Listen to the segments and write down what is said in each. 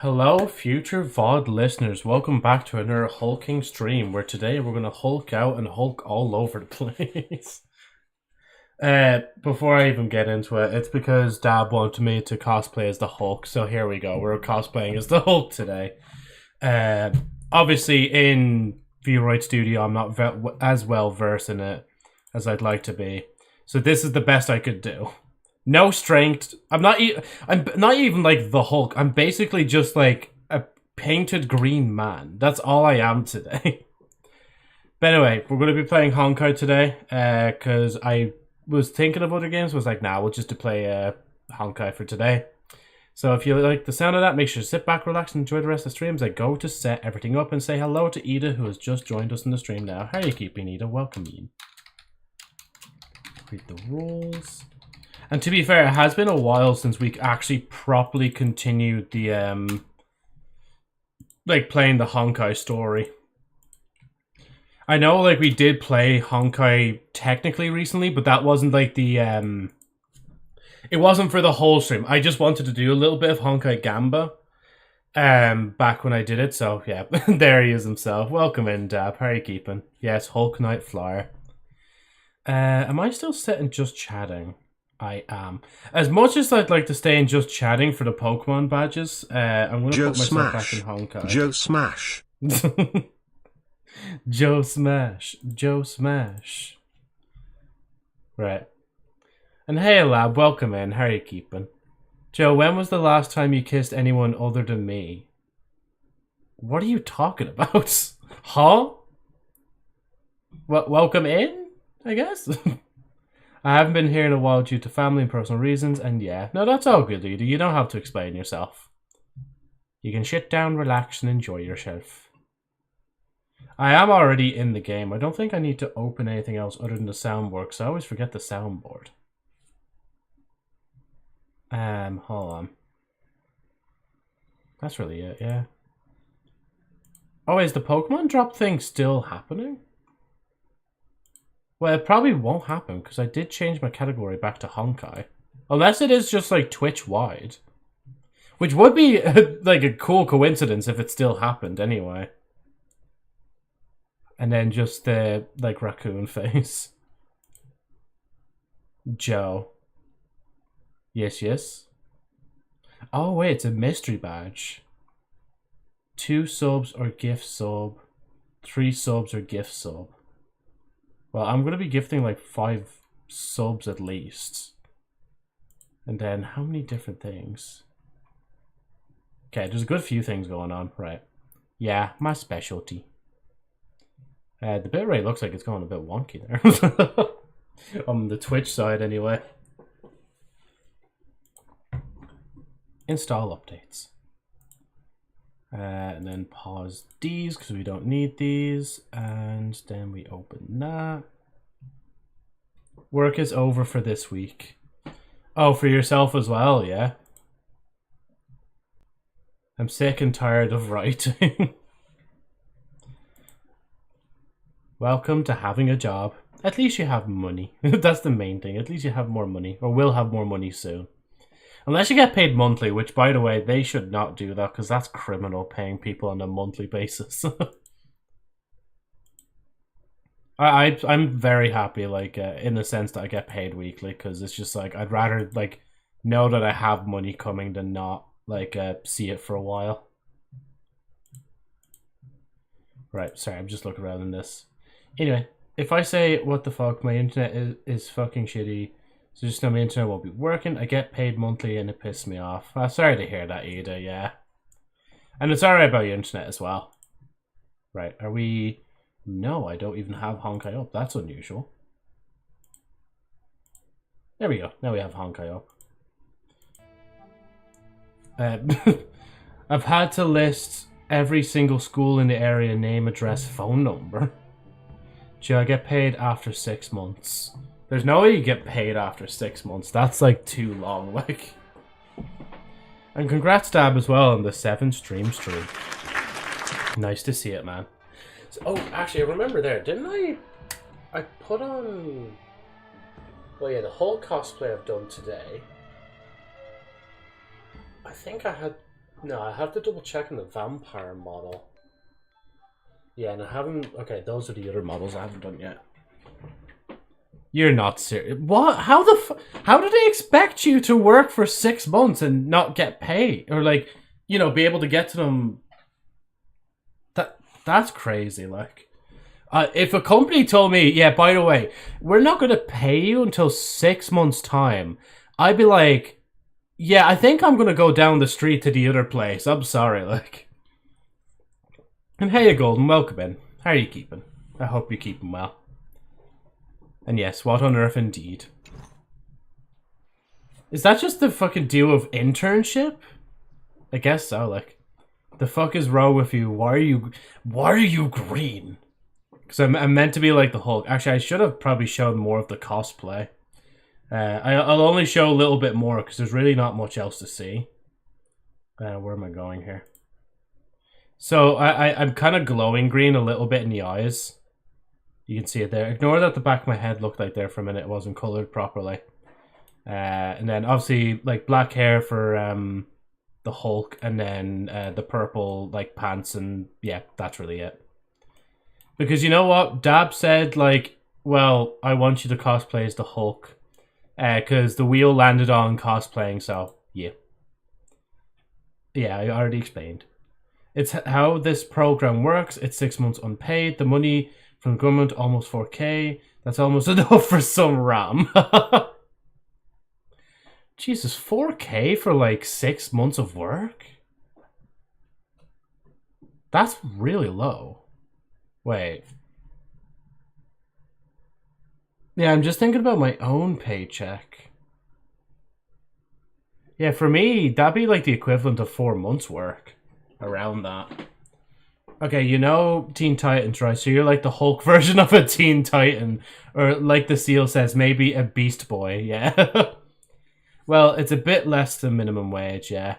Hello, future VOD listeners. Welcome back to another hulking stream where today we're going to hulk out and hulk all over the place. Before I even get into it, it's because Dad wanted me to cosplay as the Hulk, so here we go. We're cosplaying as the Hulk today. Obviously, in Vroid Studio, I'm not as well versed in it as I'd like to be, so this is the best I could do. No strength. I'm not even like the Hulk. I'm basically just like a painted green man. That's all I am today. But anyway, we're going to be playing Honkai today because I was thinking of other games. Was like, nah, we'll just play Honkai for today. So if you like the sound of that, make sure to sit back, relax, and enjoy the rest of the streams. I go to set everything up and say hello to Ida, who has just joined us in the stream now. How are you keeping, Ida? Welcome in. Read the rules. And to be fair, it has been a while since we actually properly continued the like playing the Honkai story. I know like we did play Honkai technically recently, but that wasn't like the it wasn't for the whole stream. I just wanted to do a little bit of Honkai Gamba back when I did it, so yeah. There he is himself. Welcome in, Dab. How are you keeping? Yes, Hulk Knight Flyer. Am I still sitting just chatting? I am. As much as I'd like to stay in just chatting for the Pokemon badges, I'm going to put myself back in Honkai. Joe Smash. Joe Smash. Joe Smash. Right. And hey, lab, welcome in. How are you keeping? Joe, when was the last time you kissed anyone other than me? What are you talking about? Huh? Welcome in, I guess? I haven't been here in a while due to family and personal reasons, and yeah. No, that's all good, Ida. You don't have to explain yourself. You can sit down, relax, and enjoy yourself. I am already in the game. I don't think I need to open anything else other than the soundboard, because I always forget the soundboard. Hold on. That's really it, yeah. Oh, is the Pokemon drop thing still happening? Well, it probably won't happen because I did change my category back to Honkai. Unless it is just like Twitch-wide. Which would be like a cool coincidence if it still happened anyway. And then just the like raccoon face. Joe. Yes, yes. Oh wait, it's a mystery badge. 2 subs or gift sub. 3 subs or gift sub. Well, I'm going to be gifting like 5 subs at least. And then how many different things? Okay, there's a good few things going on. Right. Yeah, my specialty. The bitrate looks like it's going a bit wonky there. On the Twitch side anyway. Install updates. And then pause these because we don't need these. And then we open that. Work is over for this week. Oh, for yourself as well, yeah? I'm sick and tired of writing. Welcome to having a job. At least you have money. That's the main thing. At least you have more money. Or will have more money soon. Unless you get paid monthly, which, by the way, they should not do that because that's criminal, paying people on a monthly basis. I'm very happy, like, in the sense that I get paid weekly because it's just like I'd rather like know that I have money coming than not like see it for a while. Right, sorry, I'm just looking around in this. Anyway, if I say what the fuck, my internet is fucking shitty. So just know my internet won't be working. I get paid monthly and it pissed me off. Sorry to hear that, Ida, yeah. And it's alright about your internet as well. Right, are we... No, I don't even have Honkai up. That's unusual. There we go. Now we have Honkai up. I've had to list every single school in the area, name, address, phone number. Should I get paid after 6 months? There's no way you get paid after 6 months. That's like too long, like. And congrats, Dab, as well on the 7 stream. Nice to see it, man. So, oh, actually, I remember there. Didn't I put on... Well, yeah, the whole cosplay I've done today. I think I had No, I have to double check on the vampire model. Yeah, and I haven't... Okay, those are the other models I haven't done yet. You're not serious. What? How how do they expect you to work for 6 months and not get paid? Or, like, you know, be able to get to them... That's crazy, like. If a company told me, yeah, by the way, we're not going to pay you until 6 months' time, I'd be like, yeah, I think I'm going to go down the street to the other place. I'm sorry, like. And hey, Golden, welcome in. How are you keeping? I hope you're keeping well. And yes, what on earth indeed. Is that just the fucking deal of internship? I guess so, like. The fuck is wrong with you? Why are you green? Because I'm meant to be like the Hulk. Actually, I should have probably shown more of the cosplay. I'll only show a little bit more because there's really not much else to see. Where am I going here? So I'm kind of glowing green a little bit in the eyes. You can see it there. Ignore that the back of my head looked like there for a minute. It wasn't colored properly. And then obviously like black hair for the Hulk, and then the purple like pants, and yeah, that's really it. Because you know what? Dab said, like, well, I want you to cosplay as the Hulk. Because the wheel landed on cosplaying, so, yeah. Yeah, I already explained. It's how this program works. It's 6 months unpaid. The money from the government, almost 4K. That's almost enough for some RAM. Jesus, 4K for, like, 6 months of work? That's really low. Wait. Yeah, I'm just thinking about my own paycheck. Yeah, for me, that'd be like the equivalent of 4 months' work. Around that. Okay, you know Teen Titans, right? So you're like the Hulk version of a Teen Titan. Or like the seal says, maybe a Beast Boy, yeah. Well, it's a bit less than minimum wage, yeah.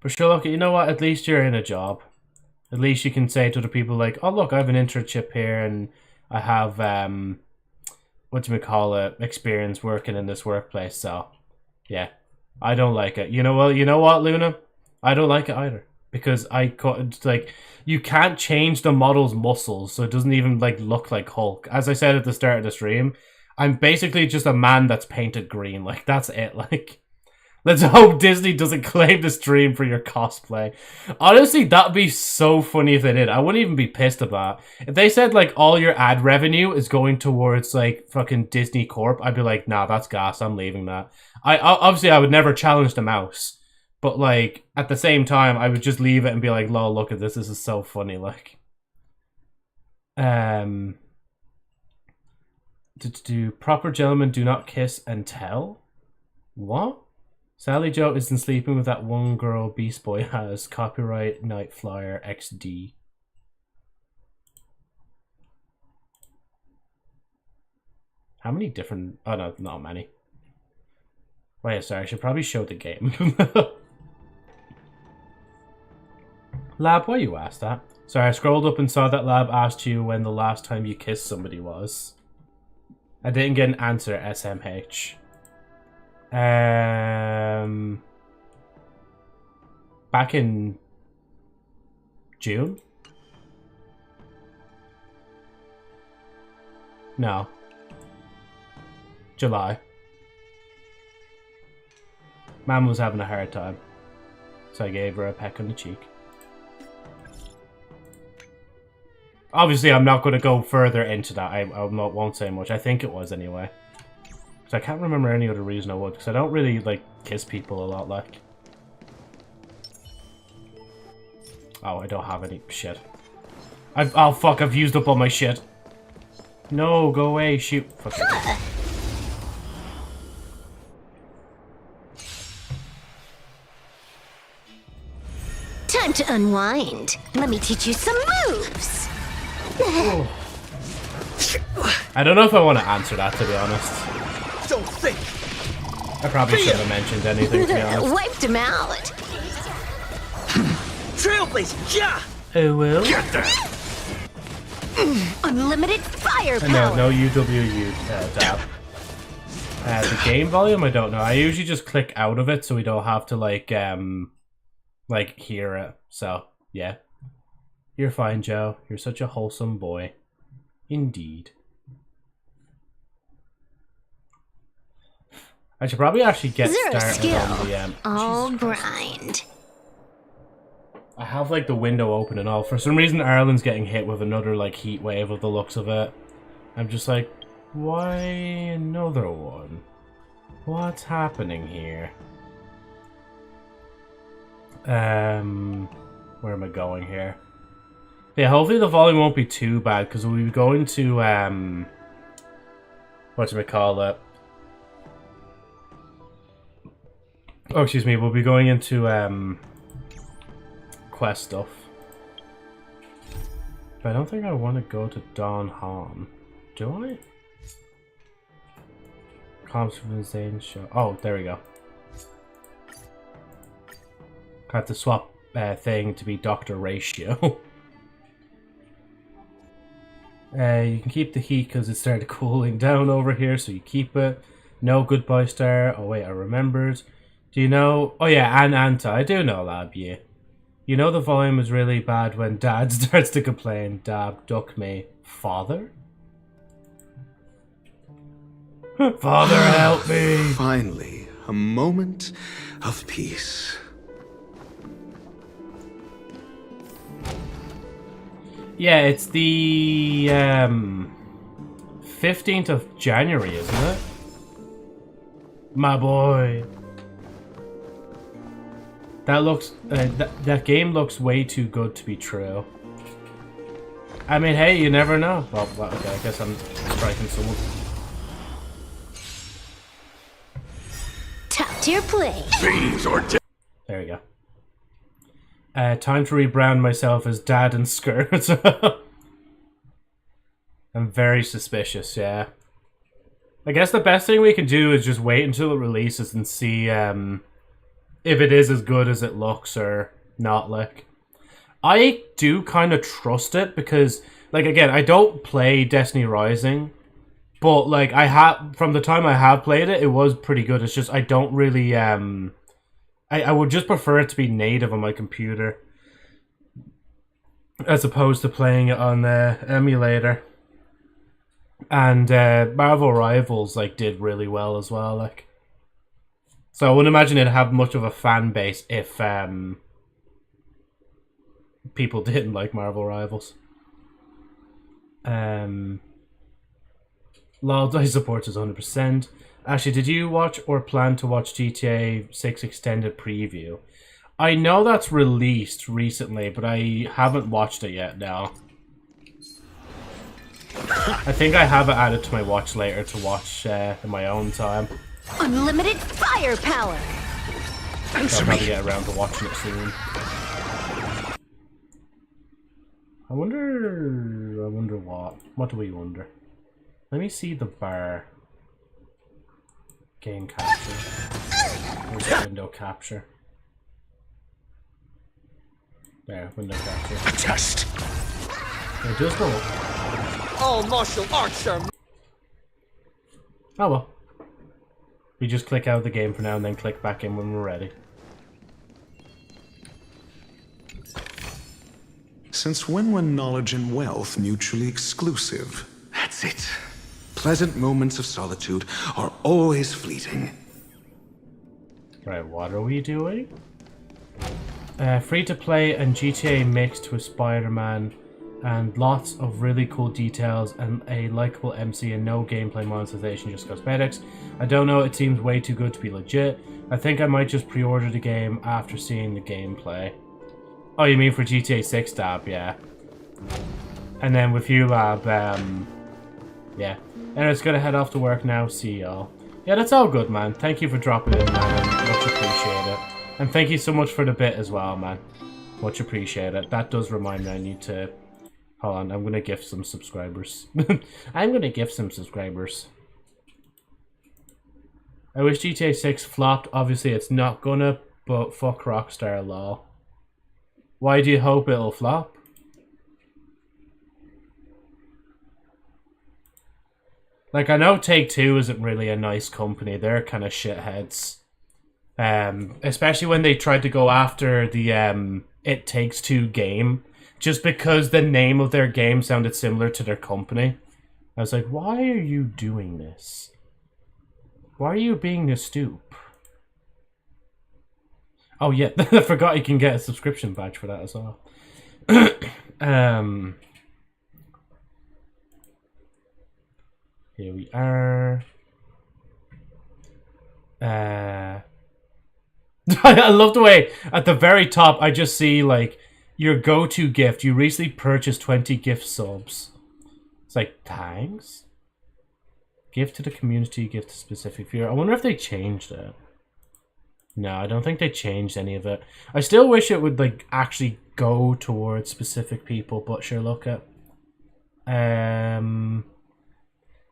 But sure, look, you know what? At least you're in a job. At least you can say to the people like, oh, look, I have an internship here and I have, experience working in this workplace. So, yeah, I don't like it. You know what, Luna? I don't like it either. Because you can't change the model's muscles, so it doesn't even, like, look like Hulk. As I said at the start of the stream, I'm basically just a man that's painted green. Like, that's it, like... Let's hope Disney doesn't claim the stream for your cosplay. Honestly, that'd be so funny if they did. I wouldn't even be pissed about it. If they said, like, all your ad revenue is going towards, like, fucking Disney Corp, I'd be like, nah, that's gas. I'm leaving that. Obviously, I would never challenge the mouse. But, like, at the same time, I would just leave it and be like, lol, look at this. This is so funny, like. Proper gentlemen do not kiss and tell? What? Sally Joe isn't sleeping with that one girl Beast Boy has. Copyright Night Flyer XD. How many different... Oh, no, not many. Wait, sorry, I should probably show the game. Lab, why you asked that? Sorry, I scrolled up and saw that Lab asked you when the last time you kissed somebody was. I didn't get an answer, SMH. Back in June? No. July. Mom was having a hard time, so I gave her a peck on the cheek. Obviously, I'm not going to go further into that. I won't say much. I think it was anyway. I can't remember any other reason I would, because I don't really, like, kiss people a lot, like. Oh, I don't have any shit. Oh, fuck, I've used up all my shit. No, go away, shoot. Fuck it. Time to unwind. Let me teach you some moves. Oh. I don't know if I want to answer that, to be honest. Don't think. I probably shouldn't have mentioned anything, to be honest. Wiped him out. Trailblazer, yeah. Who will? Get that. Unlimited firepower. No UWU, Dab. The game volume, I don't know. I usually just click out of it so we don't have to like hear it. So yeah, you're fine, Joe. You're such a wholesome boy, indeed. I should probably actually get started on the I'll grind. I have like the window open and all. For some reason, Ireland's getting hit with another like heat wave of the looks of it. I'm just like, why another one? What's happening here? Where am I going here? Yeah, hopefully the volume won't be too bad because we'll be going to whatchamacallit? Oh, excuse me, we'll be going into quest stuff. But I don't think I want to go to Don Han. Do I? Comps from the Zane show. Oh, there we go. I have to swap thing to be Dr. Ratio. You can keep the heat because it started cooling down over here, so you keep it. No goodbye star. Oh wait, I remembered. Do you know? Oh yeah, and Anta. I do know, lab. Yeah. You know the volume is really bad when Dad starts to complain. Dab, duck me, father. Father, help me! Finally, a moment of peace. Yeah, it's the 15th of January, isn't it? My boy. That looks that game looks way too good to be true. I mean, hey, you never know. Well, okay, I guess I'm striking someone. Top tier play. There we go. Time to rebrand myself as Dad and Skirt. I'm very suspicious, yeah. I guess the best thing we can do is just wait until it releases and see if it is as good as it looks or not. Like, I do kind of trust it because, like, again, I don't play Destiny Rising, but like I have from the time I have played it, it was pretty good. It's just I don't really I would just prefer it to be native on my computer as opposed to playing it on the emulator. And Marvel Rivals like did really well as well, like. So I wouldn't imagine it'd have much of a fan base if people didn't like Marvel Rivals. LOL Dice supports is 100%. Actually, did you watch or plan to watch GTA 6 Extended Preview? I know that's released recently, but I haven't watched it yet now. I think I have it added to my watch later to watch in my own time. Unlimited firepower. I'll probably get around to watching it soon. I wonder what? What do we wonder? Let me see the bar. Game capture. Where's the window capture? There, window capture. A test. It does go up. All martial arts are. Oh well. We just click out of the game for now and then click back in when we're ready. Since when were knowledge and wealth mutually exclusive? That's it. Pleasant moments of solitude are always fleeting. Right, what are we doing? Free to play and GTA mixed with Spider-Man and lots of really cool details and a likable MC and no gameplay monetization, just cosmetics. I don't know, it seems way too good to be legit. I think I might just pre-order the game after seeing the gameplay. Oh, you mean for GTA 6, Dab? Yeah. And then with you, Lab, yeah. And it's gonna head off to work now, see y'all. Yeah, that's all good, man. Thank you for dropping in, man. Much appreciate it. And thank you so much for the bit as well, man. Much appreciate it. That does remind me I need to... Hold on, I'm gonna gift some subscribers. I'm gonna gift some subscribers. I wish GTA 6 flopped. Obviously, it's not gonna, but fuck Rockstar, lol. Why do you hope it'll flop? Like, I know Take-Two isn't really a nice company. They're kind of shitheads. Especially when they tried to go after the It Takes-Two game. Just because the name of their game sounded similar to their company. I was like, why are you doing this? Why are you being a stoop? Oh yeah, I forgot you can get a subscription badge for that as well. Here we are. I love the way at the very top I just see like your go-to gift. You recently purchased 20 gift subs. It's like, thanks. Gift to the community, gift to specific viewer. I wonder if they changed it. No, I don't think they changed any of it. I still wish it would like actually go towards specific people, but sure, look at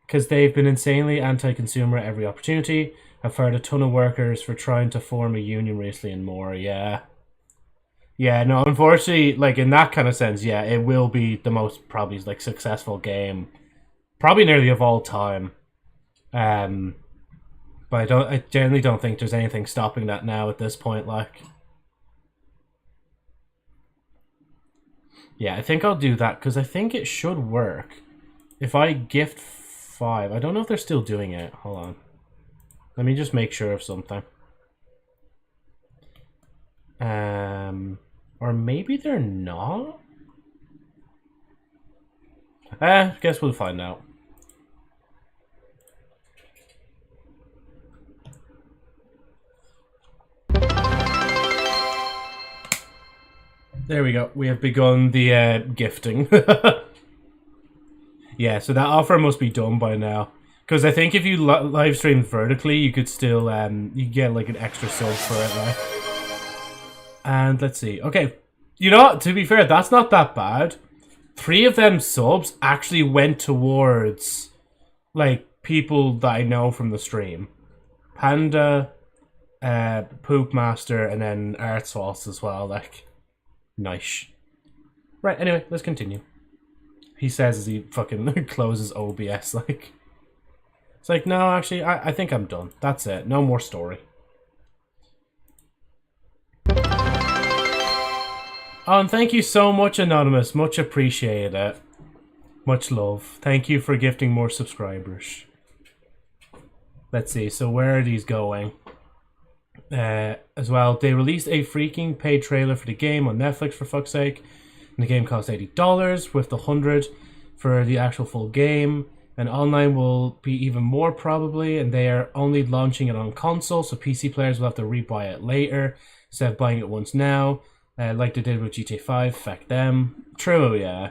because they've been insanely anti-consumer at every opportunity. I've fired a ton of workers for trying to form a union recently and more. Yeah, no, unfortunately, like in that kind of sense, yeah, it will be the most probably like successful game, probably nearly of all time. But I generally don't think there's anything stopping that now at this point, like. Yeah, I think I'll do that, because I think it should work. If I gift 5, I don't know if they're still doing it. Hold on. Let me just make sure of something. Or maybe they're not? Guess we'll find out. There we go. We have begun the gifting. Yeah, so that offer must be done by now. Because I think if you live stream vertically, you could still you get like an extra sub for it, right? And let's see. Okay, you know what? To be fair, that's not that bad. 3 of them subs actually went towards like people that I know from the stream. Panda, Poop Master, and then Art Sauce as well. Like. Nice. Right, anyway, let's continue. He says as he fucking closes OBS, like... It's like, no, actually, I think I'm done. That's it. No more story. Oh, and thank you so much, Anonymous. Much appreciated. Much love. Thank you for gifting more subscribers. Let's see, so where are these going? As well, they released a freaking paid trailer for the game on Netflix, for fuck's sake, and the game costs $80 with the $100 for the actual full game, and online will be even more probably, and they are only launching it on console, so PC players will have to rebuy it later instead of buying it once now, like they did with GTA 5. Fuck them. True, yeah.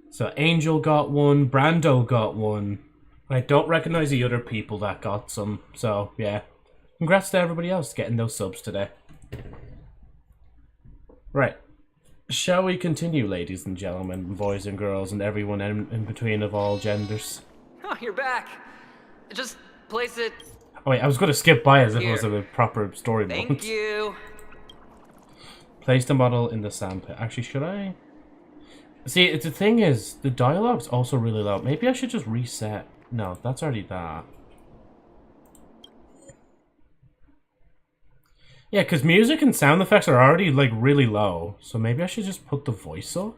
So Angel got one, Brando got one. I don't recognize the other people that got some, so yeah. Congrats to everybody else getting those subs today. Right. Shall we continue, ladies and gentlemen, boys and girls, and everyone in between of all genders? Oh, you're back. Just place it. Oh wait, I was going to skip by as if it was Here. a proper story moment. Thank you. Place the model in the sandpit. Actually, should I? See, the thing is, the dialogue's also really loud. Maybe I should just reset. No, that's already that. Yeah, because music and sound effects are already, like, really low. So maybe I should just put the voice up?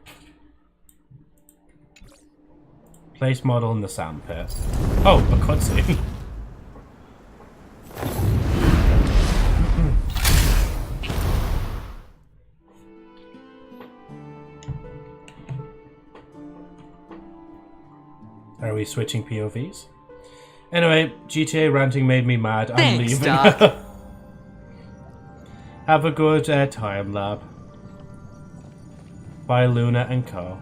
Place model in the sandpit. Oh, a cutscene. Are we switching POVs? Anyway, GTA ranting made me mad. I'm Thanks, leaving. Doc. Have a good time, lab. Bye, Luna and Co.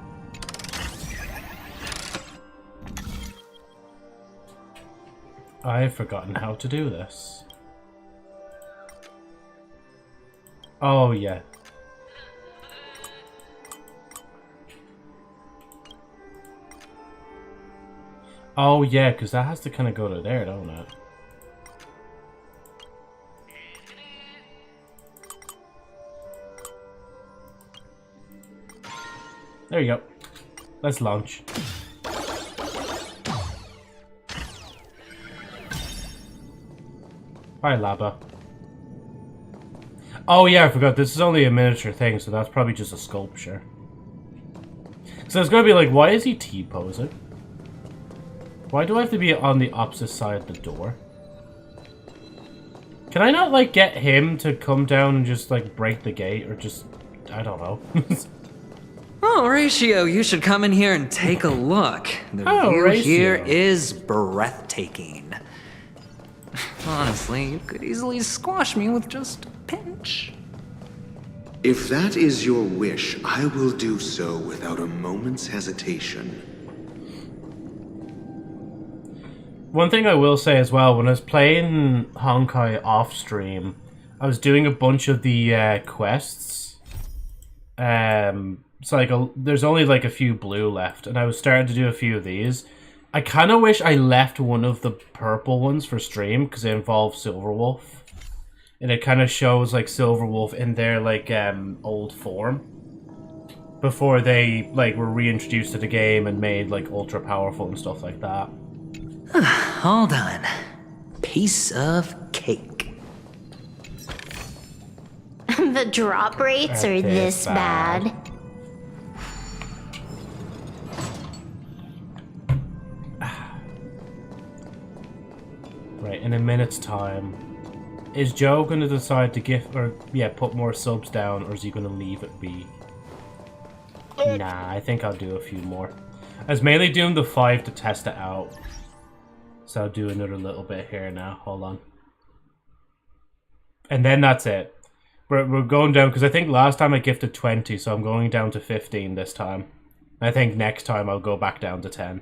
I've forgotten how to do this. Oh, yeah. Oh, yeah, because that has to kind of go to there, don't it? There you go. Let's launch. Hi, Laba. Oh yeah, I forgot. This is only a miniature thing, so that's probably just a sculpture. So it's gonna be like, why is he T-posing? Why do I have to be on the opposite side of the door? Can I not, like, get him to come down and just, like, break the gate? Or just... I don't know. Oh, Ratio, you should come in here and take a look. The view Ratio. here is breathtaking. Honestly, you could easily squash me with just a pinch. If that is your wish, I will do so without a moment's hesitation. One thing I will say as well, when I was playing Honkai off-stream, I was doing a bunch of the quests. It's like, there's only like a few blue left, and I was starting to do a few of these. I kind of wish I left one of the purple ones for stream, because they involve Silverwolf. And it kind of shows like Silverwolf in their like old form. Before they like were reintroduced to the game and made like ultra powerful and stuff like that. All done. Piece of cake. The drop rates are this bad. Right, in a minute's time. Is Joe going to decide to put more subs down, or is he going to leave it be? Nah, I think I'll do a few more. I was mainly doing the 5 to test it out. So I'll do another little bit here now. Hold on. And then that's it. We're going down, because I think last time I gifted 20, so I'm going down to 15 this time. I think next time I'll go back down to 10.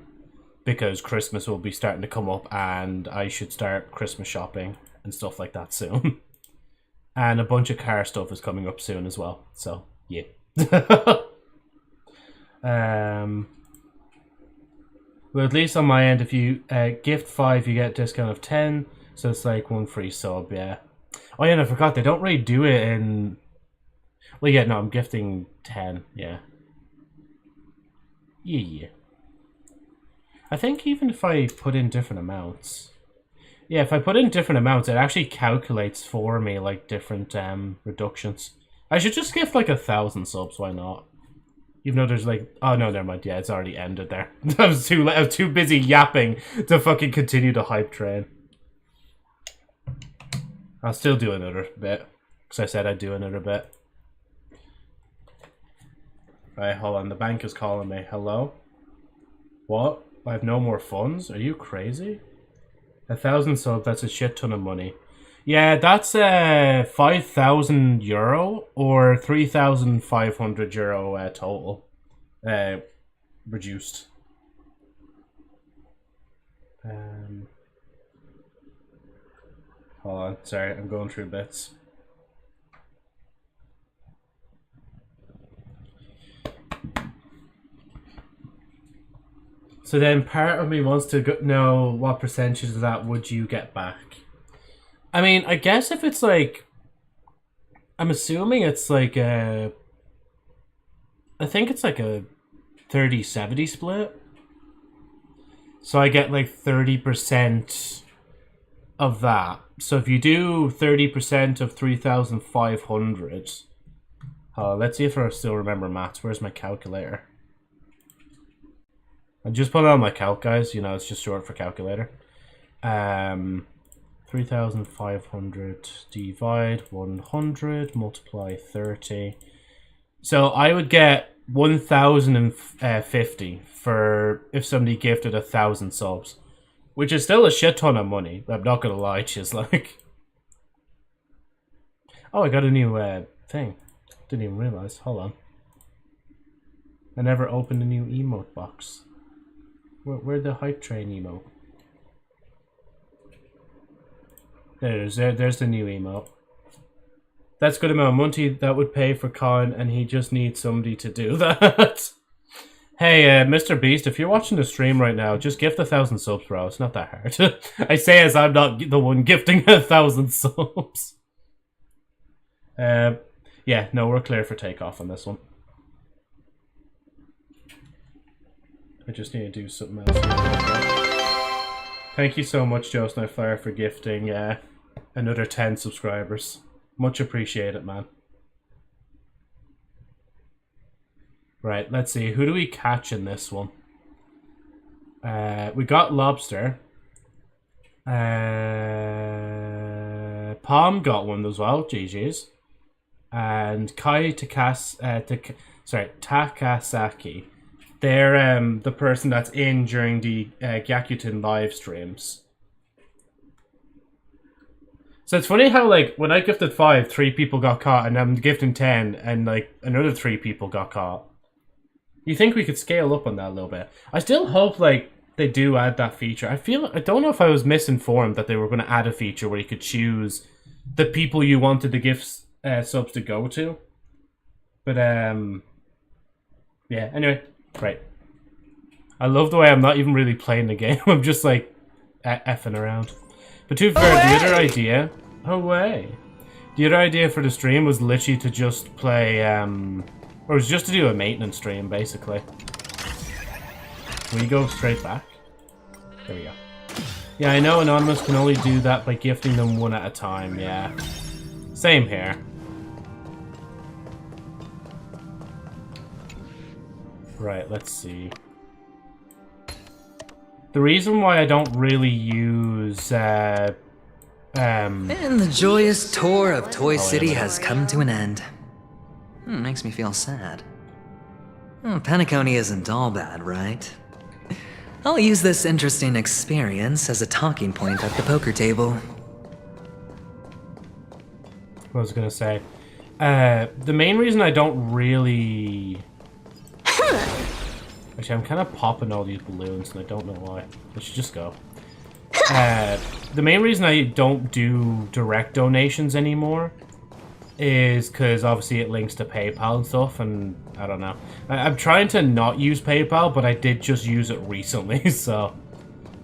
Because Christmas will be starting to come up, and I should start Christmas shopping and stuff like that soon. And a bunch of car stuff is coming up soon as well. So, yeah. Well, at least on my end, if you gift 5, you get a discount of 10. So it's like 1 free sub, yeah. Oh yeah, and I forgot, they don't really do it in... Well, yeah, no, I'm gifting 10, yeah. Yeah. I think even if I put in different amounts... Yeah, if I put in different amounts, it actually calculates for me, like, different reductions. I should just gift, like, 1,000 subs, why not? Even though there's, like... Oh, no, never mind. Yeah, it's already ended there. I was too busy yapping to fucking continue the hype train. I'll still do another bit. Because I said I'd do another bit. Right, hold on. The bank is calling me. Hello? What? I have no more funds? Are you crazy? 1,000 subs, that's a shit ton of money. Yeah, that's 5,000 euro or 3,500 euro total. Reduced. Hold on, sorry, I'm going through bits. So then part of me wants to know what percentage of that would you get back. I mean, I guess if it's like... I'm assuming it's like a... I think it's like a 30-70 split. So I get like 30% of that. So if you do 30% of 3,500... let's see if I still remember maths. Where's my calculator? I just put it on my calc, guys. You know, it's just short for calculator. 3,500 divide 100 multiply 30. So I would get 1,050 for if somebody gifted 1,000 subs, which is still a shit ton of money. I'm not gonna lie, just like. Oh, I got a new thing. Didn't even realize. Hold on. I never opened a new emote box. Where'd the hype train emote? There it is. There's the new emote. That's good amount of money that would pay for Colin, and he just needs somebody to do that. Hey, Mr. Beast, if you're watching the stream right now, just gift 1,000 subs, bro. It's not that hard. I say as I'm not the one gifting 1,000 subs. Yeah, no, we're clear for takeoff on this one. I just need to do something else here. Thank you so much, Joe Snowflare, for gifting another 10 subscribers. Much appreciated, man. Right, let's see. Who do we catch in this one? We got Lobster. Palm got one as well. GG's. And Takasaki. They're the person that's in during the Gyakuten live streams. So it's funny how, like, when I gifted 5, 3 people got caught, and I'm gifting 10, and, like, another 3 people got caught. You think we could scale up on that a little bit. I still hope, like, they do add that feature. I don't know if I was misinformed that they were going to add a feature where you could choose the people you wanted the gift subs to go to. But, yeah, anyway, great. I love the way I'm not even really playing the game. I'm just, like, effing around. But to be fair, the other idea... Oh, way. The other idea for the stream was literally to just play, or was just to do a maintenance stream, basically. We go straight back. There we go. Yeah, I know Anonymous can only do that by gifting them one at a time, yeah. Same here. Right, let's see. The reason why I don't really use, And the joyous tour of Toy City has come to an end. Makes me feel sad. Penacony isn't all bad, right? I'll use this interesting experience as a talking point at the poker table. what I was gonna say. The main reason I don't really... Actually, I'm kind of popping all these balloons and I don't know why. I should just go. The main reason I don't do direct donations anymore is because obviously it links to PayPal and stuff, and I don't know. I'm trying to not use PayPal, but I did just use it recently, so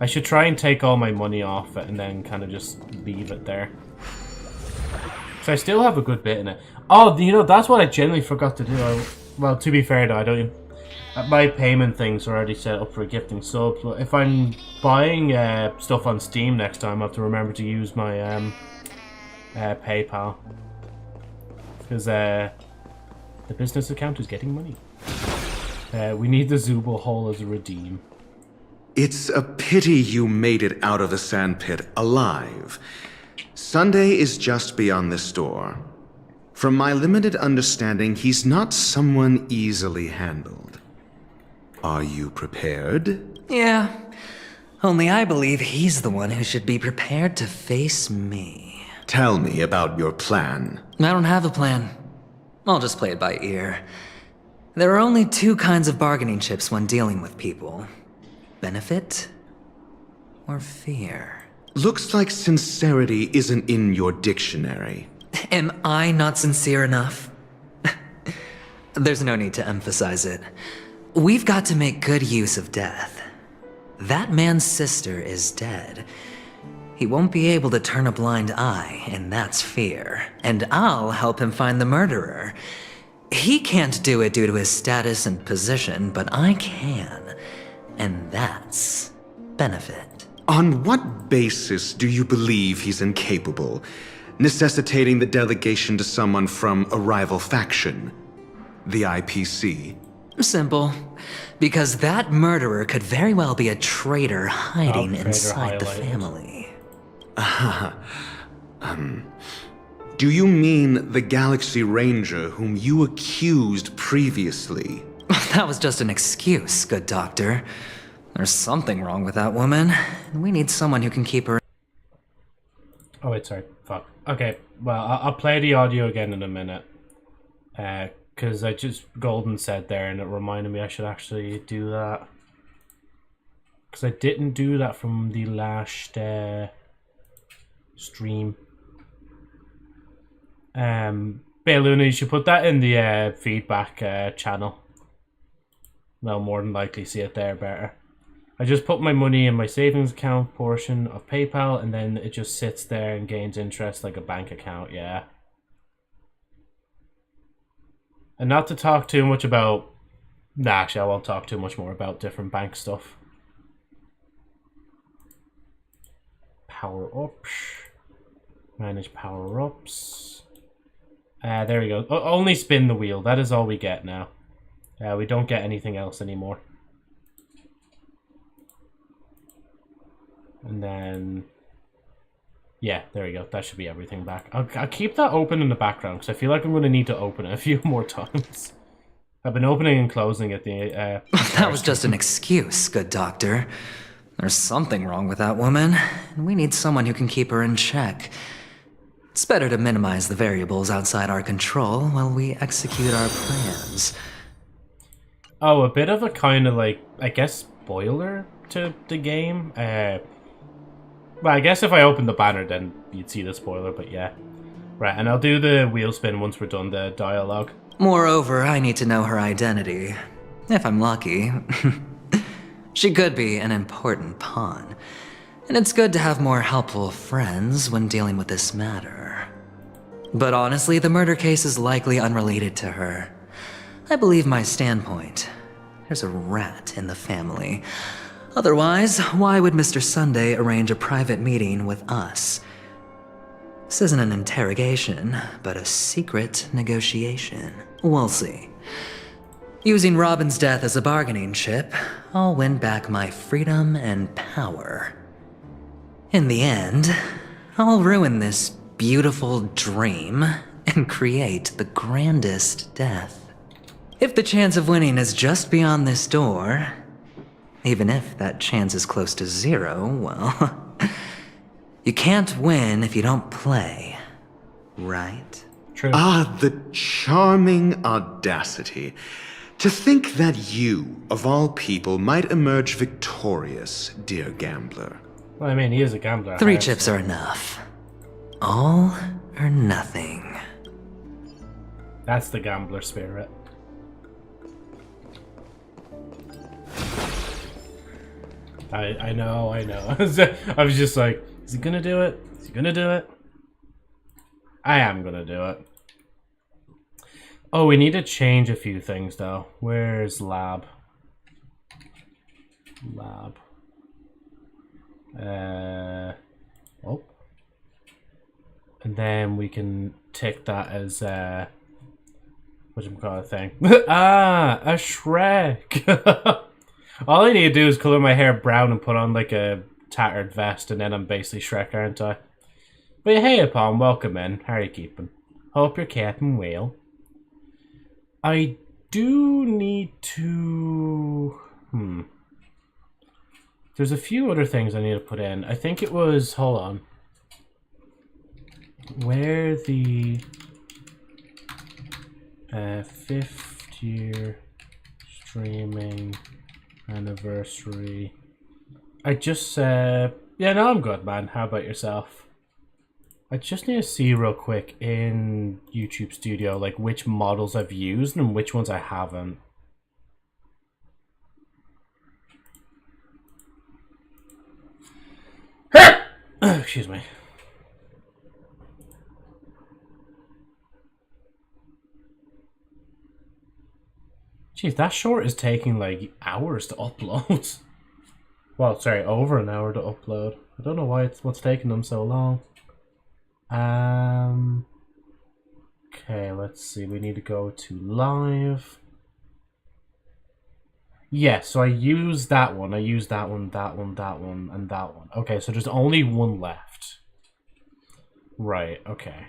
I should try and take all my money off it and then kind of just leave it there. So I still have a good bit in it. Oh, you know, that's what I genuinely forgot to do. Well, to be fair though, I don't even... My payment things are already set up for gifting subs, but if I'm buying stuff on Steam next time, I have to remember to use my PayPal. Because the business account is getting money. We need the Zubul hole as a redeem. It's a pity you made it out of the sandpit alive. Sunday is just beyond this door. From my limited understanding, he's not someone easily handled. Are you prepared? Yeah, only I believe he's the one who should be prepared to face me. Tell me about your plan. I don't have a plan. I'll just play it by ear. There are only two kinds of bargaining chips when dealing with people. Benefit or fear. Looks like sincerity isn't in your dictionary. Am I not sincere enough? There's no need to emphasize it. We've got to make good use of death. That man's sister is dead. He won't be able to turn a blind eye, and that's fear. And I'll help him find the murderer. He can't do it due to his status and position, but I can. And that's benefit. On what basis do you believe he's incapable, necessitating the delegation to someone from a rival faction? The IPC? Simple. Because that murderer could very well be a traitor hiding inside the family. Do you mean the Galaxy Ranger whom you accused previously? That was just an excuse, good doctor. There's something wrong with that woman, and we need someone who can keep her... Oh wait, sorry. Fuck. Okay, well, I'll play the audio again in a minute. Because I just... Golden said there, and it reminded me I should actually do that. Because I didn't do that from the last stream. But Luna, you should put that in the feedback channel. They'll more than likely see it there better. I just put my money in my savings account portion of PayPal, and then it just sits there and gains interest like a bank account, yeah. And not to talk too much about... Nah, actually, I won't talk too much more about different bank stuff. Power up. Manage power-ups. There we go. Only spin the wheel. That is all we get now. We don't get anything else anymore. And then... yeah, there we go. That should be everything back. I'll keep that open in the background, because I feel like I'm going to need to open it a few more times. I've been opening and closing it the... That was just an excuse, good doctor. There's something wrong with that woman, and we need someone who can keep her in check. It's better to minimize the variables outside our control while we execute our plans. Oh, a bit of a kind of like, I guess, spoiler to the game. Well, I guess if I open the banner, then you'd see the spoiler, but yeah. Right, and I'll do the wheel spin once we're done the dialogue. Moreover, I need to know her identity. If I'm lucky. She could be an important pawn. And it's good to have more helpful friends when dealing with this matter. But honestly, the murder case is likely unrelated to her. I believe my standpoint. There's a rat in the family. Otherwise, why would Mr. Sunday arrange a private meeting with us? This isn't an interrogation, but a secret negotiation. We'll see. Using Robin's death as a bargaining chip, I'll win back my freedom and power. In the end, I'll ruin this beautiful dream and create the grandest death. If the chance of winning is just beyond this door, even if that chance is close to zero, well, you can't win if you don't play, right? True. Ah, the charming audacity. To think that you, of all people, might emerge victorious, dear gambler. Well, I mean, he is a gambler. 3 chips are enough. All or nothing. That's the gambler spirit. I know. I was just like, is he gonna do it? Is he gonna do it? I am gonna do it. Oh, we need to change a few things though. Where's lab? Lab. Oh. And then we can tick that as whatchamacallit thing. Ah, a Shrek. All I need to do is color my hair brown and put on like a tattered vest, and then I'm basically Shrek, aren't I? But hey, upon welcome in. How are you keeping? Hope you're keeping well. I do need to... There's a few other things I need to put in. I think it was... Hold on. Where the... 5th year streaming anniversary. I just... yeah, no, I'm good, man. How about yourself? I just need to see real quick in YouTube Studio, like, which models I've used and which ones I haven't. Excuse me. Jeez, that short is taking, like, hours to upload. Well, sorry, over an hour to upload. I don't know what's taking them so long. Okay, let's see. We need to go to live. Yeah, so I used that one. I used that one, that one, that one, and that one. Okay, so there's only one left. Right, okay.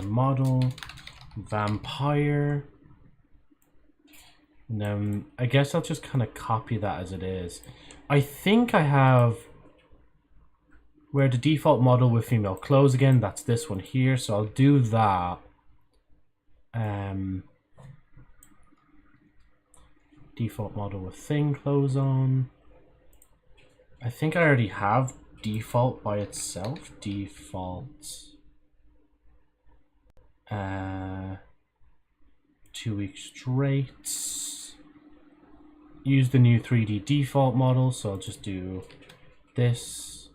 Model, vampire. And then I guess I'll just kind of copy that as it is. I think I have... Where the default model with female clothes again, that's this one here, so I'll do that. Default model with thing clothes on. I think I already have default by itself. Default. 2 weeks straight. Use the new 3D default model, so I'll just do this.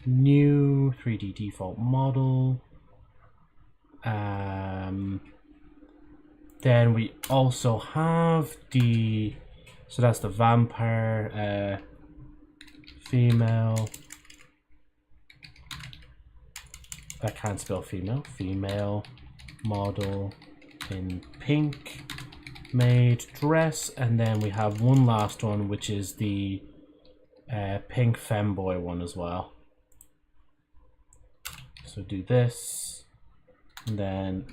New 3D default model. Then we also have the So that's the vampire, female. I can't spell female. Female model in pink, maid dress, and then we have one last one, which is the pink femboy one as well. So do this, and then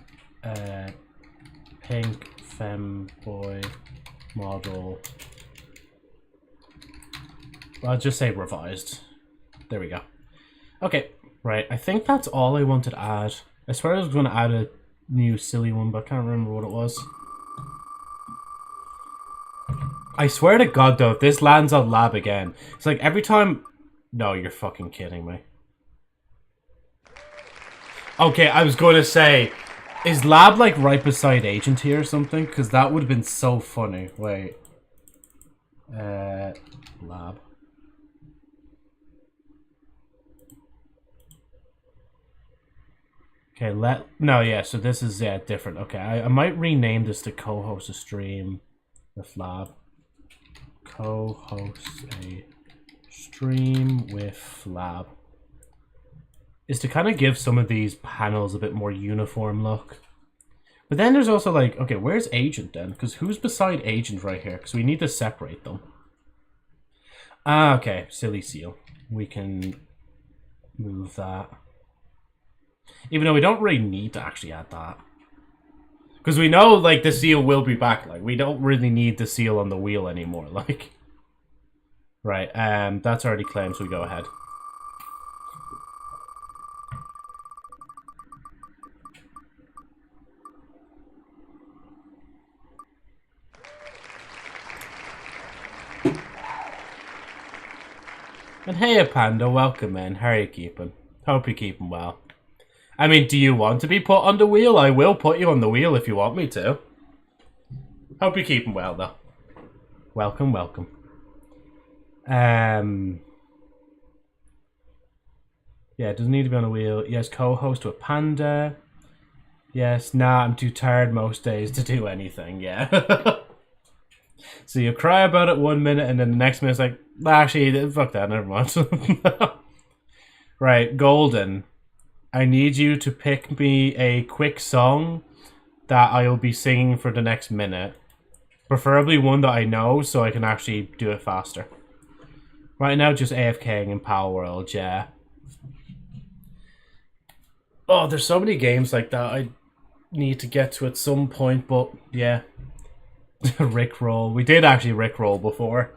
pink femboy model. I'll just say revised. There we go. Okay, right. I think that's all I wanted to add. I swear I was going to add a new silly one, but I can't remember what it was. I swear to God, though, if this lands on lab again, it's like every time... No, you're fucking kidding me. Okay, I was going to say, is lab like right beside agent here or something? Because that would have been so funny. Wait. Lab. Okay, no, yeah, so this is, yeah, different. Okay, I might rename this to co-host a stream with lab. Co-host a stream with lab. Is to kind of give some of these panels a bit more uniform look. But then there's also like, okay, where's agent then? Because who's beside agent right here? Because we need to separate them. Ah, okay, silly seal. We can move that. Even though we don't really need to actually add that. Because we know, like, the seal will be back. Like, we don't really need the seal on the wheel anymore. Like, right, that's already claimed, so we go ahead. And hey, Panda, welcome in. How are you keeping? Hope you're keeping well. I mean, do you want to be put on the wheel? I will put you on the wheel if you want me to. Hope you're keeping well, though. Welcome, welcome. Yeah, it doesn't need to be on a wheel. Yes, co-host with Panda. Yes, nah, I'm too tired most days to do anything, yeah. So you cry about it 1 minute and then the next minute it's like, actually, fuck that, never mind. Right, Golden. I need you to pick me a quick song that I'll be singing for the next minute. Preferably one that I know so I can actually do it faster. Right now, just AFKing in Power World, yeah. Oh, there's so many games like that I need to get to at some point, but yeah. Rickroll. We did actually Rickroll before.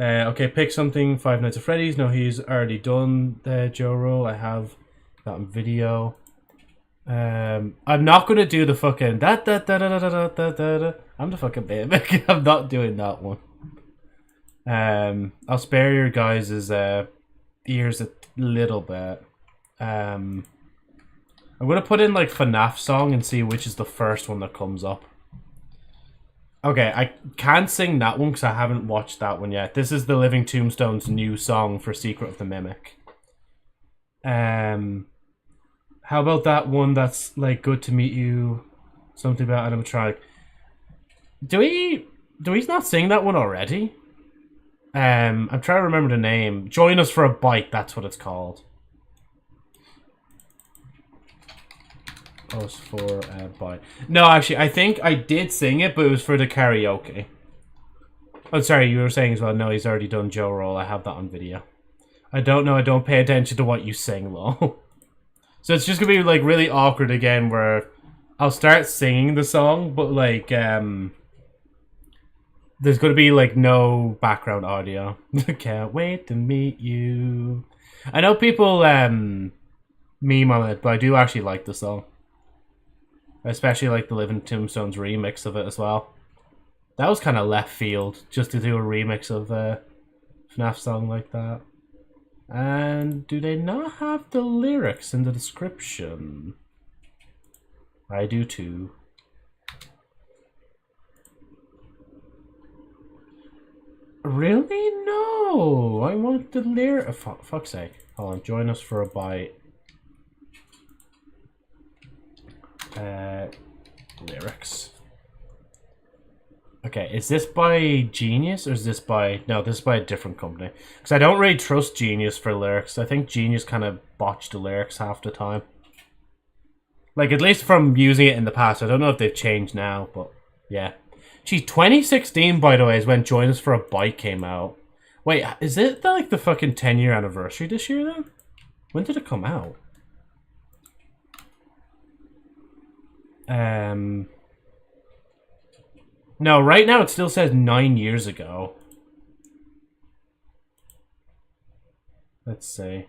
Okay, pick something. Five Nights at Freddy's. No, he's already done the Joe roll. I have that in video. I'm not gonna do the fucking that. I'm the fucking baby. I'm not doing that one. I'll spare your guys' ears a little bit. I'm gonna put in like FNAF song and see which is the first one that comes up. Okay, I can't sing that one because I haven't watched that one yet. This is the Living Tombstone's new song for Secret of the Mimic. How about that one that's like Good to Meet You? Something about animatronic. Do we not sing that one already? I'm trying to remember the name. Join Us for a Bite, that's what it's called. Us for a Bite. No, actually, I think I did sing it, but it was for the karaoke. Oh, sorry, you were saying as well, no, he's already done Joe Roll. I have that on video. I don't know, I don't pay attention to what you sing, though. So it's just gonna be, like, really awkward again, where I'll start singing the song, but, like, there's gonna be, like, no background audio. Can't wait to meet you. I know people, meme on it, but I do actually like the song. I especially like the Living Tombstones remix of it as well. That was kind of left field, just to do a remix of a FNAF song like that. And do they not have the lyrics in the description? I do too. Really? No! I want the lyric. Oh, fuck's sake. Hold on, join us for a bite. Lyrics. Okay, is this by Genius or is this by... No, this is by a different company. Because I don't really trust Genius for lyrics. I think Genius kind of botched the lyrics half the time. Like, at least from using it in the past. I don't know if they've changed now, but yeah. Gee, 2016, by the way, is when Join Us for a Bite came out. Wait, is it like the fucking 10-year anniversary this year then? When did it come out? No, right now it still says 9 years ago. Let's see.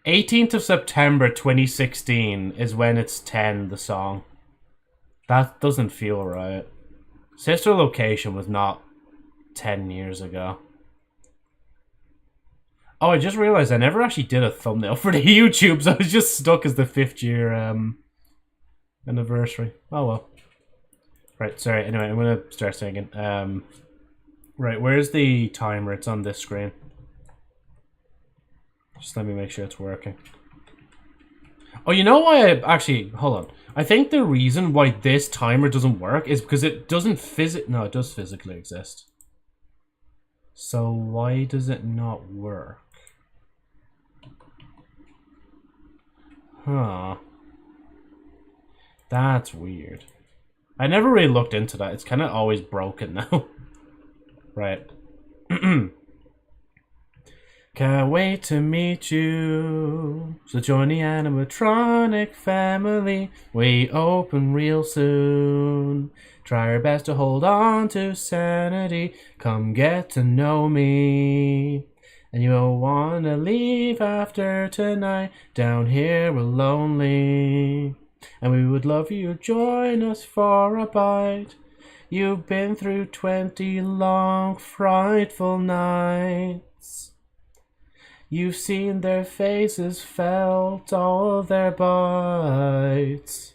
18th of September 2016 is when it's 10, the song. That doesn't feel right. Sister Location was not 10 years ago. Oh, I just realized I never actually did a thumbnail for the YouTube, so I was just stuck as the 5th year anniversary. Oh well. Right, sorry, anyway, I'm gonna start singing. Right, where's the timer? It's on this screen. Just let me make sure it's working. Oh, you know why actually, hold on. I think the reason why this timer doesn't work is because it doesn't no, it does physically exist. So why does it not work? Huh. That's weird. I never really looked into that. It's kind of always broken now. Right. Can't wait to meet you. So join the animatronic family. We open real soon. Try our best to hold on to sanity. Come get to know me. And you'll want to leave after tonight. Down here we're lonely. And we would love you to join us for a bite. You've been through 20 long, frightful nights. You've seen their faces, felt all their bites.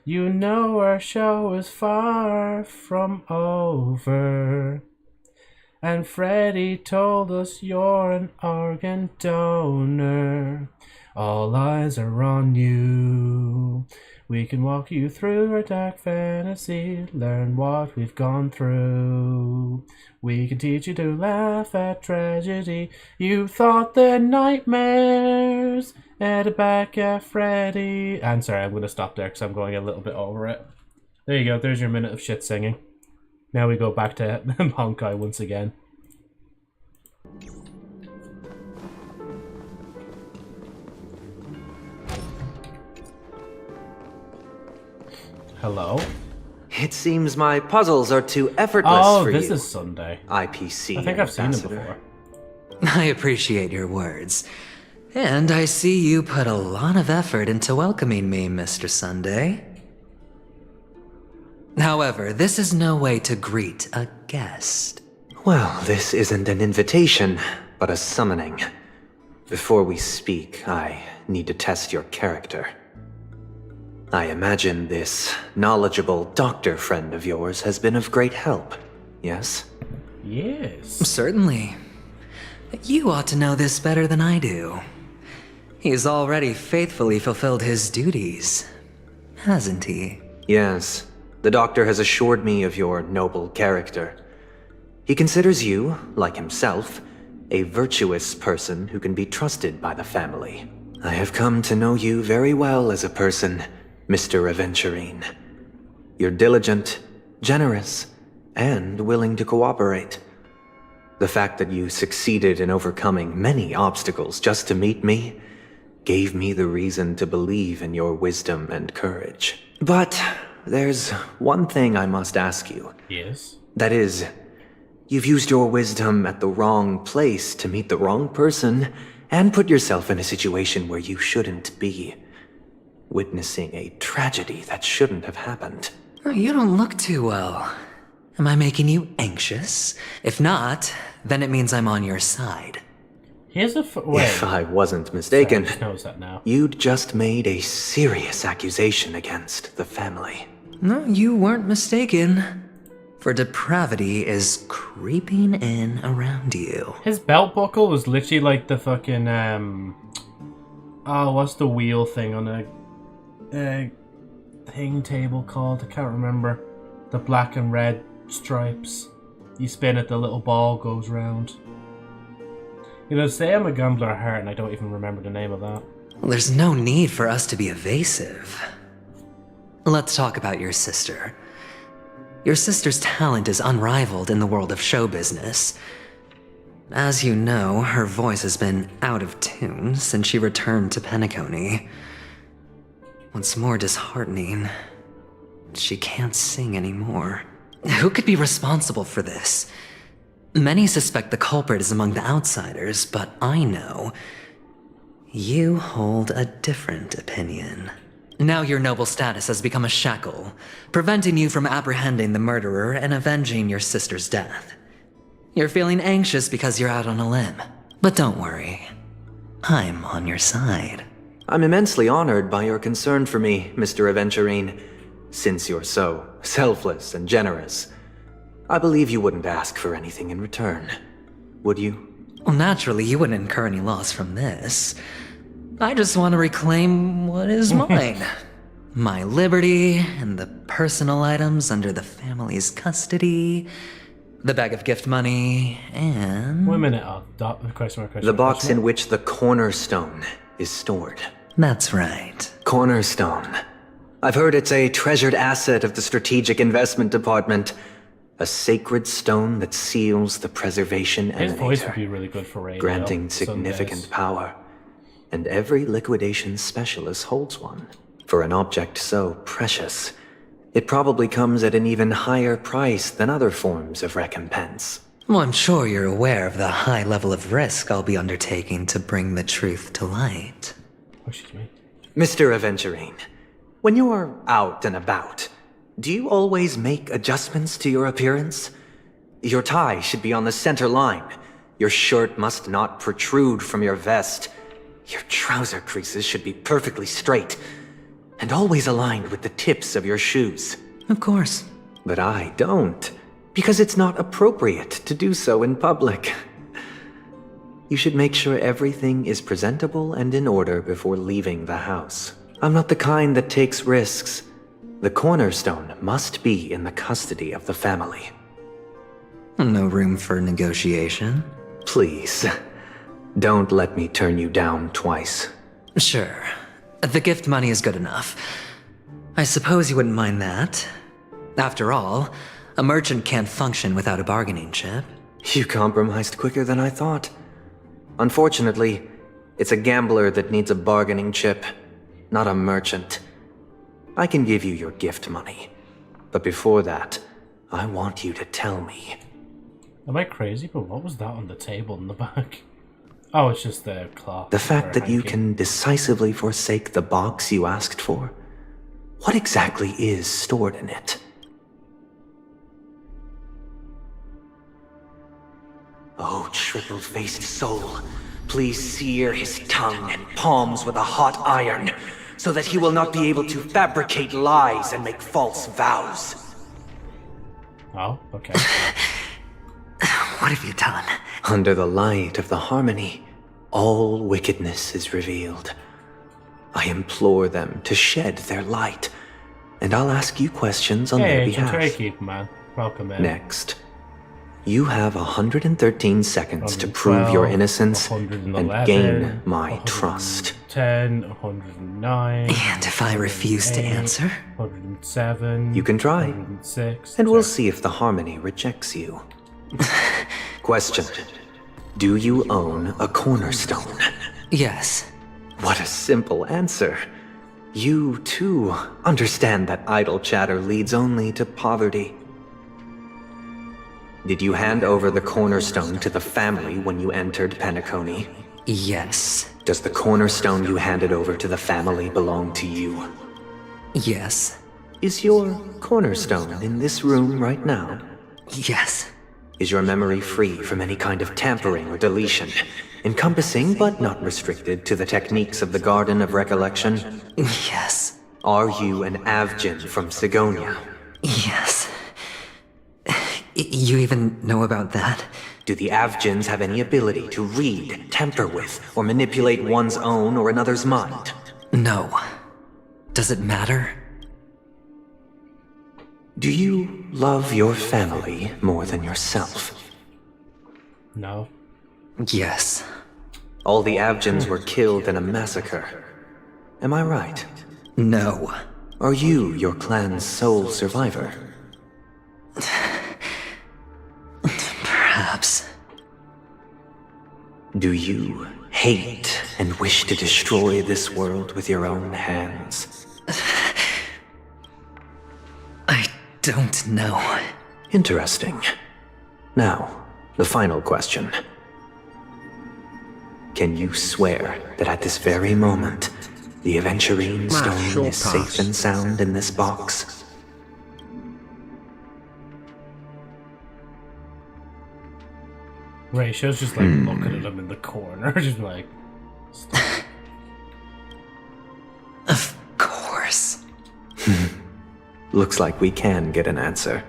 You know our show is far from over. And Freddy told us you're an organ donor. All eyes are on you. We can walk you through our dark fantasy, learn what we've gone through. We can teach you to laugh at tragedy. You thought they're nightmares, and back at Freddy. I'm sorry, I'm going to stop there because I'm going a little bit over it. There you go, there's your minute of shit singing. Now we go back to Honkai once again. Hello? It seems my puzzles are too effortless for you. Oh, this is Sunday. IPC I think I've seen him ambassador. before. I appreciate your words. And I see you put a lot of effort into welcoming me, Mr. Sunday. However, this is no way to greet a guest. Well, this isn't an invitation, but a summoning. Before we speak, I need to test your character. I imagine this knowledgeable doctor friend of yours has been of great help, yes? Yes. Certainly. You ought to know this better than I do. He's already faithfully fulfilled his duties, hasn't he? Yes, the doctor has assured me of your noble character. He considers you, like himself, a virtuous person who can be trusted by the family. I have come to know you very well as a person, Mr. Aventurine. You're diligent, generous, and willing to cooperate. The fact that you succeeded in overcoming many obstacles just to meet me gave me the reason to believe in your wisdom and courage. But there's one thing I must ask you. Yes. That is, you've used your wisdom at the wrong place to meet the wrong person and put yourself in a situation where you shouldn't be. Witnessing a tragedy that shouldn't have happened. Oh, you don't look too well. Am I making you anxious? If not, then it means I'm on your side. Here's a wait. If I wasn't mistaken, Sorry, I just noticed that now. you'd just made a serious accusation against the family. No, you weren't mistaken. For depravity is creeping in around you. His belt buckle was literally like the fucking oh, what's the wheel thing on a thing table called? I can't remember. The black and red stripes. You spin it, the little ball goes round. You know, say I'm a gambler at heart and I don't even remember the name of that. Well, there's no need for us to be evasive. Let's talk about your sister. Your sister's talent is unrivaled in the world of show business. As you know, her voice has been out of tune since she returned to Penacony. What's more disheartening, she can't sing anymore. Who could be responsible for this? Many suspect the culprit is among the outsiders, but I know you hold a different opinion. Now your noble status has become a shackle, preventing you from apprehending the murderer and avenging your sister's death. You're feeling anxious because you're out on a limb. But don't worry, I'm on your side. I'm immensely honored by your concern for me, Mr. Aventurine. Since you're so selfless and generous, I believe you wouldn't ask for anything in return, would you? Well, naturally, you wouldn't incur any loss from this. I just want to reclaim what is mine. My liberty and the personal items under the family's custody, the bag of gift money, and... Wait a minute, question. The box in which the cornerstone is stored. That's right. Cornerstone. I've heard it's a treasured asset of the Strategic Investment Department. A sacred stone that seals the preservation His voice would emanator, be really good for radio. granting significant power. And every liquidation specialist holds one. For an object so precious, it probably comes at an even higher price than other forms of recompense. Well, I'm sure you're aware of the high level of risk I'll be undertaking to bring the truth to light. Excuse me. Mr. Aventurine, when you're out and about, do you always make adjustments to your appearance? Your tie should be on the center line. Your shirt must not protrude from your vest. Your trouser creases should be perfectly straight, and always aligned with the tips of your shoes. Of course. But I don't, because it's not appropriate to do so in public. You should make sure everything is presentable and in order before leaving the house. I'm not the kind that takes risks. The cornerstone must be in the custody of the family. No room for negotiation? Please, don't let me turn you down twice. Sure. The gift money is good enough. I suppose you wouldn't mind that. After all, a merchant can't function without a bargaining chip. You compromised quicker than I thought. Unfortunately, it's a gambler that needs a bargaining chip, not a merchant. I can give you your gift money, but before that, I want you to tell me. Am I crazy? But what was that on the table in the back? Oh, it's just the cloth. The fact that you hanky. can decisively forsake the box you asked for? What exactly is stored in it? Oh, triple-faced soul, please sear his tongue and palms with a hot iron, so that he will not be able to fabricate lies and make false vows. Oh, okay. What have you done? Under the light of the harmony, all wickedness is revealed. I implore them to shed their light, and I'll ask you questions on their Hey, Agent behalf. Keep, man. Welcome in. Next, you have 113 seconds to prove your innocence and gain my trust. 110, 109. And if I refuse to answer? 107. You can try, 106. and we'll see if the harmony rejects you. Question. Do you own a cornerstone? Yes. What a simple answer. You, too, understand that idle chatter leads only to poverty. Did you hand over the cornerstone to the family when you entered Penacony? Yes. Does the cornerstone you handed over to the family belong to you? Yes. Is your cornerstone in this room right now? Yes. Is your memory free from any kind of tampering or deletion, encompassing but not restricted to the techniques of the Garden of Recollection? Yes. Are you an Avgin from Sigonia? Yes. You even know about that? Do the Avgins have any ability to read, tamper with, or manipulate one's own or another's mind? No. Does it matter? Do you love your family more than yourself? No. Yes. All the Avgens were killed in a massacre. Am I right? No. Are you your clan's sole survivor? Perhaps. Do you hate and wish to destroy this world with your own hands? I don't know. Interesting. Now, the final question. Can you swear that at this very moment, the Aventurine stone is safe and sound in this box? Ratio's just like looking at him in the corner, just like. Of course. Looks like we can get an answer.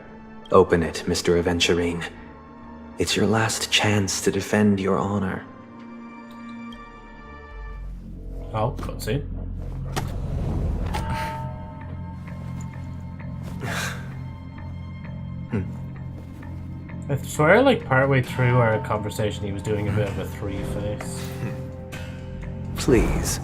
Open it, Mr. Aventurine. It's your last chance to defend your honor. Oh, cutscene. I swear, like, partway through our conversation, he was doing a bit of a three face. Please.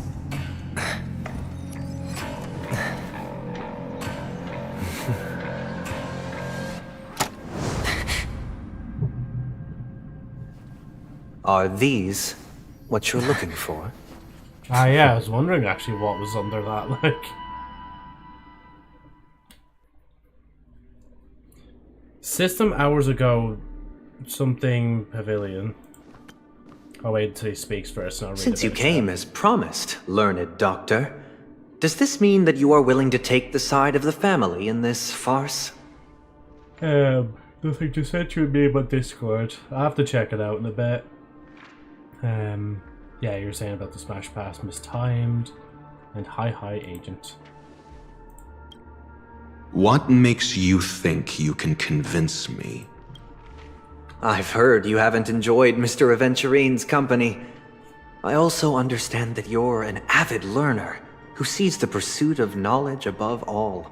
Are these what you're looking for? Ah, yeah, I was wondering actually what was under that, like. System hours ago, something pavilion. Oh, wait until he speaks first, and I'll read Since you about came as promised, learned doctor, does this mean that you are willing to take the side of the family in this farce? Nothing to send you and me about Discord. I'll have to check it out in a bit. Yeah, you're saying about the Smash Pass mistimed, and hi agent. What makes you think you can convince me? I've heard you haven't enjoyed Mr. Aventurine's company. I also understand that you're an avid learner who sees the pursuit of knowledge above all.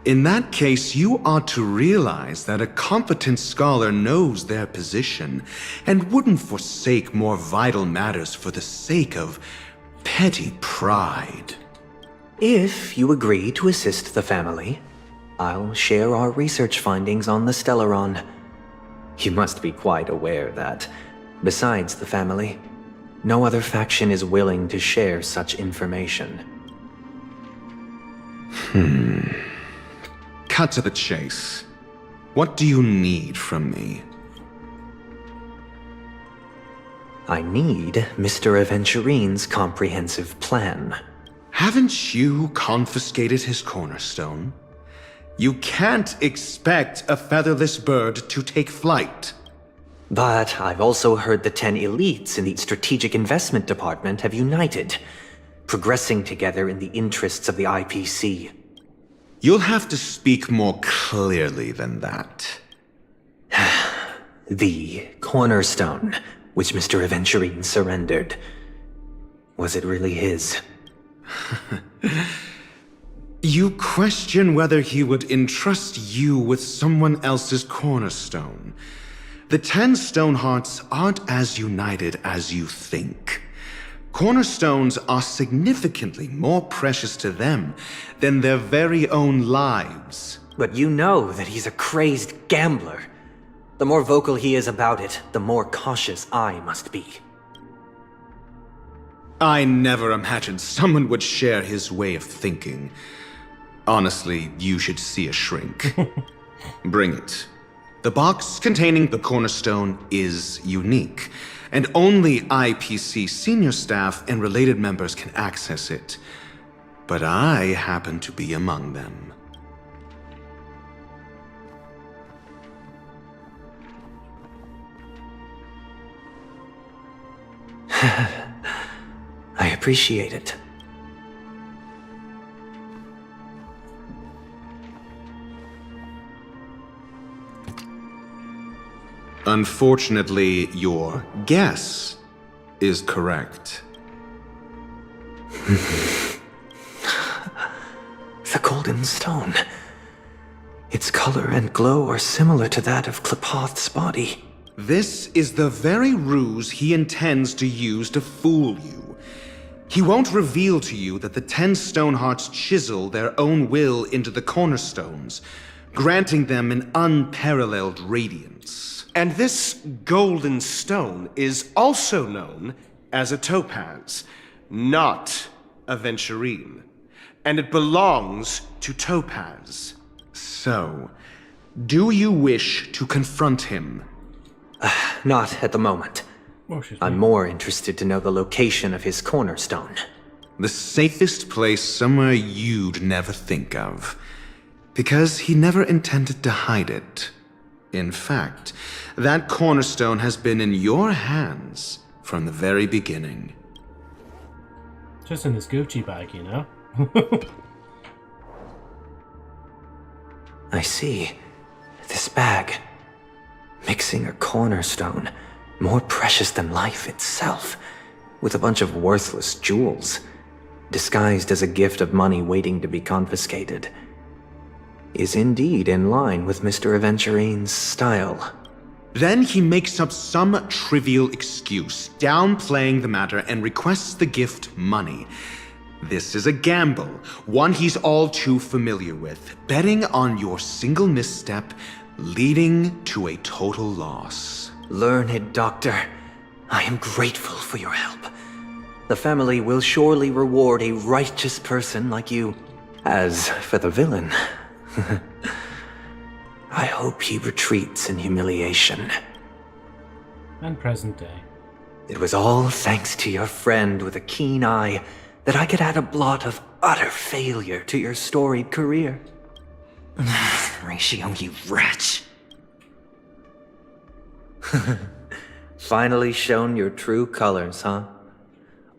In that case, you ought to realize that a competent scholar knows their position and wouldn't forsake more vital matters for the sake of petty pride. If you agree to assist the family, I'll share our research findings on the Stellaron. You must be quite aware that, besides the family, no other faction is willing to share such information. Cut to the chase. What do you need from me? I need Mr. Aventurine's comprehensive plan. Haven't you confiscated his cornerstone? You can't expect a featherless bird to take flight. But I've also heard the 10 elites in the Strategic Investment Department have united, progressing together in the interests of the IPC. You'll have to speak more clearly than that. The cornerstone, which Mr. Aventurine surrendered. Was it really his? You question whether he would entrust you with someone else's cornerstone. The 10 Stonehearts aren't as united as you think. Cornerstones are significantly more precious to them than their very own lives. But you know that he's a crazed gambler. The more vocal he is about it, the more cautious I must be. I never imagined someone would share his way of thinking. Honestly, you should see a shrink. Bring it. The box containing the cornerstone is unique, and only IPC senior staff and related members can access it. But I happen to be among them. I appreciate it. Unfortunately, your guess is correct. The Golden Stone. Its color and glow are similar to that of Klepoth's body. This is the very ruse he intends to use to fool you. He won't reveal to you that the 10 Stonehearts chisel their own will into the cornerstones, granting them an unparalleled radiance. And this golden stone is also known as a topaz, not a venturine. And it belongs to Topaz. So, do you wish to confront him? Not at the moment. I'm more interested to know the location of his cornerstone. The safest place somewhere you'd never think of. Because he never intended to hide it. In fact, that cornerstone has been in your hands from the very beginning. Just in this Gucci bag, you know? I see. This bag. Mixing a cornerstone, more precious than life itself, with a bunch of worthless jewels, disguised as a gift of money waiting to be confiscated, is indeed in line with Mr. Aventurine's style. Then he makes up some trivial excuse, downplaying the matter, and requests the gift money. This is a gamble, one he's all too familiar with, betting on your single misstep, leading to a total loss. Learned doctor, I am grateful for your help. The family will surely reward a righteous person like you. As for the villain, I hope he retreats in humiliation. And present day. It was all thanks to your friend with a keen eye that I could add a blot of utter failure to your storied career. Ratio, you wretch. Finally shown your true colors, huh?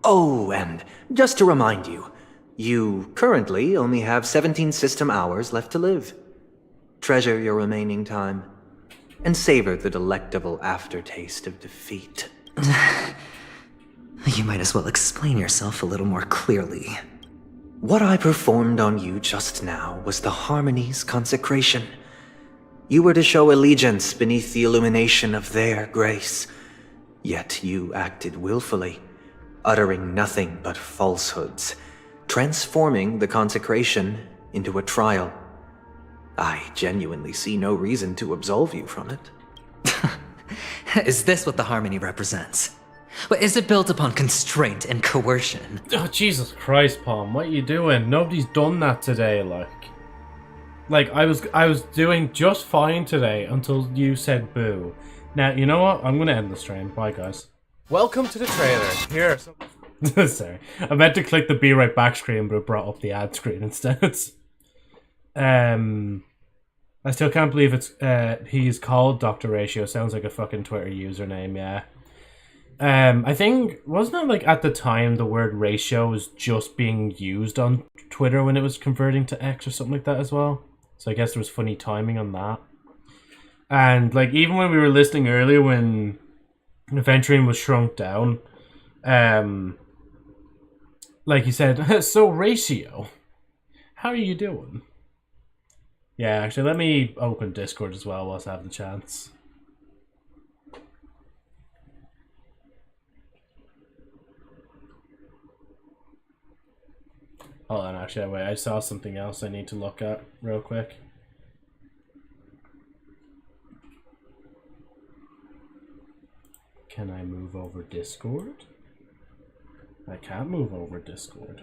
Oh, and just to remind you, you currently only have 17 system hours left to live. Treasure your remaining time, and savor the delectable aftertaste of defeat. You might as well explain yourself a little more clearly. What I performed on you just now was the Harmony's consecration. You were to show allegiance beneath the illumination of their grace. Yet you acted willfully, uttering nothing but falsehoods, transforming the consecration into a trial. I genuinely see no reason to absolve you from it. Is this what the Harmony represents? But is it built upon constraint and coercion? Oh, Jesus Christ, Palm, what are you doing? Nobody's done that today, Like, I was doing just fine today until you said boo. Now, you know what? I'm gonna end the stream. Bye, guys. Welcome to the trailer. Here. Sorry. I meant to click the be right back screen, but it brought up the ad screen instead. I still can't believe it's he's called Dr. Ratio. Sounds like a fucking Twitter username, yeah. I think, wasn't it like at the time the word ratio was just being used on Twitter when it was converting to X or something like that as well? So I guess there was funny timing on that. And like even when we were listening earlier when Aventurine was shrunk down, like he said, so Ratio, how are you doing? Yeah, actually let me open Discord as well whilst I have the chance. Hold on, actually, wait, I saw something else I need to look at real quick. Can I move over Discord? I can't move over Discord.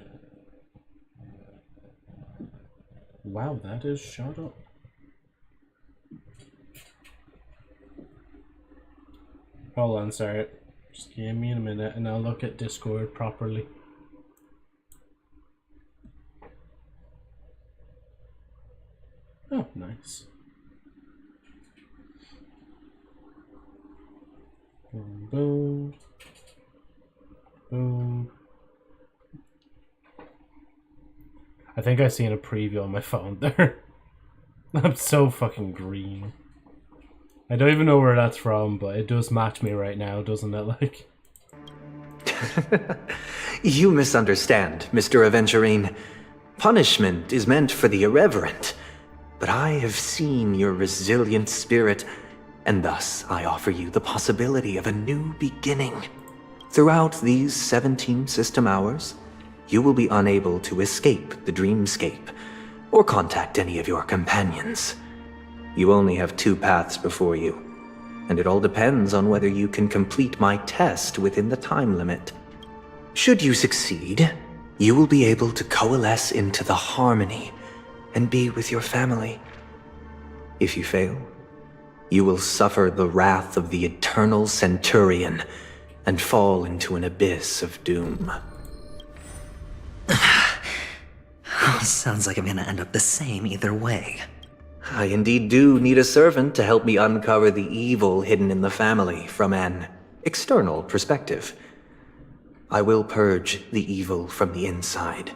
Wow, that is shut up. Hold on, sorry. Just give me a minute and I'll look at Discord properly. Oh, nice. Boom, boom. Boom. I think I seen a preview on my phone there. I'm so fucking green. I don't even know where that's from, but it does match me right now, doesn't it? Like. You misunderstand, Mr. Aventurine. Punishment is meant for the irreverent. but I have seen your resilient spirit, and thus I offer you the possibility of a new beginning. Throughout these 17 system hours, you will be unable to escape the dreamscape or contact any of your companions. You only have 2 paths before you, and it all depends on whether you can complete my test within the time limit. Should you succeed, you will be able to coalesce into the harmony and be with your family. If you fail, you will suffer the wrath of the eternal Centurion and fall into an abyss of doom. Sounds like I'm gonna end up the same either way. I indeed do need a servant to help me uncover the evil hidden in the family from an external perspective. I will purge the evil from the inside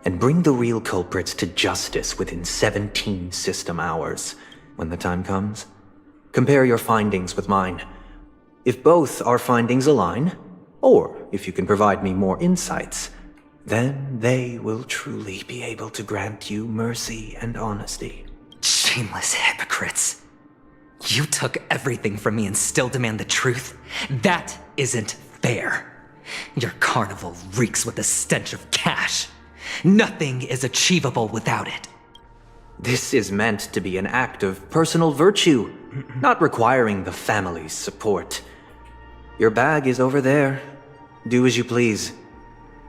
and bring the real culprits to justice within 17 system hours. When the time comes, compare your findings with mine. If both our findings align, or if you can provide me more insights, then they will truly be able to grant you mercy and honesty. Shameless hypocrites. You took everything from me and still demand the truth? That isn't fair. Your carnival reeks with the stench of cash. Nothing is achievable without it. This is meant to be an act of personal virtue, not requiring the family's support. Your bag is over there. Do as you please.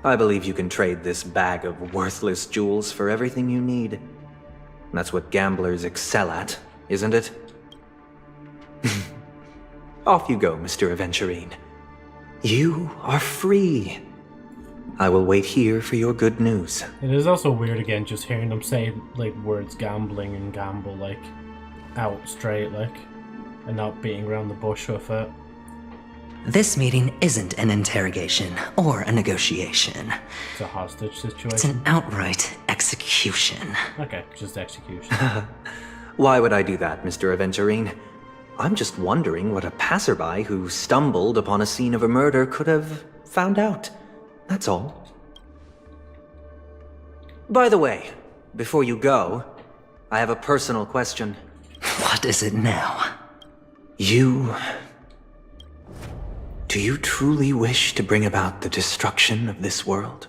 I believe you can trade this bag of worthless jewels for everything you need. That's what gamblers excel at, isn't it? Off you go, Mr. Aventurine. You are free. I will wait here for your good news. It is also weird again just hearing them say like words gambling and gamble like out straight like and not beating around the bush with it. This meeting isn't an interrogation or a negotiation. It's a hostage situation. It's an outright execution. Okay, just execution. Why would I do that, Mr. Aventurine? I'm just wondering what a passerby who stumbled upon a scene of a murder could have found out. That's all. By the way, before you go, I have a personal question. What is it now? Do you truly wish to bring about the destruction of this world?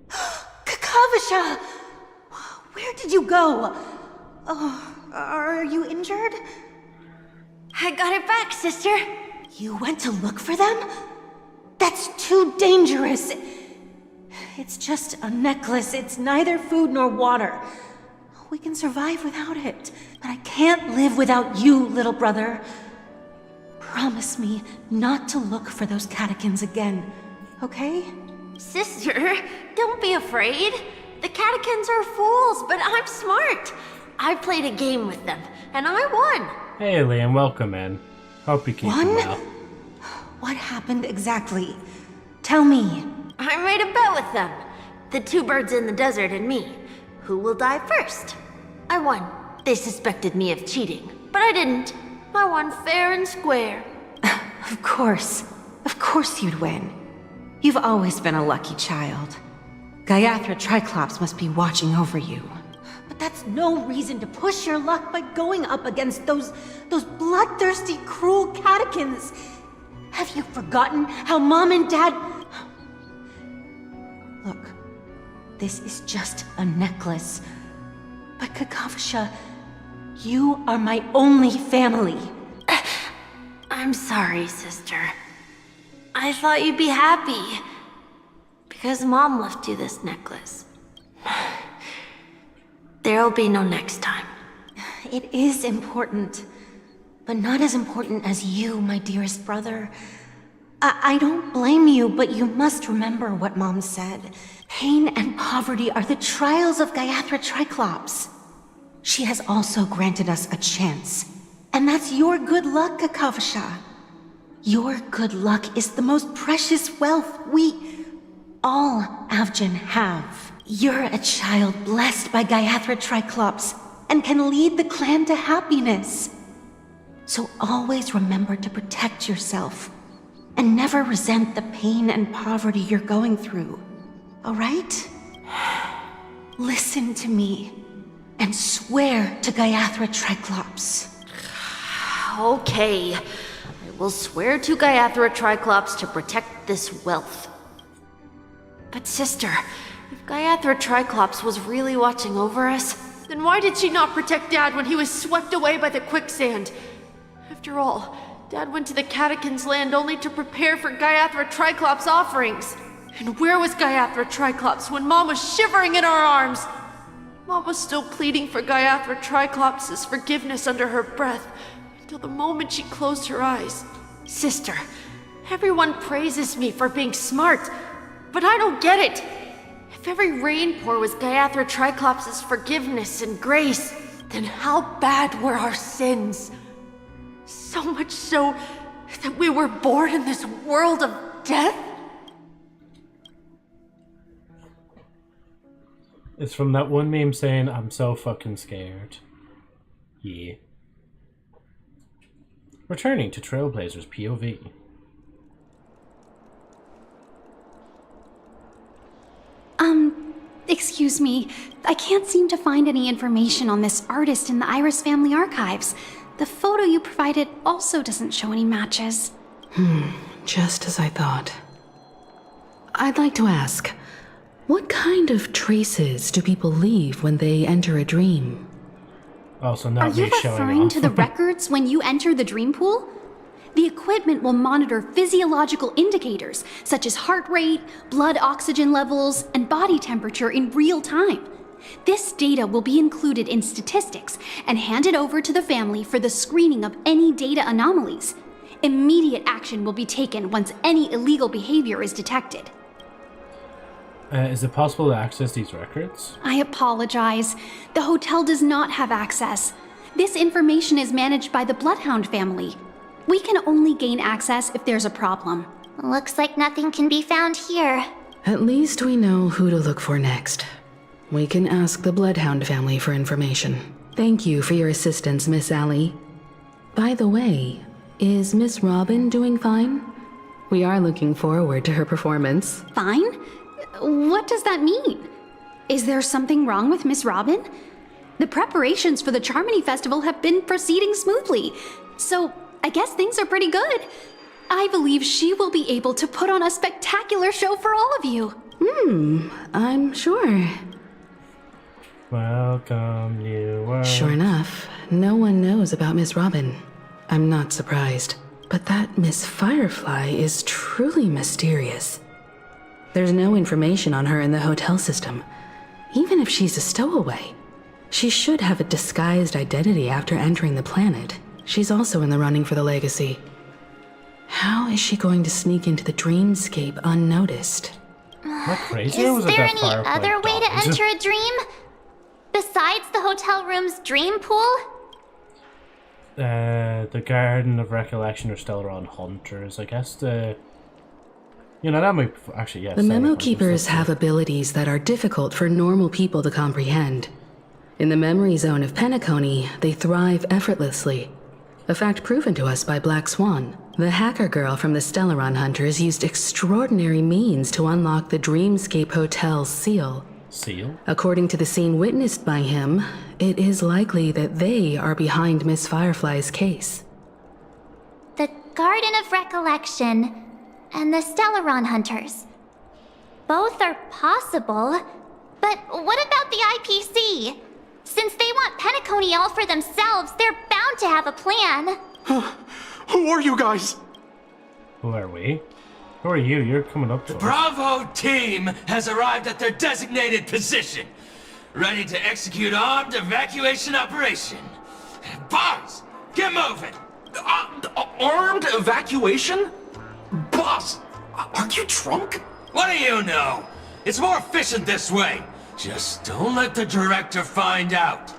Kakavasha! Where did you go? Oh, are you injured? I got it back, sister. You went to look for them? That's too dangerous. It's just a necklace. It's neither food nor water. We can survive without it. But I can't live without you, little brother. Promise me not to look for those catechins again, okay? Sister, don't be afraid. The catechins are fools, but I'm smart. I played a game with them, and I won. Hey Liam, welcome in. Hope you keep well. What happened exactly? Tell me. I made a bet with them. The 2 birds in the desert and me. Who will die first? I won. They suspected me of cheating, but I didn't. I won fair and square. Of course. Of course you'd win. You've always been a lucky child. Gaiathra Triclops must be watching over you. But that's no reason to push your luck by going up against those bloodthirsty, cruel catechins. Have you forgotten how Mom and Dad... Look, this is just a necklace. But Kakavasha, you are my only family. I'm sorry, sister. I thought you'd be happy. Because Mom left you this necklace. There'll be no next time. It is important. But not as important as you, my dearest brother. I don't blame you, but you must remember what Mom said. Pain and poverty are the trials of Gaiathra Triclops. She has also granted us a chance. And that's your good luck, Kakavasha. Your good luck is the most precious wealth we all Avgin have. You're a child blessed by Gaiathra Triclops and can lead the clan to happiness. So always remember to protect yourself and never resent the pain and poverty you're going through. All right? Listen to me and swear to Gaiathra Triclops. Okay. I will swear to Gaiathra Triclops to protect this wealth. But sister, if Gaiathra Triclops was really watching over us, then why did she not protect Dad when he was swept away by the quicksand? After all, Dad went to the Catechins' land only to prepare for Gaiathra Triclops' offerings. And where was Gaiathra Triclops when Mom was shivering in our arms? Mom was still pleading for Gaiathra Triclops' forgiveness under her breath, until the moment she closed her eyes. Sister, everyone praises me for being smart, but I don't get it. If every rainpour was Gaiathra Triclops' forgiveness and grace, then how bad were our sins? So much so that we were born in this world of death? It's from that one meme saying, I'm so fucking scared. Yeah. Returning to Trailblazers POV. Excuse me. I can't seem to find any information on this artist in the Iris family archives. The photo you provided also doesn't show any matches. Just as I thought. I'd like to ask, what kind of traces do people leave when they enter a dream? Oh, so Are not you me showing referring off. to the records when you enter the dream pool? The equipment will monitor physiological indicators such as heart rate, blood oxygen levels, and body temperature in real time. This data will be included in statistics and handed over to the family for the screening of any data anomalies. Immediate action will be taken once any illegal behavior is detected. Is it possible to access these records? I apologize. The hotel does not have access. This information is managed by the Bloodhound family. We can only gain access if there's a problem. Looks like nothing can be found here. At least we know who to look for next. We can ask the Bloodhound family for information. Thank you for your assistance, Miss Allie. By the way, is Miss Robin doing fine? We are looking forward to her performance. Fine? What does that mean? Is there something wrong with Miss Robin? The preparations for the Charmony Festival have been proceeding smoothly, so I guess things are pretty good. I believe she will be able to put on a spectacular show for all of you. I'm sure. Welcome, you world. Sure enough, no one knows about Miss Robin. I'm not surprised. But that Miss Firefly is truly mysterious. There's no information on her in the hotel system. Even if she's a stowaway, she should have a disguised identity after entering the planet. She's also in the running for the legacy. How is she going to sneak into the dreamscape unnoticed? How crazy Is was it there that any Firefly other way to died? enter a dream? Besides the hotel room's dream pool? The Garden of Recollection or Stellaron Hunters. I guess the... You know, that might... Actually, yes. The Memo Keepers have abilities that are difficult for normal people to comprehend. In the memory zone of Penacony, they thrive effortlessly. A fact proven to us by Black Swan. The hacker girl from the Stellaron Hunters used extraordinary means to unlock the Dreamscape Hotel's seal. Seal? According to the scene witnessed by him, it is likely that they are behind Miss Firefly's case. The Garden of Recollection and the Stellaron Hunters. Both are possible, but what about the IPC? Since they want Penacony all for themselves, they're bound to have a plan. Who are you guys? Who are we? Who are you? You're coming up to us. Bravo team has arrived at their designated position, ready to execute armed evacuation operation. Boss, get moving! Armed evacuation? Boss, are you drunk? What do you know? It's more efficient this way. Just don't let the director find out.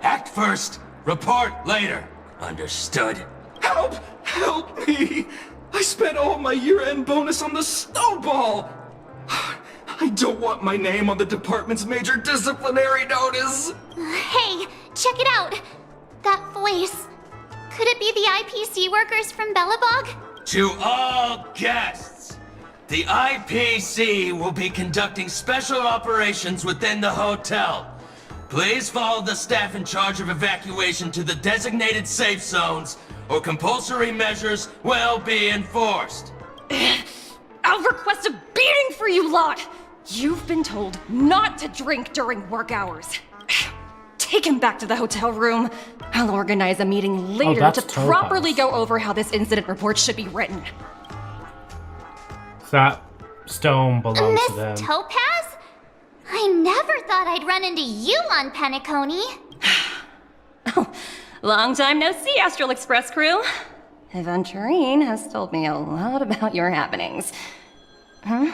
Act first, report later. Understood? Help! Help me! I spent all my year-end bonus on the snowball! I don't want my name on the department's major disciplinary notice! Hey, check it out! That voice. Could it be the IPC workers from Bellabog? To all guests, The IPC will be conducting special operations within the hotel. Please follow the staff in charge of evacuation to the designated safe zones, or compulsory measures will be enforced. I'll request a beating for you lot! You've been told not to drink during work hours. Take him back to the hotel room. I'll organize a meeting later to properly go over how this incident report should be written. That stone belongs to them. Miss Topaz? I never thought I'd run into you on Penacony. Oh, long time no see, Astral Express crew. Aventurine has told me a lot about your happenings. Huh?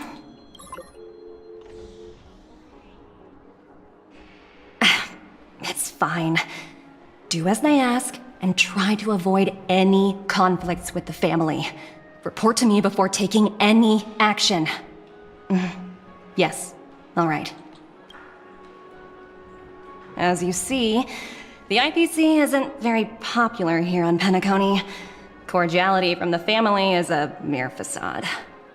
It's fine. Do as I ask and try to avoid any conflicts with the family. Report to me before taking any action. Yes, all right. As you see, the IPC isn't very popular here on Penacony. Cordiality from the family is a mere facade.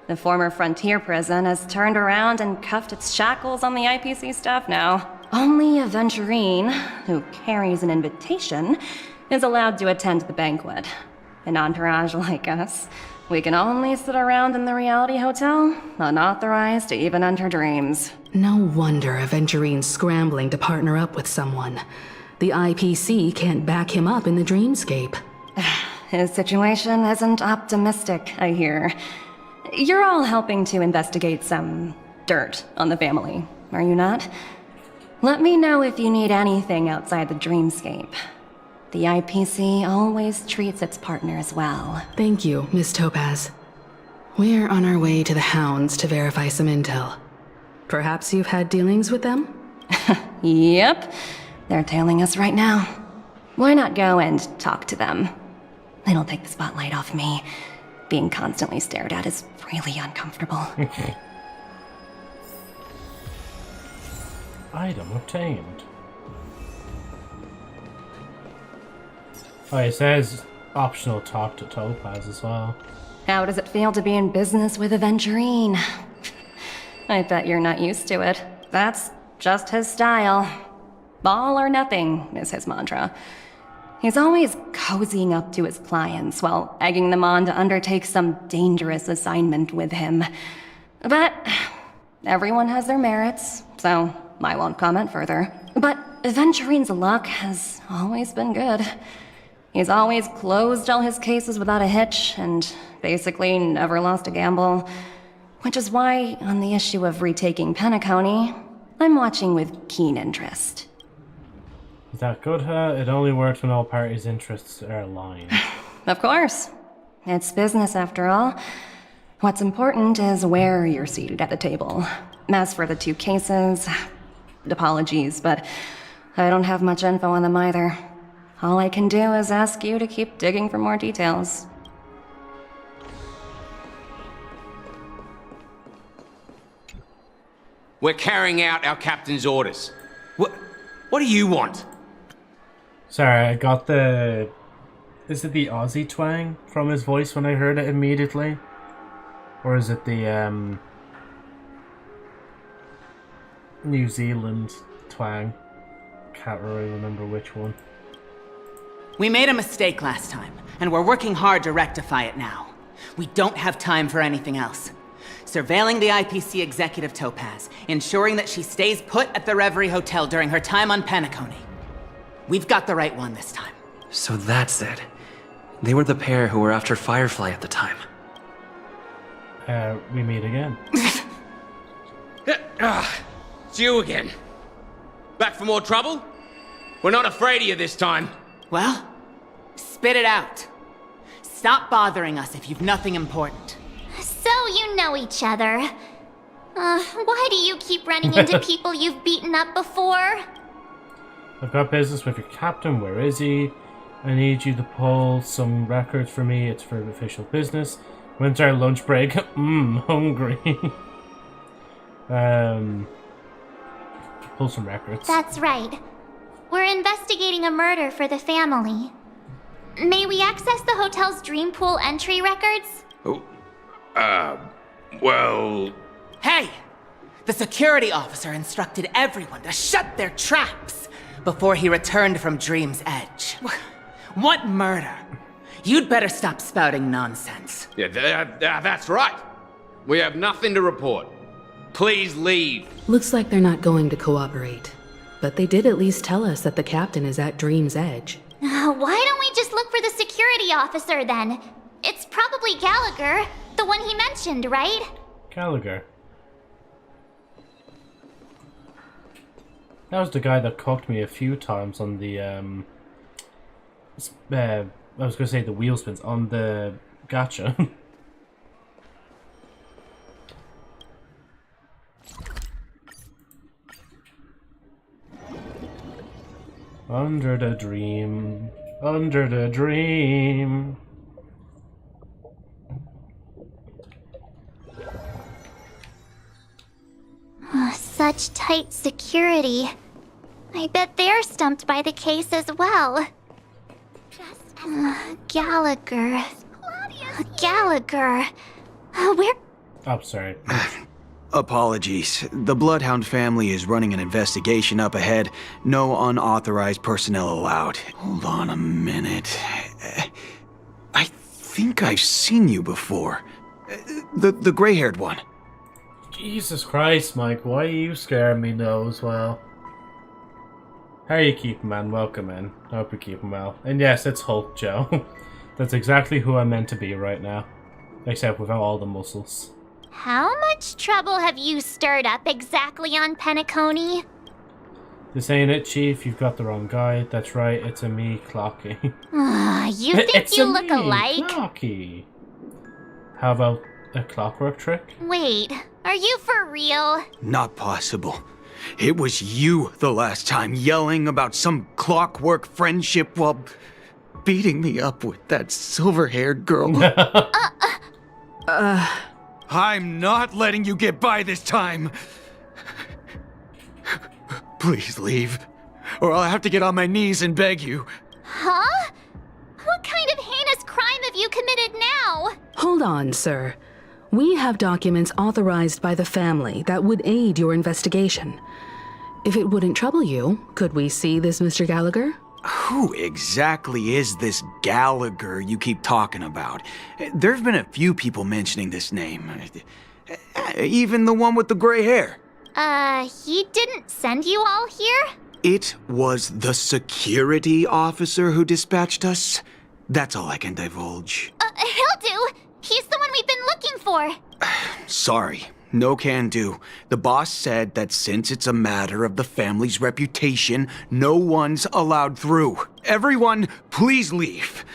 The former frontier prison has turned around and cuffed its shackles on the IPC staff now. Only Aventurine, who carries an invitation, is allowed to attend the banquet. An entourage like us, we can only sit around in the reality hotel, unauthorized to even enter dreams. No wonder Aventurine's scrambling to partner up with someone. The IPC can't back him up in the dreamscape. His situation isn't optimistic, I hear. You're all helping to investigate some dirt on the family, are you not? Let me know if you need anything outside the dreamscape. The IPC always treats its partners well. Thank you, Miss Topaz. We're on our way to the Hounds to verify some intel. Perhaps you've had dealings with them? Yep. They're tailing us right now. Why not go and talk to them? It'll take the spotlight off me. Being constantly stared at is really uncomfortable. Item obtained. Oh, it says optional talk to Topaz as well. How does it feel to be in business with Aventurine? I bet you're not used to it. That's just his style. All or nothing is his mantra. He's always cozying up to his clients while egging them on to undertake some dangerous assignment with him. But everyone has their merits, so I won't comment further. But Aventurine's luck has always been good. He's always closed all his cases without a hitch and basically never lost a gamble. Which is why, on the issue of retaking Penacony, I'm watching with keen interest. Is that good, huh? It only works when all parties' interests are aligned. Of course. It's business after all. What's important is where you're seated at the table. As for the two cases, apologies, but I don't have much info on them either. All I can do is ask you to keep digging for more details. We're carrying out our captain's orders. What do you want? Sorry, I got the... Is it the Aussie twang from his voice when I heard it immediately? Or is it the, New Zealand twang? Can't really remember which one. We made a mistake last time, and we're working hard to rectify it now. We don't have time for anything else. Surveilling the IPC executive Topaz, ensuring that she stays put at the Reverie Hotel during her time on Penacony. We've got the right one this time. So that's it. They were the pair who were after Firefly at the time. We meet again. It's you again. Back for more trouble? We're not afraid of you this time. Well, spit it out. Stop bothering us if you've nothing important. So you know each other. Why do you keep running into people you've beaten up before? I've got business with your captain. Where is he? I need you to pull some records for me. It's for official business. When's our lunch break? Hungry. Pull some records. That's right. We're investigating a murder for the family. May we access the hotel's dream pool entry records? Well... Hey! The security officer instructed everyone to shut their traps before he returned from Dream's Edge. What murder? You'd better stop spouting nonsense. Yeah, that's right. We have nothing to report. Please leave. Looks like they're not going to cooperate. But they did at least tell us that the captain is at Dream's Edge. Why don't we just look for the security officer then? It's probably Gallagher, the one he mentioned, right? Gallagher. That was the guy that cooked me a few times on the, I was going to say the wheel spins, on the gacha. Under the dream, under the dream. Such tight security. I bet they're stumped by the case as well. Gallagher. Gallagher. Where? Oh, sorry. Apologies. The Bloodhound family is running an investigation up ahead. No unauthorized personnel allowed. Hold on a minute. I think I've seen you before. The gray-haired one. Jesus Christ, Mike, why are you scaring me now as well? How are you keeping, man? Welcome in. I hope you're keeping well. And yes, it's Hulk Joe. That's exactly who I'm meant to be right now. Except without all the muscles. How much trouble have you stirred up exactly on Penacony? This ain't it, Chief. You've got the wrong guy. That's right, it's a me, Clocky. You think you look alike? Clocky. How about a clockwork trick? Wait, are you for real? Not possible. It was you the last time yelling about some clockwork friendship while beating me up with that silver-haired girl. I'm not letting you get by this time. Please leave, or I'll have to get on my knees and beg you. Huh? What kind of heinous crime have you committed now? Hold on, sir. We have documents authorized by the family that would aid your investigation. If it wouldn't trouble you, could we see this Mr. Gallagher? Who exactly is this Gallagher you keep talking about? There've been a few people mentioning this name. Even the one with the gray hair. He didn't send you all here? It was the security officer who dispatched us. That's all I can divulge. He'll do. He's the one we've been looking for. Sorry, no can do. The boss said that since it's a matter of the family's reputation, no one's allowed through. Everyone, please leave.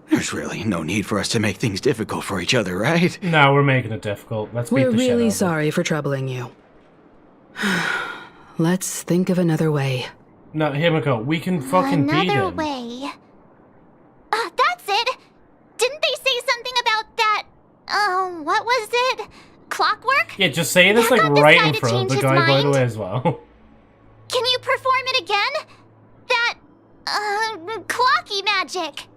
There's really no need for us to make things difficult for each other, right? No, we're making it difficult. Let's beat We're the shit out really of it. sorry for troubling you. Let's think of another way. No, here we go. We can fucking beat Another him. way. That's it. Didn't they say something about that? What was it? Clockwork? Yeah, just say this like That got right in decided to front of change the his guy, by the mind. way, as well. Can you perform it again? That, clocky magic.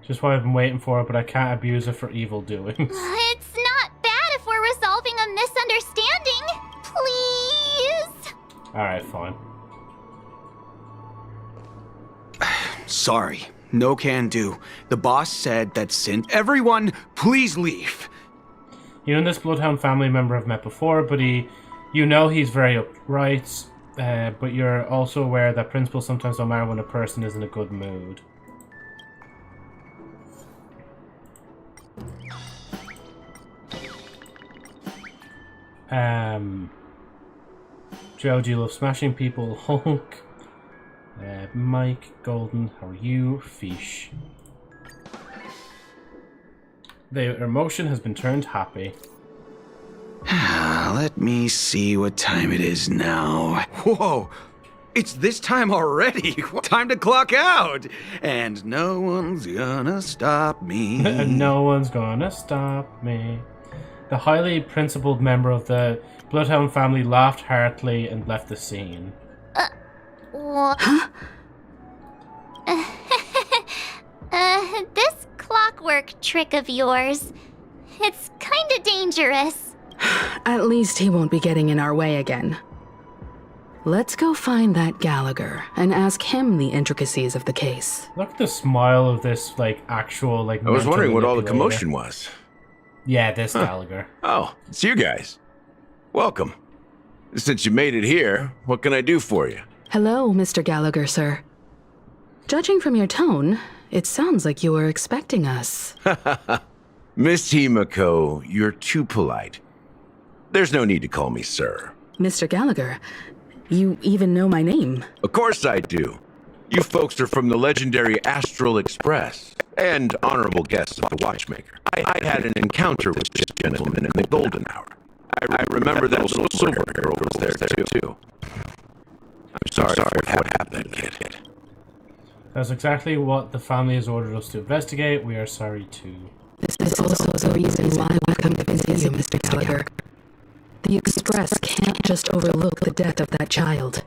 Just what I've been waiting for, but I can't abuse it for evil doing. It's not bad if we're resolving a misunderstanding. Please? Alright, fine. Sorry, no can do. The boss said that since everyone, please leave. You and this Bloodhound family member I've met before, but you know he's very upright, but you're also aware that principles sometimes don't matter when a person is in a good mood. Joe, do you love smashing people? Hulk. Mike, Golden, how are you? Fish. Their emotion has been turned happy. Let me see what time it is now. Whoa! It's this time already! Time to clock out! And no one's gonna stop me. No one's gonna stop me. The highly principled member of the Bloodhound family laughed heartily and left the scene. What? This clockwork footwork trick of yours. It's kinda dangerous. At least he won't be getting in our way again. Let's go find that Gallagher and ask him the intricacies of the case. Look at the smile of this, like, actual, like... I was wondering what all the manipulator. commotion was. Yeah, this Gallagher. Oh, it's you guys. Welcome. Since you made it here, what can I do for you? Hello, Mr. Gallagher, sir. Judging from your tone, it sounds like you were expecting us. Miss Himiko, you're too polite. There's no need to call me sir. Mr. Gallagher, you even know my name. Of course I do. You folks are from the legendary Astral Express and honorable guests of the Watchmaker. I had an encounter with this gentleman in the Golden Hour. I remember that little silver girl was there too. I'm sorry for what happened, kid. That's exactly what the family has ordered us to investigate. We are sorry too. This is also the reason why we've come to visit you, Mr. Gallagher. The Express can't just overlook the death of that child.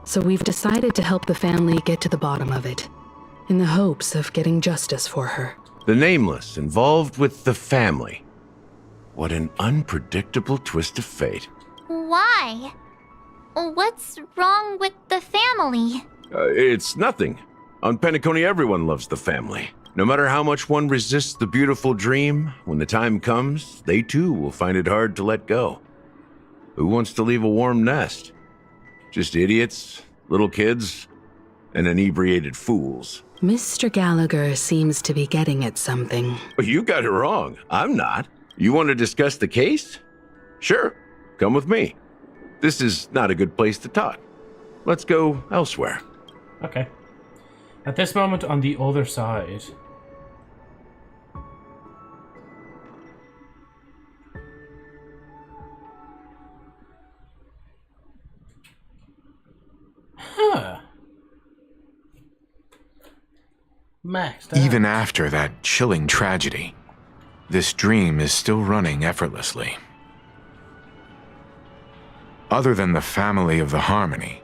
So we've decided to help the family get to the bottom of it, in the hopes of getting justice for her. The Nameless involved with the family. What an unpredictable twist of fate. Why? What's wrong with the family? It's nothing. On Penacony, everyone loves the family. No matter how much one resists the beautiful dream, when the time comes, they too will find it hard to let go. Who wants to leave a warm nest? Just idiots, little kids, and inebriated fools. Mr. Gallagher seems to be getting at something. You got it wrong. I'm not. You want to discuss the case? Sure, come with me. This is not a good place to talk. Let's go elsewhere. Okay. At this moment, on the other side... Huh. Max, even after that chilling tragedy, this dream is still running effortlessly. Other than the family of the Harmony,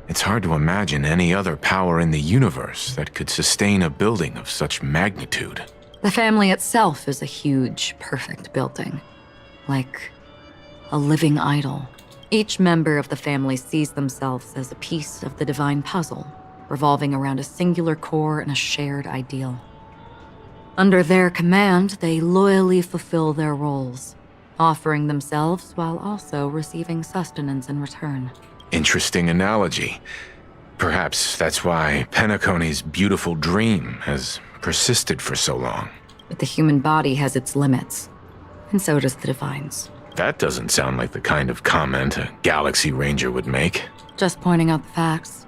it's hard to imagine any other power in the universe that could sustain a building of such magnitude. The family itself is a huge, perfect building. Like a living idol. Each member of the family sees themselves as a piece of the divine puzzle, revolving around a singular core and a shared ideal. Under their command, they loyally fulfill their roles, offering themselves while also receiving sustenance in return. Interesting analogy. Perhaps that's why Penacony's beautiful dream has persisted for so long. But the human body has its limits, and so does the divine's. That doesn't sound like the kind of comment a Galaxy Ranger would make. Just pointing out the facts.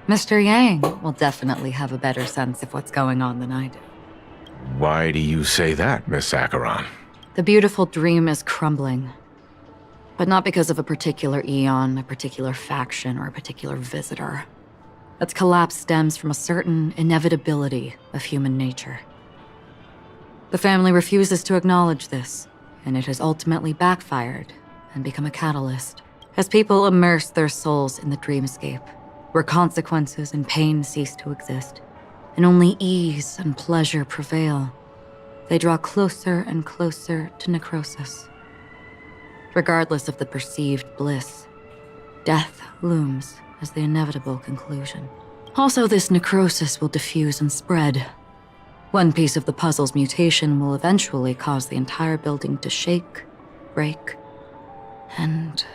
Mr. Yang will definitely have a better sense of what's going on than I do. Why do you say that, Miss Acheron? The beautiful dream is crumbling. But not because of a particular eon, a particular faction, or a particular visitor. Its collapse stems from a certain inevitability of human nature. The family refuses to acknowledge this, and it has ultimately backfired and become a catalyst. As people immerse their souls in the dreamscape, where consequences and pain cease to exist, and only ease and pleasure prevail, they draw closer and closer to necrosis. Regardless of the perceived bliss, death looms as the inevitable conclusion. Also, this necrosis will diffuse and spread. One piece of the puzzle's mutation will eventually cause the entire building to shake, break, and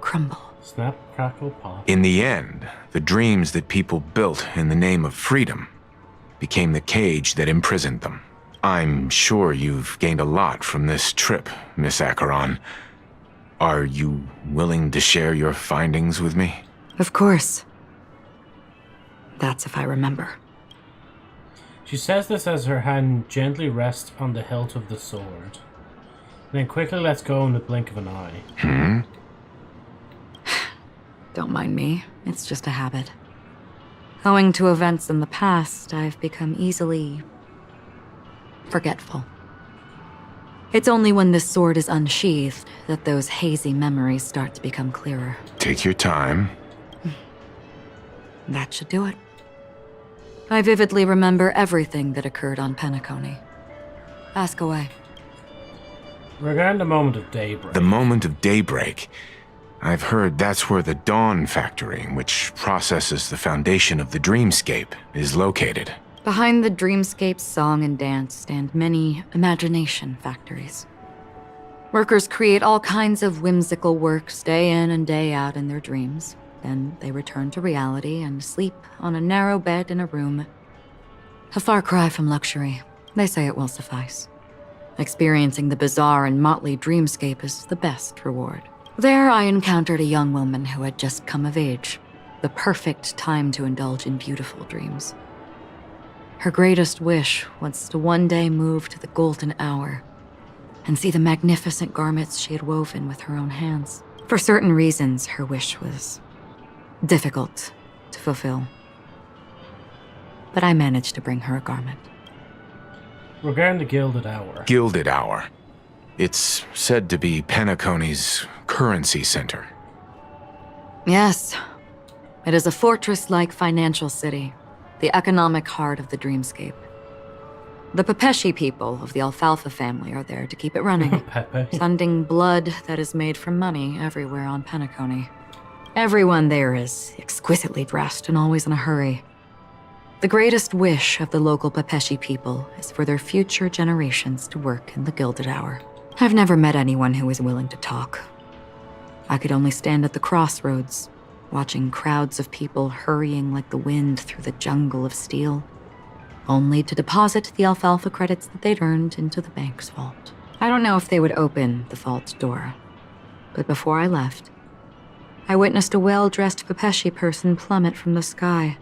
crumble. Snap, crackle, pop. In the end, the dreams that people built in the name of freedom became the cage that imprisoned them. I'm sure you've gained a lot from this trip, Miss Acheron. Are you willing to share your findings with me? Of course. That's if I remember. She says this as her hand gently rests on the hilt of the sword. Then quickly lets go in the blink of an eye. Don't mind me. It's just a habit. Owing to events in the past, I've become easily forgetful. It's only when this sword is unsheathed that those hazy memories start to become clearer. Take your time. That should do it. I vividly remember everything that occurred on Penacony. Ask away. Regarding the moment of daybreak. The moment of daybreak. I've heard that's where the Dawn Factory, which processes the foundation of the dreamscape, is located. Behind the dreamscape song and dance stand many imagination factories. Workers create all kinds of whimsical works day in and day out in their dreams. Then they return to reality and sleep on a narrow bed in a room. A far cry from luxury. They say it will suffice. Experiencing the bizarre and motley dreamscape is the best reward. There I encountered a young woman who had just come of age. The perfect time to indulge in beautiful dreams. Her greatest wish was to one day move to the golden hour and see the magnificent garments she had woven with her own hands. For certain reasons, her wish was difficult to fulfill. But I managed to bring her a garment. Regarding the Gilded Hour. Gilded Hour. It's said to be Penacony's currency center. Yes. It is a fortress-like financial city, the economic heart of the dreamscape. The Pepeshi people of the Alfalfa family are there to keep it running, sending blood that is made from money everywhere on Penacony. Everyone there is exquisitely dressed and always in a hurry. The greatest wish of the local Pepeshi people is for their future generations to work in the Gilded Hour. I've never met anyone who is willing to talk. I could only stand at the crossroads, watching crowds of people hurrying like the wind through the jungle of steel, only to deposit the alfalfa credits that they'd earned into the bank's vault. I don't know if they would open the vault door, but before I left, I witnessed a well-dressed Pepeshi person plummet from the sky,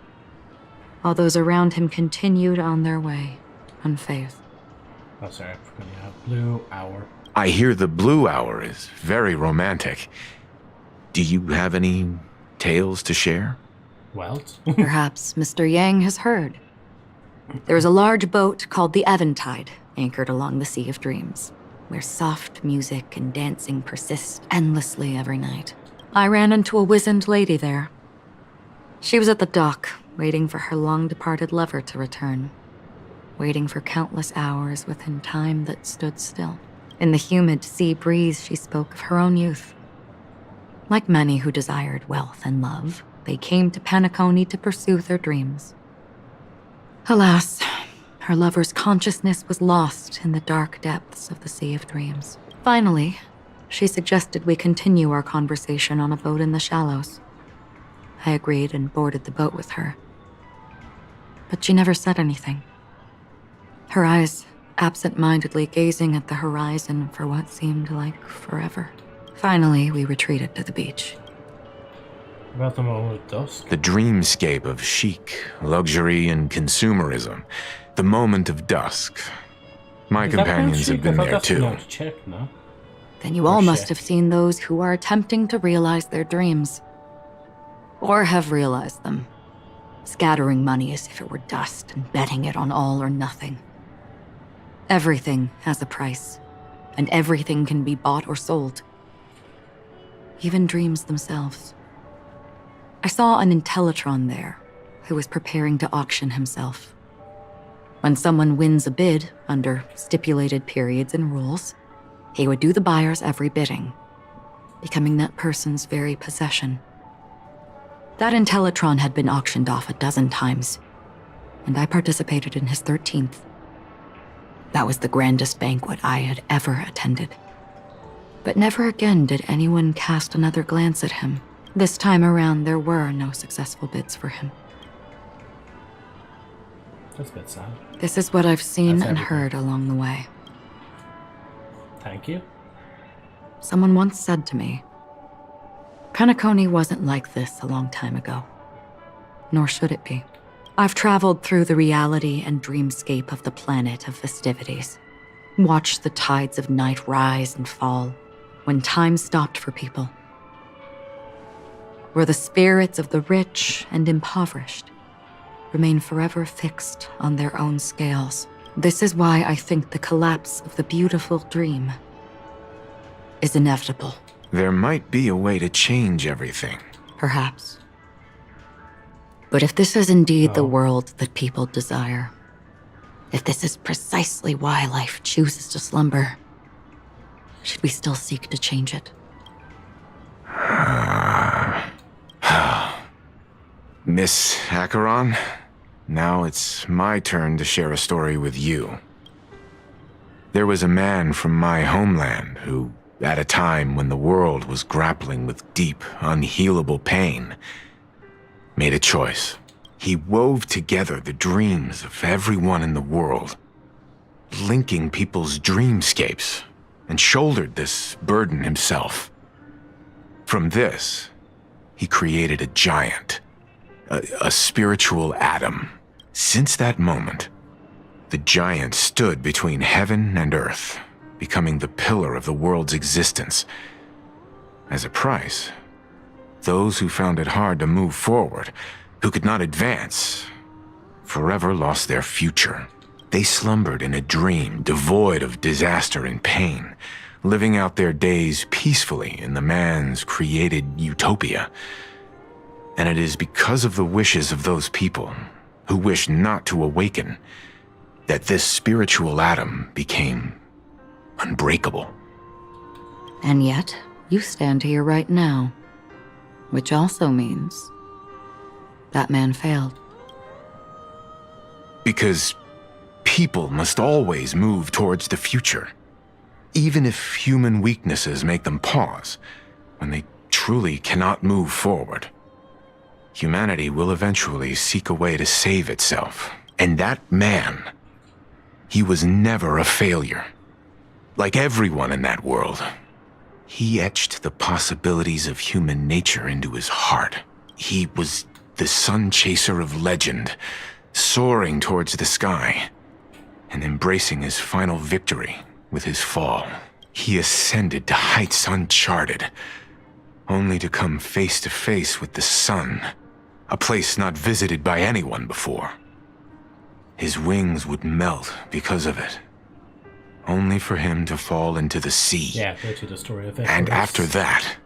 while those around him continued on their way, unfazed. Oh, sorry, I forgot you have Blue Hour. I hear the Blue Hour is very romantic. Do you have any tales to share? Well, perhaps Mr. Yang has heard. There is a large boat called the Eventide, anchored along the Sea of Dreams, where soft music and dancing persist endlessly every night. I ran into a wizened lady there. She was at the dock, waiting for her long-departed lover to return, waiting for countless hours within time that stood still. In the humid sea breeze, she spoke of her own youth. Like many who desired wealth and love, they came to Penacony to pursue their dreams. Alas, her lover's consciousness was lost in the dark depths of the Sea of Dreams. Finally, she suggested we continue our conversation on a boat in the shallows. I agreed and boarded the boat with her. But she never said anything. Her eyes absent-mindedly gazing at the horizon for what seemed like forever. Finally, we retreated to the beach. About the moment of dusk? The dreamscape of chic, luxury, and consumerism. The moment of dusk. My companions have been there too. Check, no? Then you all must have seen those who are attempting to realize their dreams. Or have realized them. Scattering money as if it were dust and betting it on all or nothing. Everything has a price, and everything can be bought or sold. Even dreams themselves. I saw an Intellitron there, who was preparing to auction himself. When someone wins a bid under stipulated periods and rules, he would do the buyer's every bidding, becoming that person's very possession. That Intellitron had been auctioned off 12 times, and I participated in his 13th. That was the grandest banquet I had ever attended. But never again did anyone cast another glance at him. This time around, there were no successful bids for him. That's a bit sad. This is what I've seen and heard along the way. Thank you. Someone once said to me, Penacony wasn't like this a long time ago. Nor should it be. I've traveled through the reality and dreamscape of the planet of festivities. Watched the tides of night rise and fall when time stopped for people. Where the spirits of the rich and impoverished remain forever fixed on their own scales. This is why I think the collapse of the beautiful dream is inevitable. There might be a way to change everything. Perhaps. But if this is indeed the world that people desire, if this is precisely why life chooses to slumber, should we still seek to change it? Miss Acheron, now it's my turn to share a story with you. There was a man from my homeland who, at a time when the world was grappling with deep, unhealable pain, made a choice. He wove together the dreams of everyone in the world, linking people's dreamscapes, and shouldered this burden himself. From this, he created a giant, a spiritual atom. Since that moment, the giant stood between heaven and earth, becoming the pillar of the world's existence. As a price, those who found it hard to move forward, who could not advance, forever lost their future. They slumbered in a dream devoid of disaster and pain, living out their days peacefully in the man's created utopia. And it is because of the wishes of those people, who wished not to awaken, that this spiritual atom became unbreakable. And yet, you stand here right now, which also means that man failed. Because people must always move towards the future, even if human weaknesses make them pause when they truly cannot move forward. Humanity will eventually seek a way to save itself. And that man, he was never a failure. Like everyone in that world, he etched the possibilities of human nature into his heart. He was the sun chaser of legend, soaring towards the sky, and embracing his final victory with his fall. He ascended to heights uncharted, only to come face to face with the sun, a place not visited by anyone before. His wings would melt because of it, only for him to fall into the sea. Yeah, go to the story of it. And after that,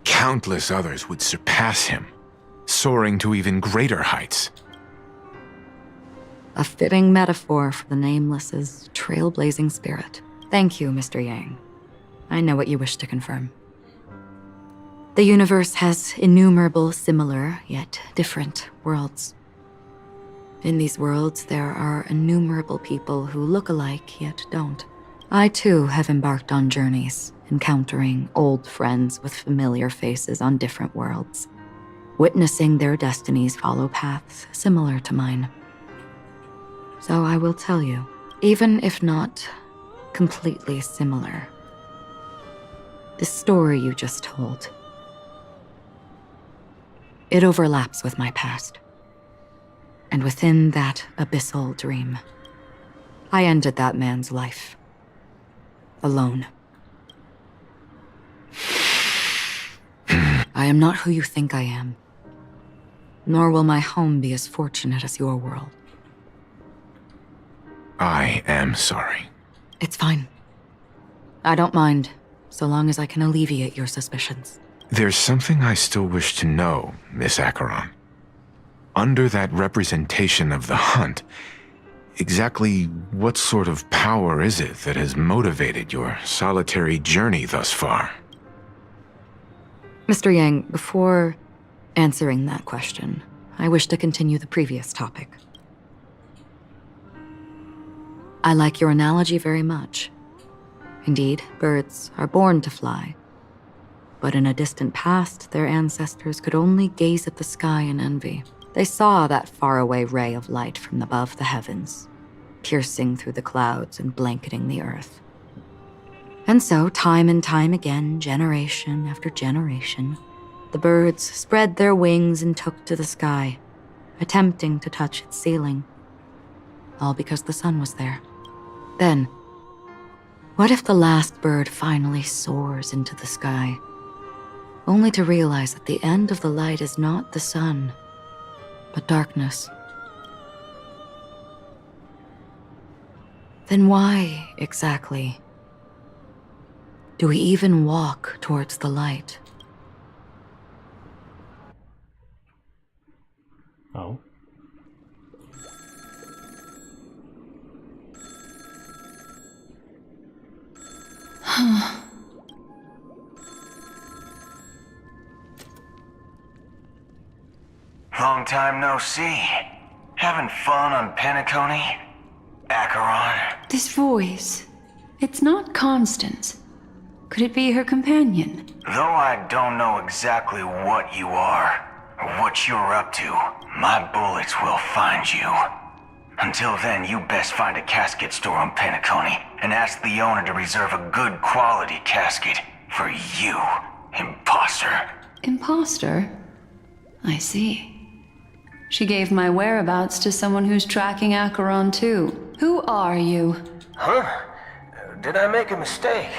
countless others would surpass him, soaring to even greater heights. A fitting metaphor for the Nameless's trailblazing spirit. Thank you, Mr. Yang. I know what you wish to confirm. The universe has innumerable similar, yet different worlds. In these worlds, there are innumerable people who look alike, yet don't. I too have embarked on journeys, encountering old friends with familiar faces on different worlds, witnessing their destinies follow paths similar to mine. So I will tell you, even if not completely similar, the story you just told, it overlaps with my past. And within that abyssal dream, I ended that man's life. Alone. I am not who you think I am. Nor will my home be as fortunate as your world. I am sorry. It's fine. I don't mind, so long as I can alleviate your suspicions. There's something I still wish to know, Miss Acheron. Under that representation of the hunt, exactly what sort of power is it that has motivated your solitary journey thus far? Mr. Yang, before answering that question, I wish to continue the previous topic. I like your analogy very much. Indeed, birds are born to fly. But in a distant past, their ancestors could only gaze at the sky in envy. They saw that faraway ray of light from above the heavens, piercing through the clouds and blanketing the earth. And so, time and time again, generation after generation, the birds spread their wings and took to the sky, attempting to touch its ceiling, all because the sun was there. Then, what if the last bird finally soars into the sky, only to realize that the end of the light is not the sun, but darkness? Then why, exactly, do we even walk towards the light? Oh. Long time no see. Having fun on Penacony? Acheron? This voice. It's not Constance. Could it be her companion? Though I don't know exactly what you are, or what you're up to, my bullets will find you. Until then, you best find a casket store on Penacony, and ask the owner to reserve a good quality casket for you, imposter. Imposter? I see. She gave my whereabouts to someone who's tracking Acheron too. Who are you? Huh? Did I make a mistake?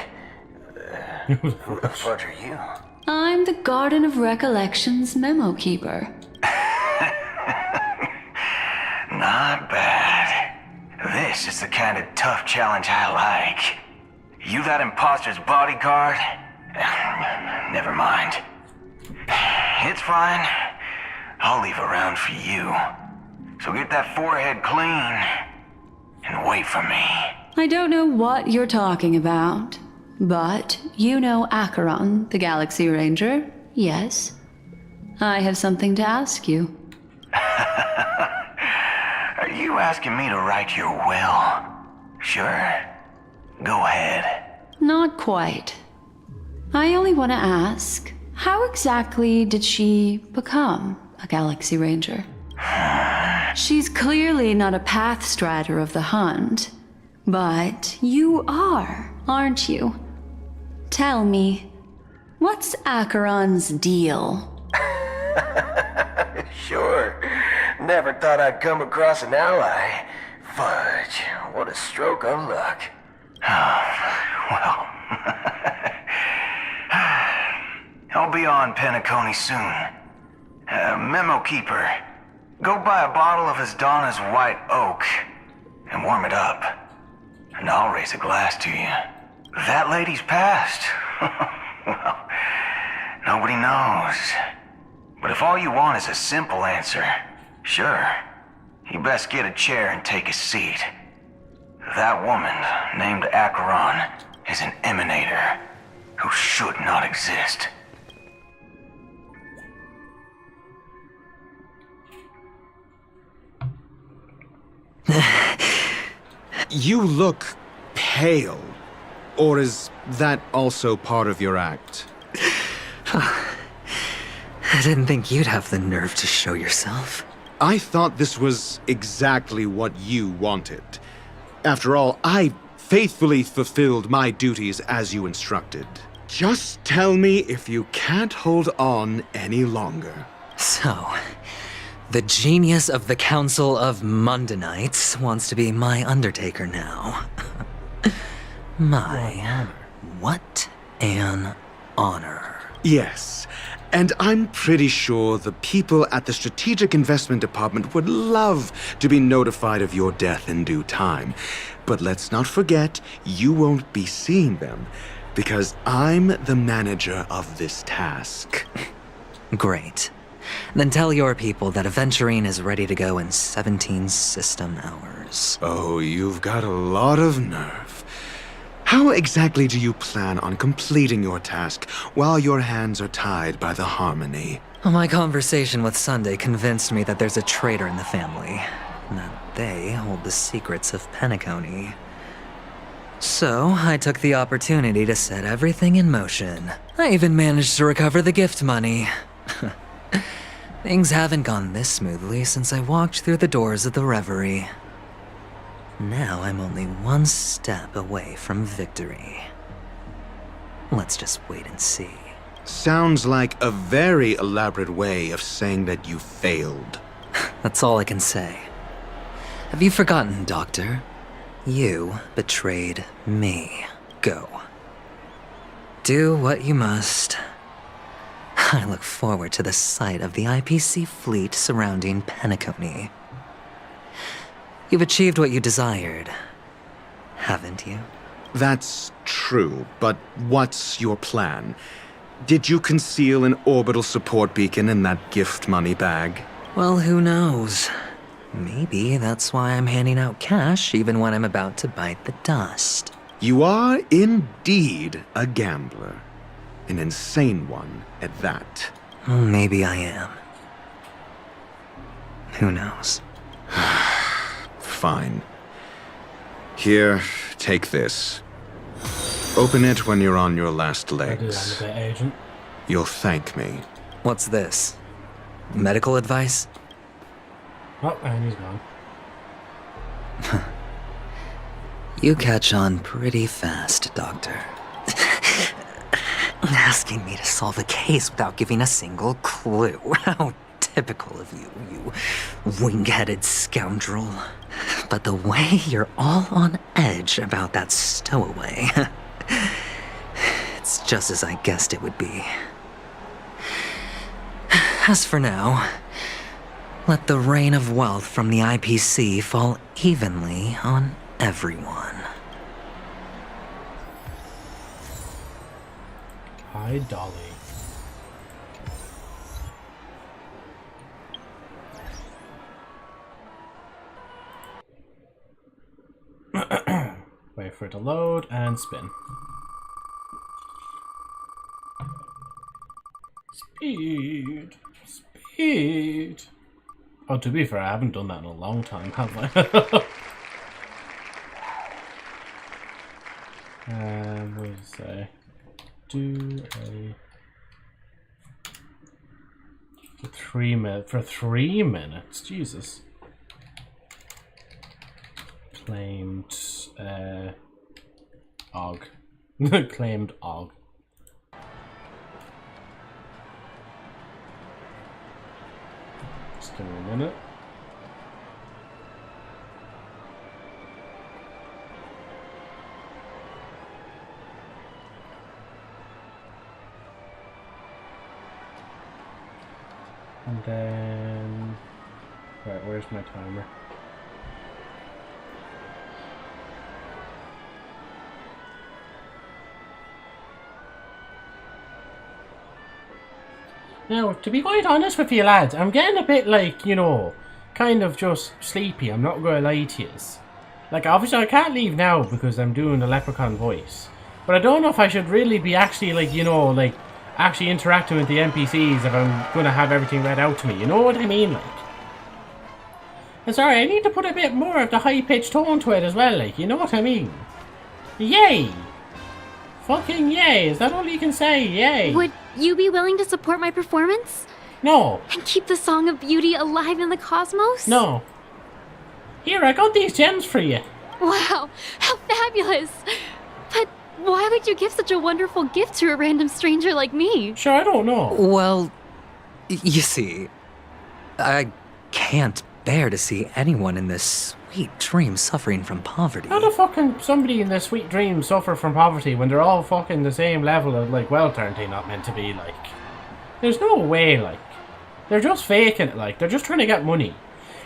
Who the fudge are you? I'm the Garden of Recollection's memo keeper. Not bad. This is the kind of tough challenge I like. You that imposter's bodyguard? Never mind. It's fine. I'll leave a round for you. So get that forehead clean and wait for me. I don't know what you're talking about, but you know Acheron, the Galaxy Ranger, yes? I have something to ask you. Are you asking me to write your will? Sure. Go ahead. Not quite. I only want to ask, how exactly did she become a Galaxy Ranger? She's clearly not a path strider of the hunt, but you are, aren't you? Tell me, what's Acheron's deal? Sure. Never thought I'd come across an ally. Fudge, what a stroke of luck. Well, I'll be on Penacony soon. Memo keeper, go buy a bottle of Donna's white oak and warm it up. And I'll raise a glass to you. That lady's passed. Well, nobody knows. But if all you want is a simple answer, sure, you best get a chair and take a seat. That woman, named Acheron, is an emanator who should not exist. You look pale. Or is that also part of your act? I didn't think you'd have the nerve to show yourself. I thought this was exactly what you wanted. After all, I faithfully fulfilled my duties as you instructed. Just tell me if you can't hold on any longer. So, the genius of the Council of Mundanites wants to be my Undertaker now. What an honor. Yes, and I'm pretty sure the people at the Strategic Investment Department would love to be notified of your death in due time. But let's not forget, you won't be seeing them, because I'm the manager of this task. Great. Then tell your people that Aventurine is ready to go in 17 system hours. Oh, you've got a lot of nerve. How exactly do you plan on completing your task while your hands are tied by the Harmony? My conversation with Sunday convinced me that there's a traitor in the family, and that they hold the secrets of Penacony. So, I took the opportunity to set everything in motion. I even managed to recover the gift money. Things haven't gone this smoothly since I walked through the doors of the Reverie. Now I'm only one step away from victory. Let's just wait and see. Sounds like a very elaborate way of saying that you failed. That's all I can say. Have you forgotten, Doctor? You betrayed me. Go. Do what you must. I look forward to the sight of the IPC fleet surrounding Penacony. You've achieved what you desired, haven't you? That's true, but what's your plan? Did you conceal an orbital support beacon in that gift money bag? Well, who knows? Maybe that's why I'm handing out cash even when I'm about to bite the dust. You are indeed a gambler. An insane one at that. Maybe I am. Who knows? Fine. Here, take this. Open it when you're on your last legs. Agent. You'll thank me. What's this? Medical advice? Oh, and he's gone. You catch on pretty fast, Doctor. Asking me to solve a case without giving a single clue. How typical of you, you wing-headed scoundrel. But the way you're all on edge about that stowaway, it's just as I guessed it would be. As for now, let the rain of wealth from the IPC fall evenly on everyone. Hi, Dolly. Wait for it to load and spin. Speed. Speed. Oh, to be fair, I haven't done that in a long time, have I? What did it say? Do a... For 3 minutes. For 3 minutes? Jesus. Claimed... Og. Claimed Og. Just give me a minute. And then... Right, where's my timer? Now, to be quite honest with you lads, I'm getting a bit like, you know, kind of just sleepy, I'm not going to lie to you. Like, obviously I can't leave now because I'm doing the leprechaun voice. But I don't know if I should really be actually, like, you know, like, actually interacting with the NPCs if I'm going to have everything read out to me. You know what I mean, like? And sorry, I need to put a bit more of the high-pitched tone to it as well, like, you know what I mean? Yay! Fucking yay! Is that all you can say? Yay! Would you be willing to support my performance? No. And keep the Song of Beauty alive in the cosmos? No. Here, I got these gems for you. Wow, how fabulous! But why would you give such a wonderful gift to a random stranger like me? Sure, I don't know. Well, you see, I can't bear to see anyone in this sweet dream suffering from poverty. How the fuck can somebody in this sweet dream suffer from poverty when they're all fucking the same level of, like, wealth, aren't they not meant to be, like? There's no way, like. They're just faking it, like. They're just trying to get money.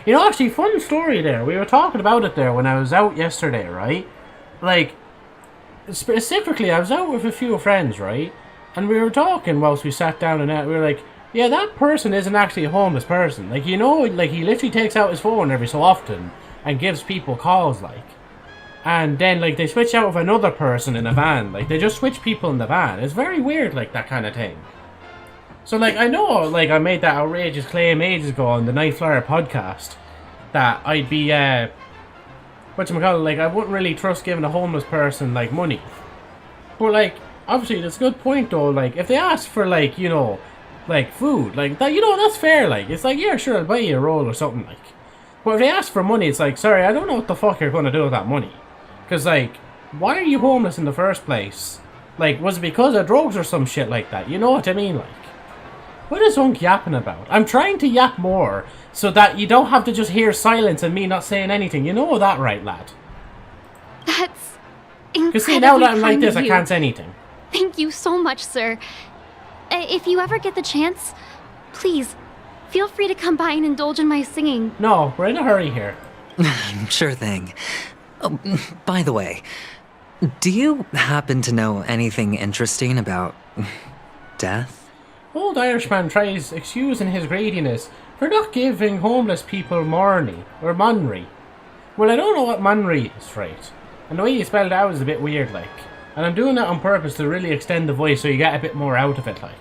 You know, actually, fun story there. We were talking about it there when I was out yesterday, right? Like, specifically, I was out with a few friends, right? And we were talking whilst we sat down and we were like, yeah, that person isn't actually a homeless person. Like, you know, like, he literally takes out his phone every so often and gives people calls, like. And then, like, they switch out with another person in a van. Like, they just switch people in the van. It's very weird, like, that kind of thing. So, like, I know, like, I made that outrageous claim ages ago on the Night Flyer podcast that I'd be, whatchamacallit, like, I wouldn't really trust giving a homeless person, like, money. But, like, obviously, that's a good point, though. Like, if they ask for, like, you know, like, food, like, that, you know, that's fair, like. It's like, yeah, sure, I'll buy you a roll or something, like. But if they ask for money, it's like, sorry, I don't know what the fuck you're going to do with that money. Because, like, why are you homeless in the first place? Like, was it because of drugs or some shit like that? You know what I mean, like. What is Unk yapping about? I'm trying to yap more so that you don't have to just hear silence and me not saying anything. You know that, right, lad? That's incredibly Because see, now that I'm like kind this, of I you. can't say anything. Thank you so much, sir. If you ever get the chance, please, feel free to come by and indulge in my singing. No, we're in a hurry here. Sure thing. Oh, by the way, do you happen to know anything interesting about death? Old Irishman tries excusing his greediness. for not giving homeless people money, or monry. Well, I don't know what monry is, right? And the way you spelled it out is a bit weird, like. And I'm doing that on purpose to really extend the voice so you get a bit more out of it, like.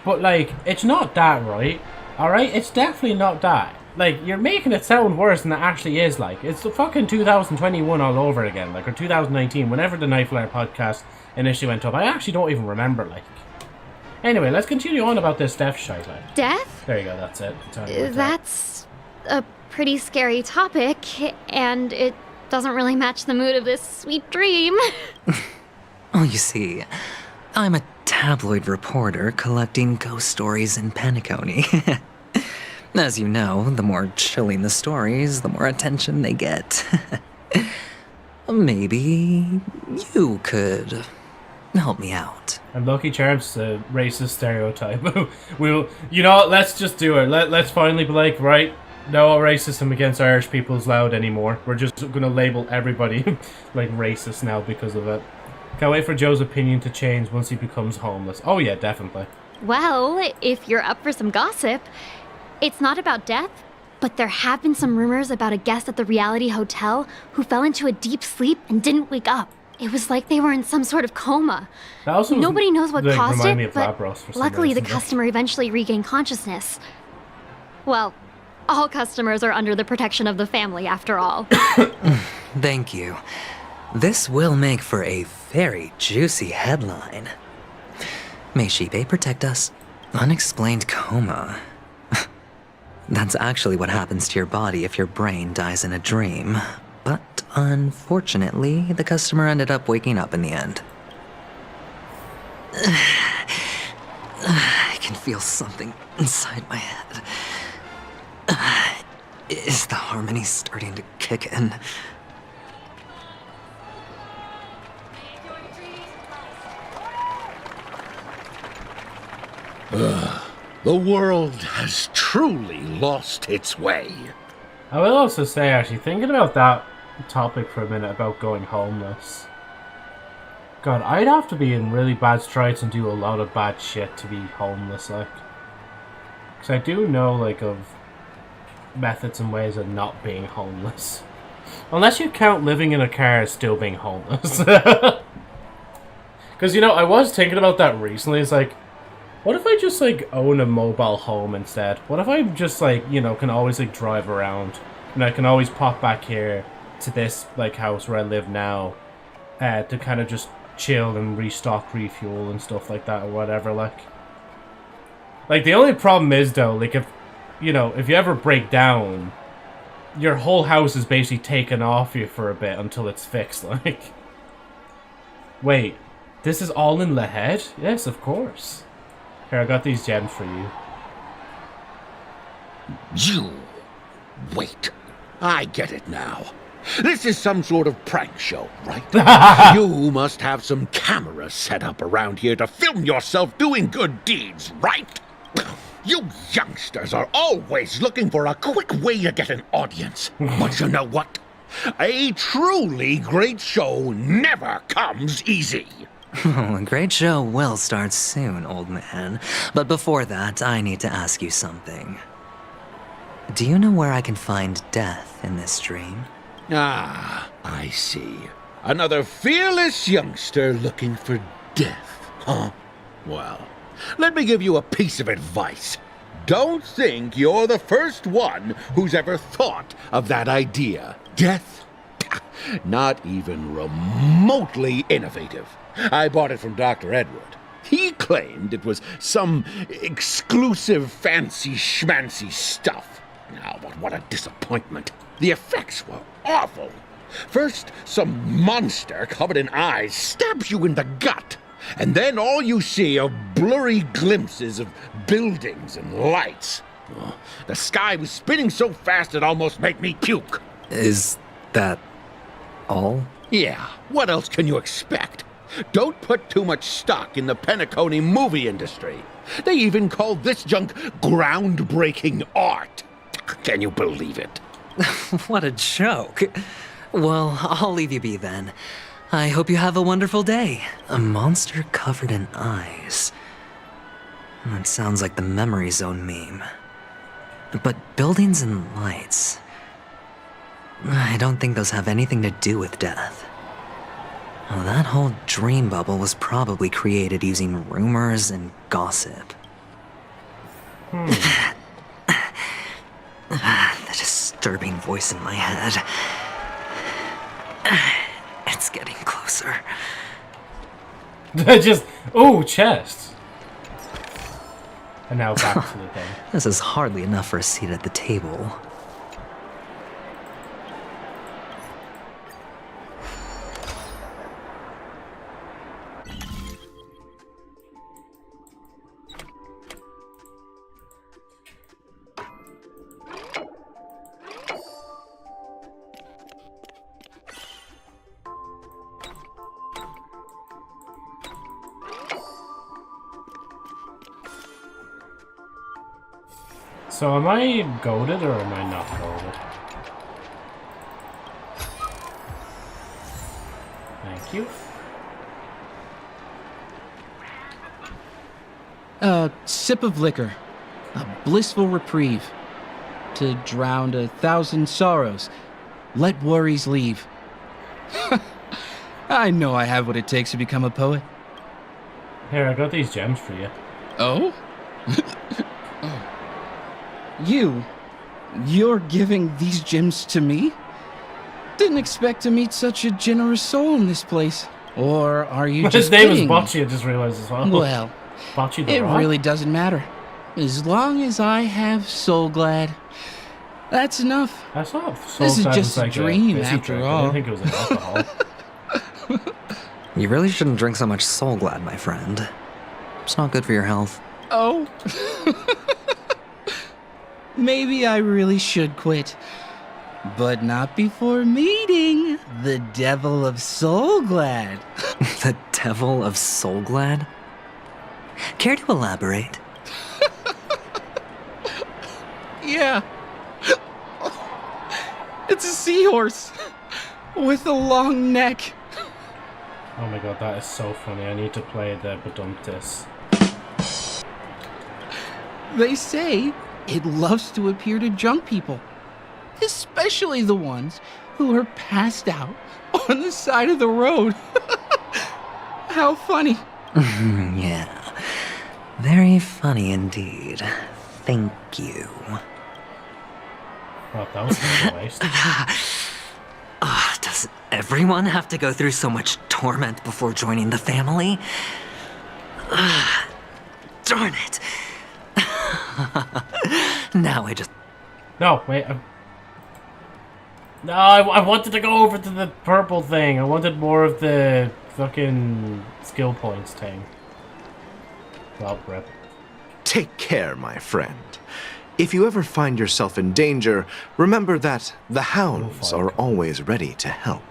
But, like, it's not that, right? Alright? It's definitely not that. Like, you're making it sound worse than it actually is, like. It's the fucking 2021 all over again, like, or 2019, whenever the Nightflare podcast initially went up. I actually don't even remember, like. Anyway, let's continue on about this death shite, like. Death? There you go, that's it. That's a pretty scary topic, and it doesn't really match the mood of this sweet dream. Oh, you see, I'm a tabloid reporter collecting ghost stories in Penacony. As you know, the more chilling the stories, the more attention they get. Maybe you could help me out. And Lucky Charms a racist stereotype. You know what, let's just do it. Let's finally be like, right, no racism against Irish people is allowed anymore. We're just gonna label everybody like racist now because of it. Can't wait for Joe's opinion to change once he becomes homeless. Oh yeah, definitely. Well, if you're up for some gossip, it's not about death, but there have been some rumors about a guest at the reality hotel who fell into a deep sleep and didn't wake up. It was like they were in some sort of coma. Nobody knows what caused it, but luckily the customer eventually regained consciousness. Well, all customers are under the protection of the family, after all. Thank you. This will make for a very juicy headline. May Shibe protect us. Unexplained coma. That's actually what happens to your body if your brain dies in a dream. But unfortunately, the customer ended up waking up in the end. I can feel something inside my head. Is the harmony starting to kick in? The world has truly lost its way. I will also say, actually, thinking about that topic for a minute about going homeless. God, I'd have to be in really bad strides and do a lot of bad shit to be homeless, like. Because I do know, like, of methods and ways of not being homeless. Unless you count living in a car as still being homeless. Because, you know, I was thinking about that recently. It's like, what if I just, like, own a mobile home instead? What if I just, like, you know, can always, like, drive around? And I can always pop back here to this, like, house where I live now. To kind of just chill and restock, refuel and stuff like that or whatever, like. Like, the only problem is, though, like, if, you know, if you ever break down, your whole house is basically taken off you for a bit until it's fixed, like. Wait, this is all in the head? Yes, of course. Here, I got these gems for you. You... wait. I get it now. This is some sort of prank show, right? You must have some cameras set up around here to film yourself doing good deeds, right? You youngsters are always looking for a quick way to get an audience. But you know what? A truly great show never comes easy. A great show will start soon, old man. But before that, I need to ask you something. Do you know where I can find death in this dream? Ah, I see. Another fearless youngster looking for death, huh? Well, let me give you a piece of advice. Don't think you're the first one who's ever thought of that idea. Death? Not even remotely innovative. I bought it from Dr. Edward. He claimed it was some exclusive fancy schmancy stuff. Now, but what a disappointment. The effects were awful. First, some monster covered in eyes stabs you in the gut. And then all you see are blurry glimpses of buildings and lights. Oh, the sky was spinning so fast it almost made me puke. Is that all? Yeah, what else can you expect? Don't put too much stock in the Penacony movie industry. They even called this junk groundbreaking art. Can you believe it? What a joke. Well, I'll leave you be then. I hope you have a wonderful day. A monster covered in eyes. That sounds like the Memory Zone meme. But buildings and lights... I don't think those have anything to do with death. Well, that whole dream bubble was probably created using rumors and gossip. The disturbing voice in my head. It's getting closer. Just... Oh, chest. And now back to the thing. This is hardly enough for a seat at the table. So am I goated or am I not goated? Thank you. A sip of liquor. A blissful reprieve. To drown 1,000 sorrows. Let worries leave. I know I have what it takes to become a poet. Here, I got these gems for you. Oh? Oh. You're giving these gems to me? Didn't expect to meet such a generous soul in this place. Or are you just His name is kidding? Bocce, I just realized as well. Well, Bocce the it Rock? really doesn't matter. As long as I have Soul Glad, that's enough. That's not Soul This is Glad just was like a dream fizzy after drink. all. I didn't think it was an alcohol. You really shouldn't drink so much Soul Glad, my friend. It's not good for your health. Oh. Maybe I really should quit. But not before meeting the Devil of Soul Glad. The Devil of Soul Glad? Care to elaborate? Yeah. It's a seahorse with a long neck. Oh my god, that is so funny. I need to play the Badumtis. They say it loves to appear to drunk people, especially the ones who are passed out on the side of the road. How funny. Yeah. Very funny indeed. Thank you. Oh, that was a waste. Does everyone have to go through so much torment before joining the family? Darn it. Now I just... No, wait. No, I wanted to go over to the purple thing. I wanted more of the fucking skill points thing. Well, rip. Take care, my friend. If you ever find yourself in danger, remember that the hounds are always ready to help.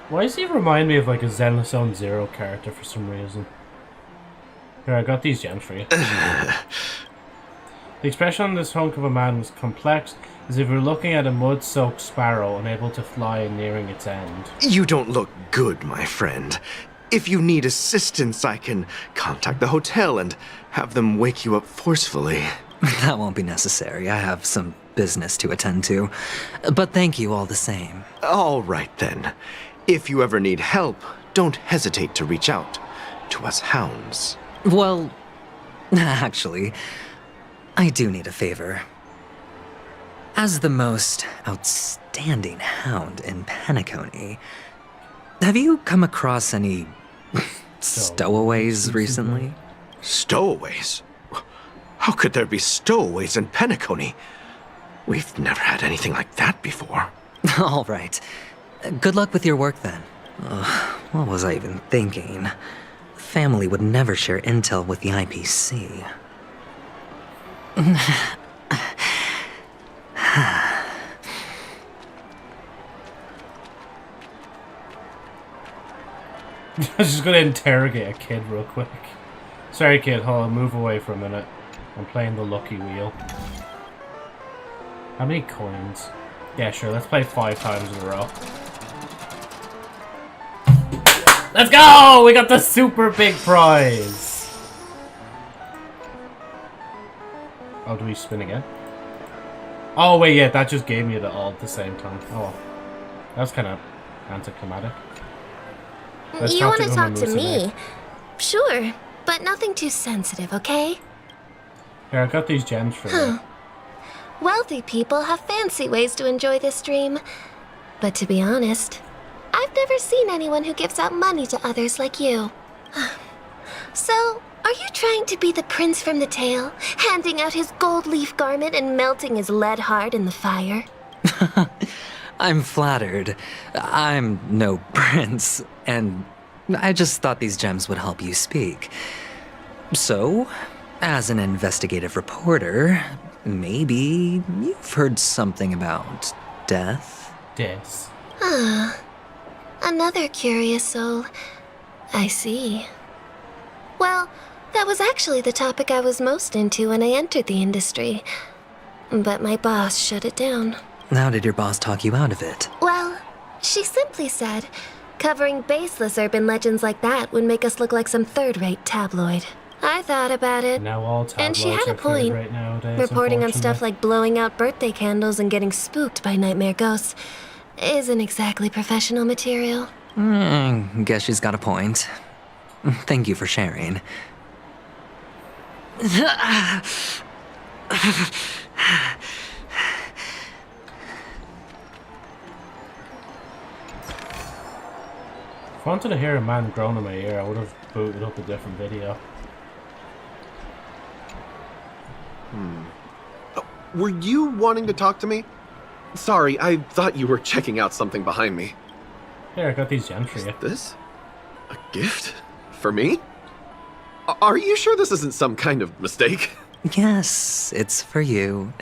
Why does he remind me of like a Zenless Zone Zero character for some reason? Here, I got these gems for you. The expression on this hunk of a man was complex, as if you're looking at a mud-soaked sparrow unable to fly and nearing its end. You don't look good, my friend. If you need assistance, I can contact the hotel and have them wake you up forcefully. That won't be necessary. I have some business to attend to. But thank you all the same. All right, then. If you ever need help, don't hesitate to reach out to us hounds. Well, actually, I do need a favor. As the most outstanding hound in Penacony, have you come across any stowaways recently? Stowaways? How could there be stowaways in Penacony? We've never had anything like that before. All right. Good luck with your work then. What was I even thinking? Family would never share intel with the IPC. I was just gonna interrogate a kid real quick. Sorry, kid. Hold on. Move away for a minute. I'm playing the lucky wheel. How many coins? Yeah, sure. Let's play 5 times in a row. Let's go! We got the super big prize! Oh, do we spin again? Oh wait, yeah, that just gave me it all at the same time. Oh, well. That was kind of anticlimactic. You want to talk to me? Sure, but nothing too sensitive, okay? Here, I got these gems for you. Wealthy people have fancy ways to enjoy this dream. But to be honest, I've never seen anyone who gives out money to others like you. So, are you trying to be the prince from the tale, handing out his gold leaf garment and melting his lead heart in the fire? I'm flattered. I'm no prince, and I just thought these gems would help you speak. So, as an investigative reporter, maybe you've heard something about death? Death. Another curious soul. I see. Well, that was actually the topic I was most into when I entered the industry. But my boss shut it down. How did your boss talk you out of it? Well, she simply said, covering baseless urban legends like that would make us look like some third-rate tabloid. I thought about it. Now all and she tabloids had a are point. third-rate nowadays, Reporting on stuff unfortunately. like blowing out birthday candles and getting spooked by nightmare ghosts isn't exactly professional material. Guess she's got a point. Thank you for sharing. If I wanted to hear a man groan in my ear, I would have booted up a different video. Were you wanting to talk to me? Sorry, I thought you were checking out something behind me. Here, I got these gems for you. This? A gift? For me? Are you sure this isn't some kind of mistake? Yes, it's for you.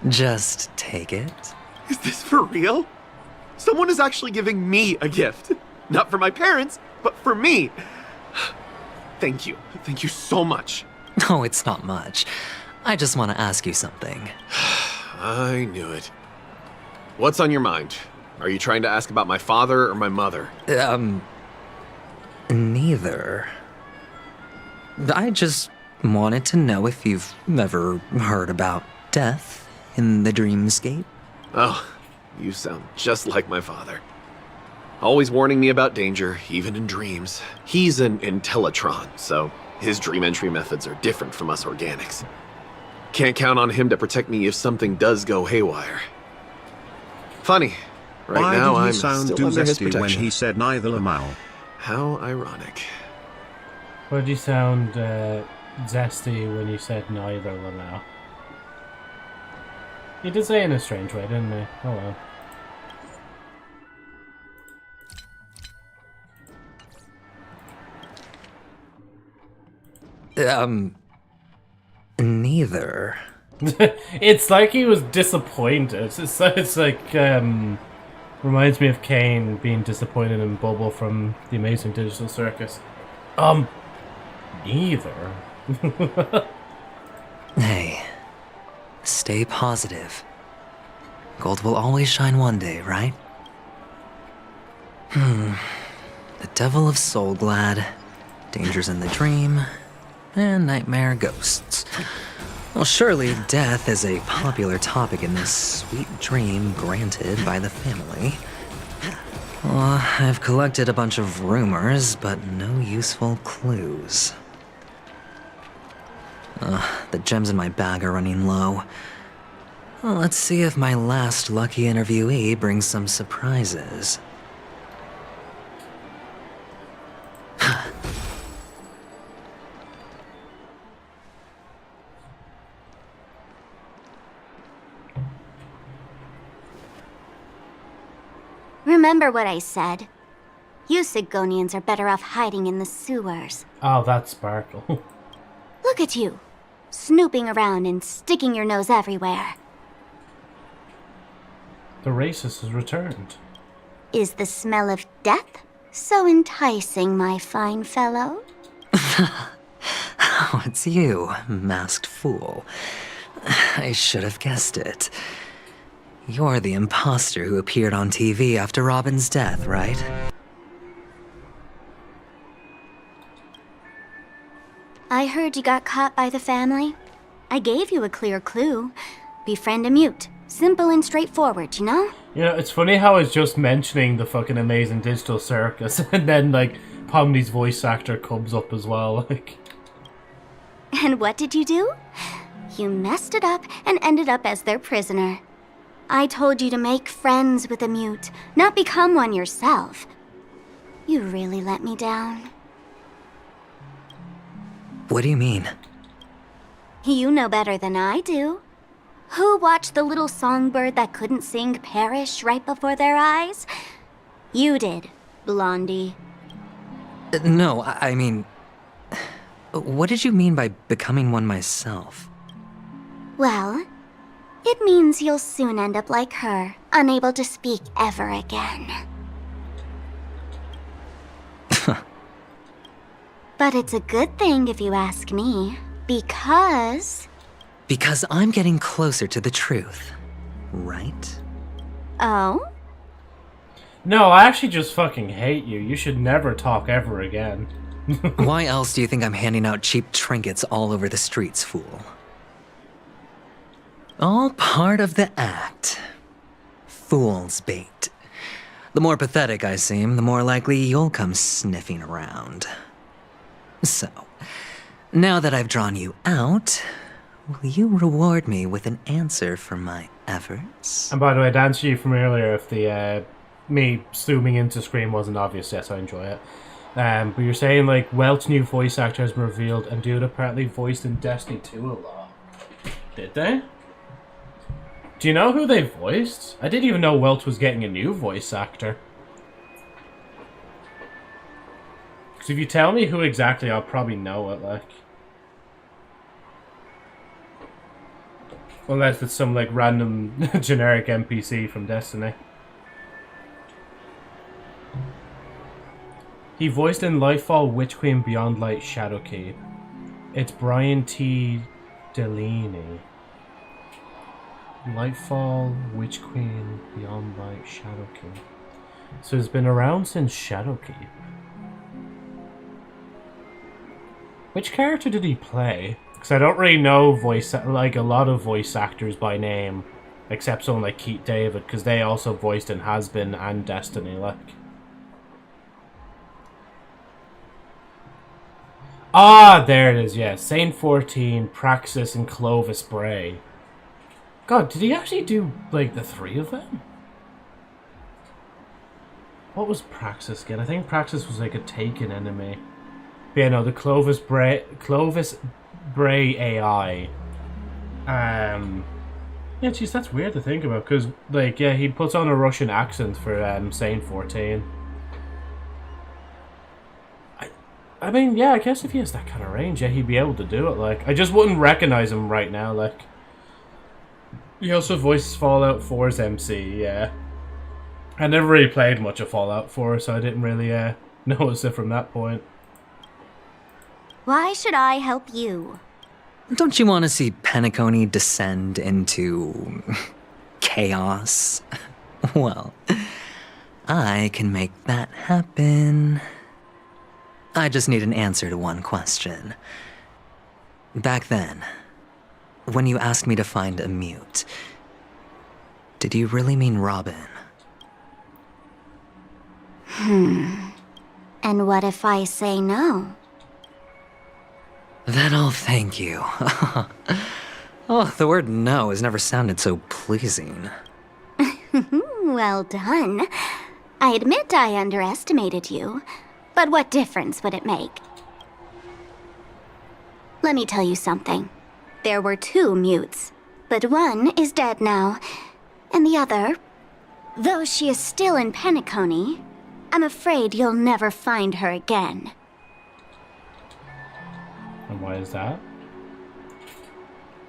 Just take it. Is this for real? Someone is actually giving me a gift. Not for my parents, but for me. Thank you. Thank you so much. Oh, it's not much. I just want to ask you something. I knew it. What's on your mind? Are you trying to ask about my father or my mother? Neither. I just wanted to know if you've ever heard about death in the dreamscape. Oh, you sound just like my father. Always warning me about danger, even in dreams. He's an Intellitron, so his dream entry methods are different from us organics. Can't count on him to protect me if something does go haywire. Funny. Right Why now, did he I'm sound still under his zesty when protection. he said neither Lamau? How ironic. Why did you sound zesty when you said neither Lamau? You did say it in a strange way, didn't you? Oh well. Neither. It's like he was disappointed. It's like, reminds me of Kane being disappointed in Bubble from The Amazing Digital Circus. Neither. Hey, stay positive. Gold will always shine one day, right? The Devil of Soulglad, Dangers in the Dream, and Nightmare Ghosts. Well, surely death is a popular topic in this sweet dream granted by the family. Well, I've collected a bunch of rumors, but no useful clues. The gems in my bag are running low. Well, let's see if my last lucky interviewee brings some surprises. Remember what I said. You Sigonians are better off hiding in the sewers. Oh, that's Sparkle. Look at you, snooping around and sticking your nose everywhere. The racist has returned. Is the smell of death so enticing, my fine fellow? Oh, it's you, masked fool. I should have guessed it. You're the imposter who appeared on TV after Robin's death, right? I heard you got caught by the family. I gave you a clear clue. Befriend a mute, Simple and straightforward, you know? You know, it's funny how it's just mentioning the fucking amazing digital circus, and then, like, Pomni's voice actor comes up as well, like... And what did you do? You messed it up and ended up as their prisoner. I told you to make friends with a mute, not become one yourself. You really let me down. What do you mean? You know better than I do. Who watched the little songbird that couldn't sing perish right before their eyes? You did, Blondie. No, I mean... What did you mean by becoming one myself? Well, it means you'll soon end up like her, unable to speak ever again. But it's a good thing if you ask me, because... Because I'm getting closer to the truth, right? Oh? No, I actually just fucking hate you. You should never talk ever again. Why else do you think I'm handing out cheap trinkets all over the streets, fool? All part of the act. Fool's bait. The more pathetic I seem, the more likely you'll come sniffing around. So, now that I've drawn you out, will you reward me with an answer for my efforts? And by the way, to answer you from earlier, if the me zooming into screen wasn't obvious, yes, I enjoy it. But you're saying, like, Welt's new voice actor has been revealed, and dude apparently voiced in Destiny 2 a lot. Did they? Do you know who they voiced? I didn't even know Welt was getting a new voice actor. Because if you tell me who exactly, I'll probably know it, like. Unless it's some, like, random generic NPC from Destiny. He voiced in Lightfall, Witch Queen, Beyond Light, Shadowkeep. It's Brian T. Delaney. Lightfall, Witch Queen, Beyond Light, Shadowkeep. So it's been around since Shadowkeep. Which character did he play? Because I don't really know like a lot of voice actors by name, except someone like Keith David, because they also voiced in Has-Been and Destiny, like. Ah, there it is, yeah. Saint 14, Praxis, and Clovis Bray. God, did he actually do, like, the three of them? What was Praxis again? I think Praxis was, like, a taken enemy. But yeah, no, the Clovis Bray AI. Yeah, jeez, that's weird to think about, because, like, yeah, he puts on a Russian accent for, Saint 14. I mean, yeah, I guess if he has that kind of range, yeah, he'd be able to do it, like. I just wouldn't recognize him right now, like. He also voices Fallout 4's MC, yeah. I never really played much of Fallout 4, so I didn't really, notice it from that point. Why should I help you? Don't you want to see Penacony descend into... chaos? Well, I can make that happen. I just need an answer to one question. Back then, when you asked me to find a mute, did you really mean Robin? And what if I say no? Then I'll thank you. Oh, the word no has never sounded so pleasing. Well done. I admit I underestimated you. But what difference would it make? Let me tell you something. There were 2 mutes, but one is dead now, and the other, though she is still in Penacony, I'm afraid you'll never find her again. And why is that?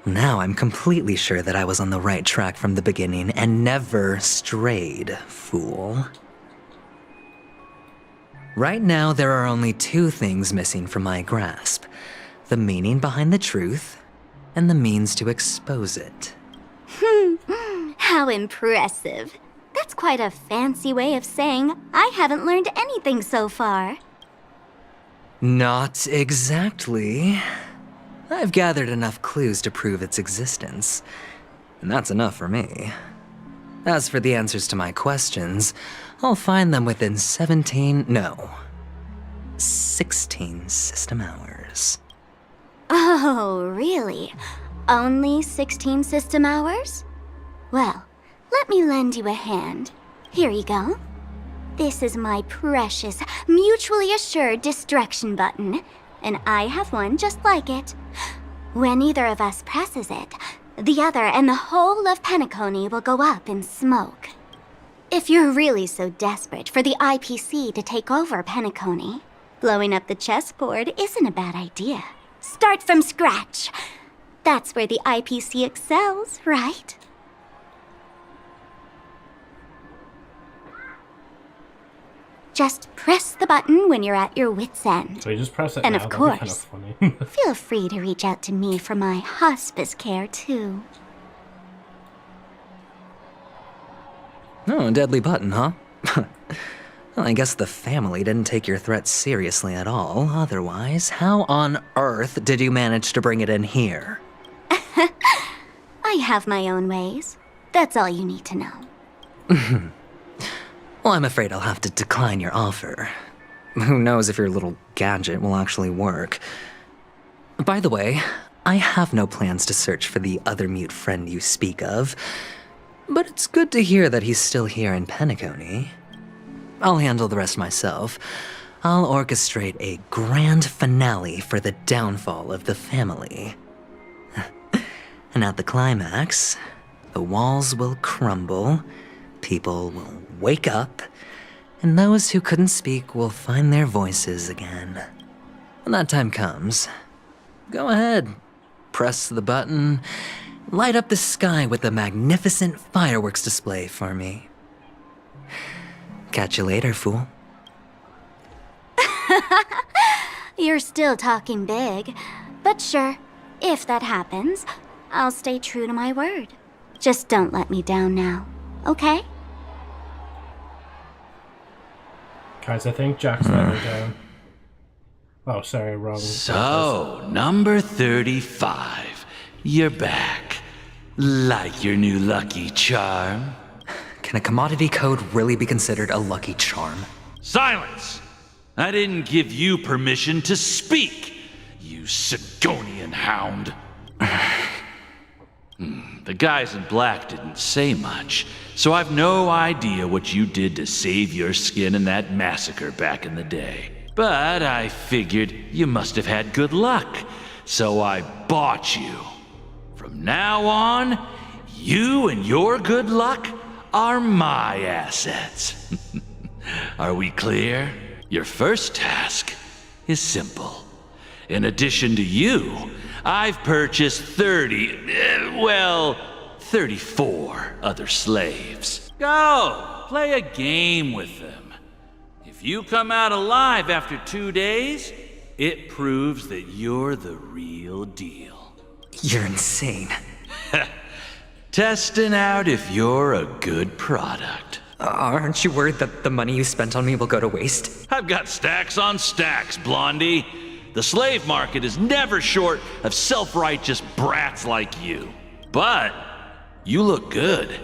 Now I'm completely sure that I was on the right track from the beginning and never strayed, fool. Right now, there are only 2 things missing from my grasp. The meaning behind the truth, and the means to expose it. How impressive. That's quite a fancy way of saying I haven't learned anything so far. Not exactly. I've gathered enough clues to prove its existence. and that's enough for me. As for the answers to my questions, I'll find them within 16 system hours. Oh, really? Only 16 system hours? Well, let me lend you a hand. Here you go. This is my precious, mutually assured destruction button, and I have one just like it. When either of us presses it, the other and the whole of Penacony will go up in smoke. If you're really so desperate for the IPC to take over Penacony, blowing up the chessboard isn't a bad idea. Start from scratch. That's where the IPC excels, right? Just press the button when you're at your wit's end. So you just press it and now, of that'd be course, kind of funny. feel free to reach out to me for my hospice care, too. Oh, a deadly button, huh? Well, I guess the family didn't take your threat seriously at all. Otherwise, how on earth did you manage to bring it in here? I have my own ways. That's all you need to know. Well, I'm afraid I'll have to decline your offer. Who knows if your little gadget will actually work. By the way, I have no plans to search for the other mute friend you speak of, but it's good to hear that he's still here in Penacony. I'll handle the rest myself. I'll orchestrate a grand finale for the downfall of the family. And at the climax, the walls will crumble, people will wake up, and those who couldn't speak will find their voices again. When that time comes, go ahead, press the button, light up the sky with a magnificent fireworks display for me. Catch you later, fool. You're still talking big, but sure, if that happens, I'll stay true to my word. Just don't let me down now, okay? Guys, I think Jack's let her down. Oh, sorry, wrong. So, number 35. You're back. Like your new lucky charm? Can a commodity code really be considered a lucky charm? Silence! I didn't give you permission to speak, you Sigonian hound. The guys in black didn't say much, so I've no idea what you did to save your skin in that massacre back in the day. But I figured you must have had good luck, so I bought you. From now on, you and your good luck are my assets. Are we clear? Your first task is simple. In addition to you, I've purchased 34 other slaves. Go, play a game with them. If you come out alive after 2 days, it proves that you're the real deal. You're insane. Testing out if you're a good product. Aren't you worried that the money you spent on me will go to waste? I've got stacks on stacks, Blondie. The slave market is never short of self-righteous brats like you. But you look good,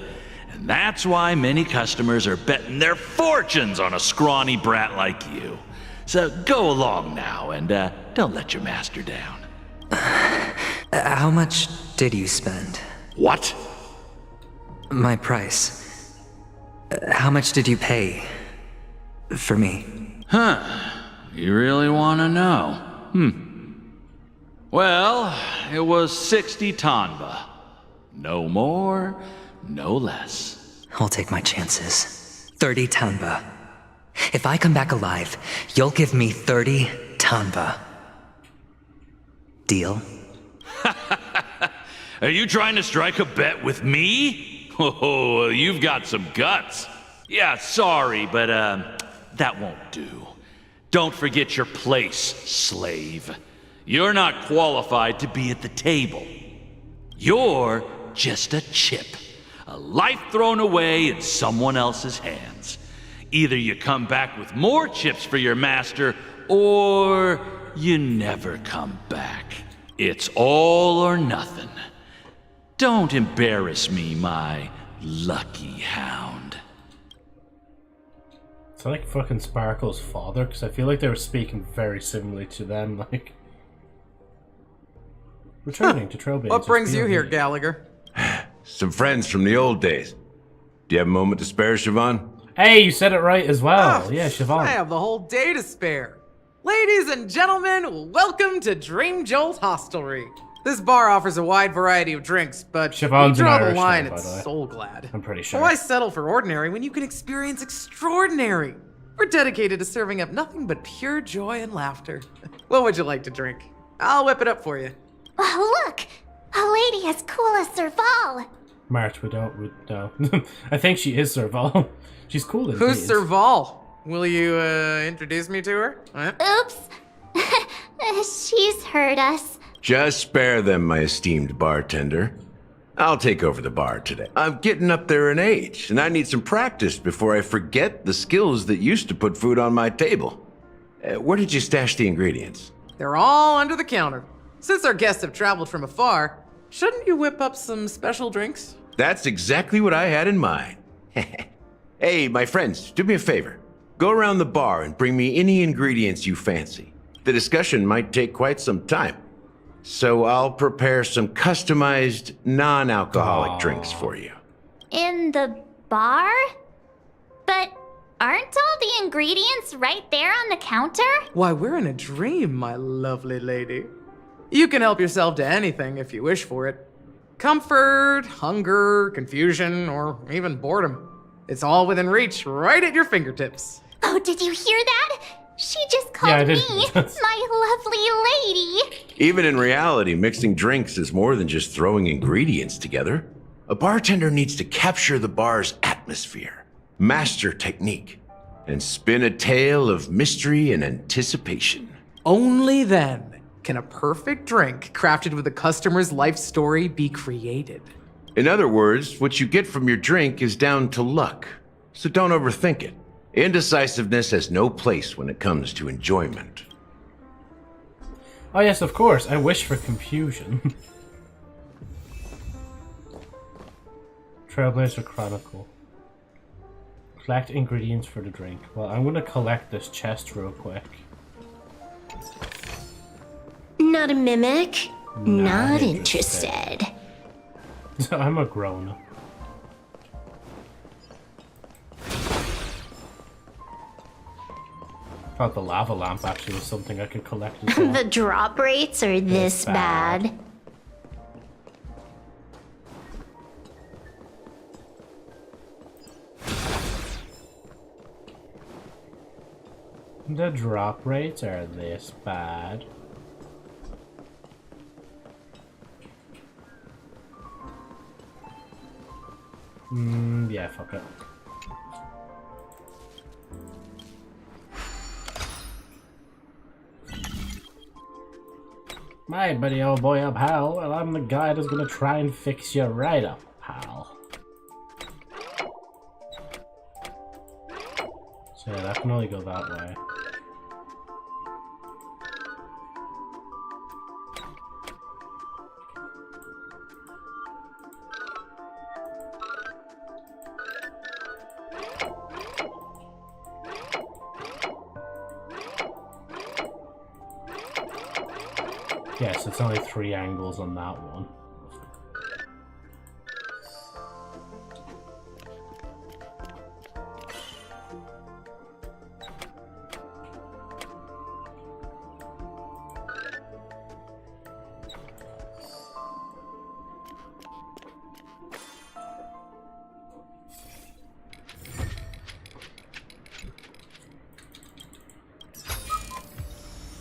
and that's why many customers are betting their fortunes on a scrawny brat like you. So go along now, and don't let your master down. How much did you spend? What? My price. How much did you pay for me? Huh. You really want to know? Well, it was 60 tanba. No more, no less. I'll take my chances. 30 tanba. If I come back alive, you'll give me 30 tanba. Deal? Are you trying to strike a bet with me? Oh, you've got some guts. Yeah, sorry, but that won't do. Don't forget your place, slave. You're not qualified to be at the table. You're just a chip, a life thrown away in someone else's hands. Either you come back with more chips for your master, or you never come back. It's all or nothing. Don't embarrass me, my lucky hound. It's like fucking Sparkle's father, because I feel like they were speaking very similarly to them, like... Returning to Trailblazers. What brings you here, Gallagher? Some friends from the old days. Do you have a moment to spare, Siobhan? Hey, you said it right as well. Yeah, Siobhan. I have the whole day to spare. Ladies and gentlemen, welcome to Dream Jolt Hostelry. This bar offers a wide variety of drinks, but Siobhan's we draw an the Irish line name, at by the way. Soul Glad. I'm pretty sure. Why settle for ordinary when you can experience extraordinary? We're dedicated to serving up nothing but pure joy and laughter. What would you like to drink? I'll whip it up for you. Oh, look! A lady as cool as Serval. March, we no. I think she is Serval. She's cool indeed. Who's Serval? Will you introduce me to her? Huh? Oops. She's heard us. Just spare them, my esteemed bartender. I'll take over the bar today. I'm getting up there in age, and I need some practice before I forget the skills that used to put food on my table. Where did you stash the ingredients? They're all under the counter. Since our guests have traveled from afar, shouldn't you whip up some special drinks? That's exactly what I had in mind. Hey, my friends, do me a favor. Go around the bar and bring me any ingredients you fancy. The discussion might take quite some time, so I'll prepare some customized, non-alcoholic drinks for you. In the bar? But aren't all the ingredients right there on the counter? Why, we're in a dream, my lovely lady. You can help yourself to anything if you wish for it. Comfort, hunger, confusion, or even boredom. It's all within reach, right at your fingertips. Oh, did you hear that? She just called me my lovely lady. Even in reality, mixing drinks is more than just throwing ingredients together. A bartender needs to capture the bar's atmosphere, master technique, and spin a tale of mystery and anticipation. Only then can a perfect drink crafted with a customer's life story be created. In other words, what you get from your drink is down to luck, so don't overthink it. Indecisiveness has no place when it comes to enjoyment. Oh yes, of course. I wish for confusion. Trailblazer Chronicle. Collect ingredients for the drink. Well, I'm gonna collect this chest real quick. Not a mimic. Not interested. I'm a grown-up. I thought the lava lamp actually was something I could collect as well. The drop rates are this bad. The drop rates are this bad. Yeah, fuck it. My buddy old boy up, pal. Well, I'm the guy that's gonna try and fix you right up, pal. So yeah, that can only go that way. Yes, it's only 3 angles on that one.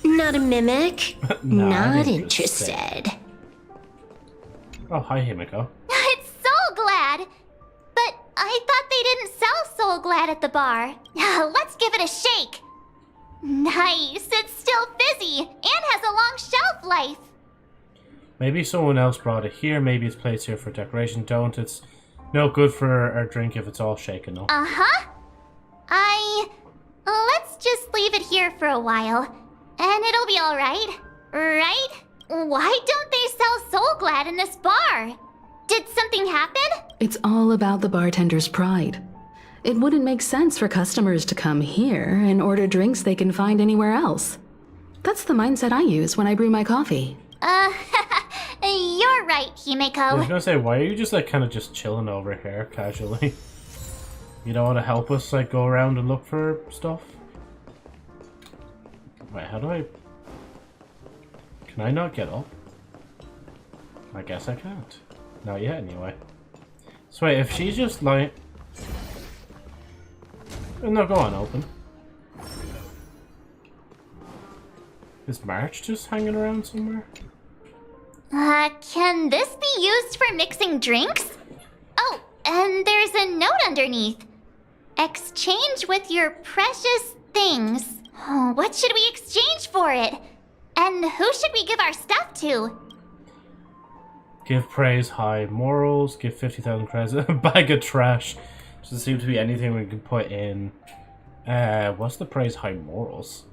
Not a mimic. Not interested. Oh, hi, Himiko. It's Soul Glad! But I thought they didn't sell Soul Glad at the bar. Let's give it a shake. Nice, it's still fizzy and has a long shelf life. Maybe someone else brought it here. Maybe it's placed here for decoration. Don't. It's no good for our drink if it's all shaken, though. Uh-huh. Let's just leave it here for a while. And it'll be alright, right? Why don't they sell Soul Glad in this bar? Did something happen? It's all about the bartender's pride. It wouldn't make sense for customers to come here and order drinks they can find anywhere else. That's the mindset I use when I brew my coffee. You're right, Himeko. I was gonna say, why are you just like kind of just chilling over here casually? You don't want to help us like go around and look for stuff? Wait, how do I... Can I not get up? I guess I can't. Not yet, anyway. So wait, if she's just like... No, go on, open. Is March just hanging around somewhere? Can this be used for mixing drinks? Oh, and there's a note underneath. Exchange with your precious things. Oh, what should we exchange for it? And who should we give our stuff to? Give praise high morals, give 50,000 credits, a bag of trash. Doesn't seem to be anything we can put in. What's the praise high morals?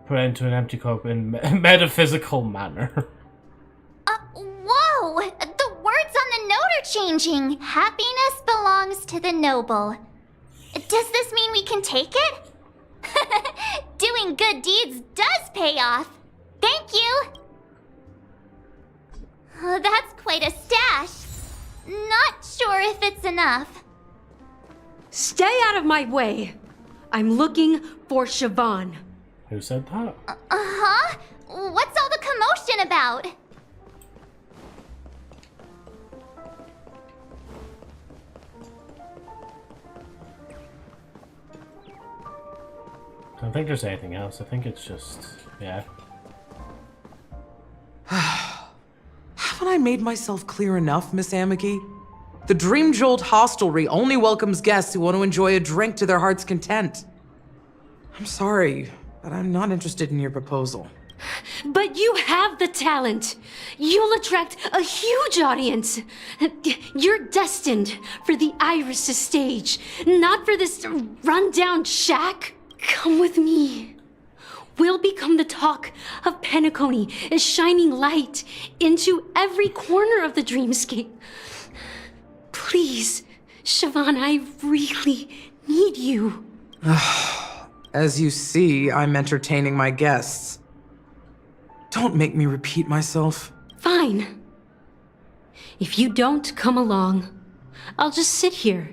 Put it into an empty cup in metaphysical manner. Whoa! The words on the note are changing. Happiness belongs to the noble. Does this mean we can take it? Doing good deeds does pay off. Thank you. Oh, that's quite a stash. Not sure if it's enough. Stay out of my way. I'm looking for Siobhan. Who said that? Uh-huh? What's all the commotion about? I don't think there's anything else. I think it's just... yeah. Haven't I made myself clear enough, Miss Amiki? The Dream Jolt Hostelry only welcomes guests who want to enjoy a drink to their heart's content. I'm sorry, but I'm not interested in your proposal. But you have the talent. You'll attract a huge audience. You're destined for the Iris' stage, not for this rundown shack. Come with me. We'll become the talk of Penacony, a shining light into every corner of the dreamscape. Please, Siobhan, I really need you. As you see, I'm entertaining my guests. Don't make me repeat myself. Fine. If you don't come along, I'll just sit here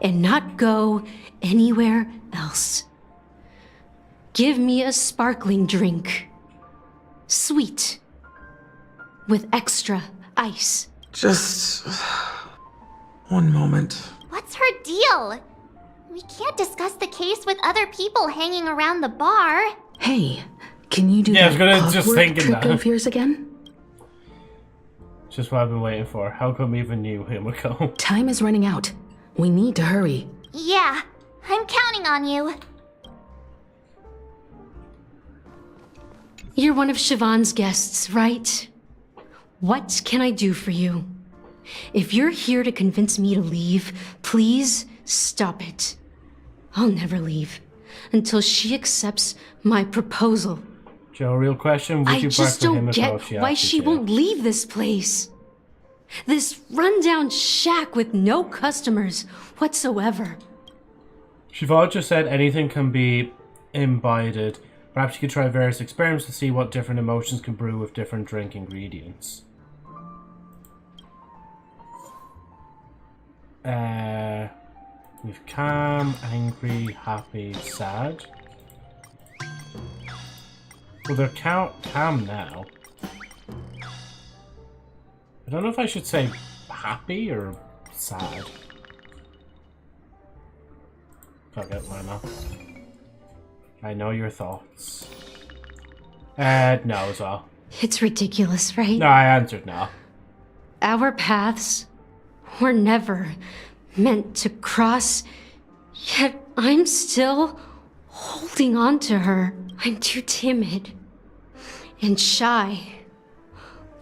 and not go anywhere else. Give me a sparkling drink. Sweet. With extra ice. Just... one moment. What's her deal? We can't discuss the case with other people hanging around the bar. Hey, can you do Yeah, I was that gonna just awkward thinking trick that. of yours again? Just what I've been waiting for. How come even you, Himiko? Time is running out. We need to hurry. Yeah, I'm counting on you. You're one of Siobhan's guests, right? What can I do for you? If you're here to convince me to leave, please stop it. I'll never leave until she accepts my proposal. Joe, real question. Would I you just bark for don't Himiko get if she why asked you she to? won't leave this place. This rundown shack with no customers whatsoever. Siobhan just said anything can be imbibed. Perhaps you could try various experiments to see what different emotions can brew with different drink ingredients. We've calm, angry, happy, sad. Well, they're calm now. I don't know if I should say happy or sad. Fuck it, why not? I know your thoughts. No as well. It's ridiculous, right? No, I answered no. Our paths were never meant to cross, yet I'm still holding on to her. I'm too timid and shy,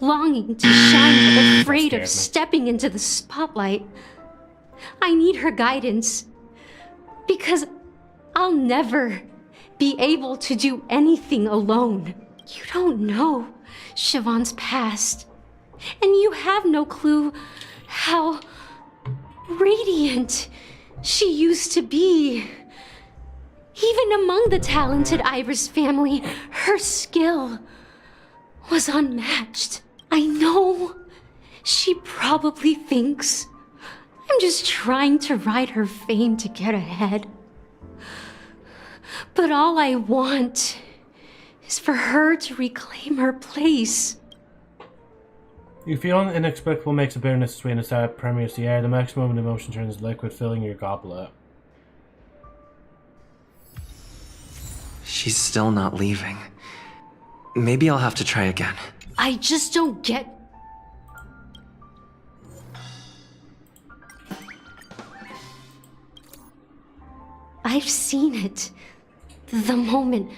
longing to shine but afraid of stepping into the spotlight. I need her guidance because I'll never be able to do anything alone. You don't know Siobhan's past. And you have no clue how radiant she used to be. Even among the talented Iris family, her skill was unmatched. I know she probably thinks I'm just trying to ride her fame to get ahead. But all I want is for her to reclaim her place. You feel an inexplicable makes a bitterness between the start permeates the air. The maximum of emotion turns liquid, filling your goblet. She's still not leaving. Maybe I'll have to try again. I just don't get... I've seen it. The moment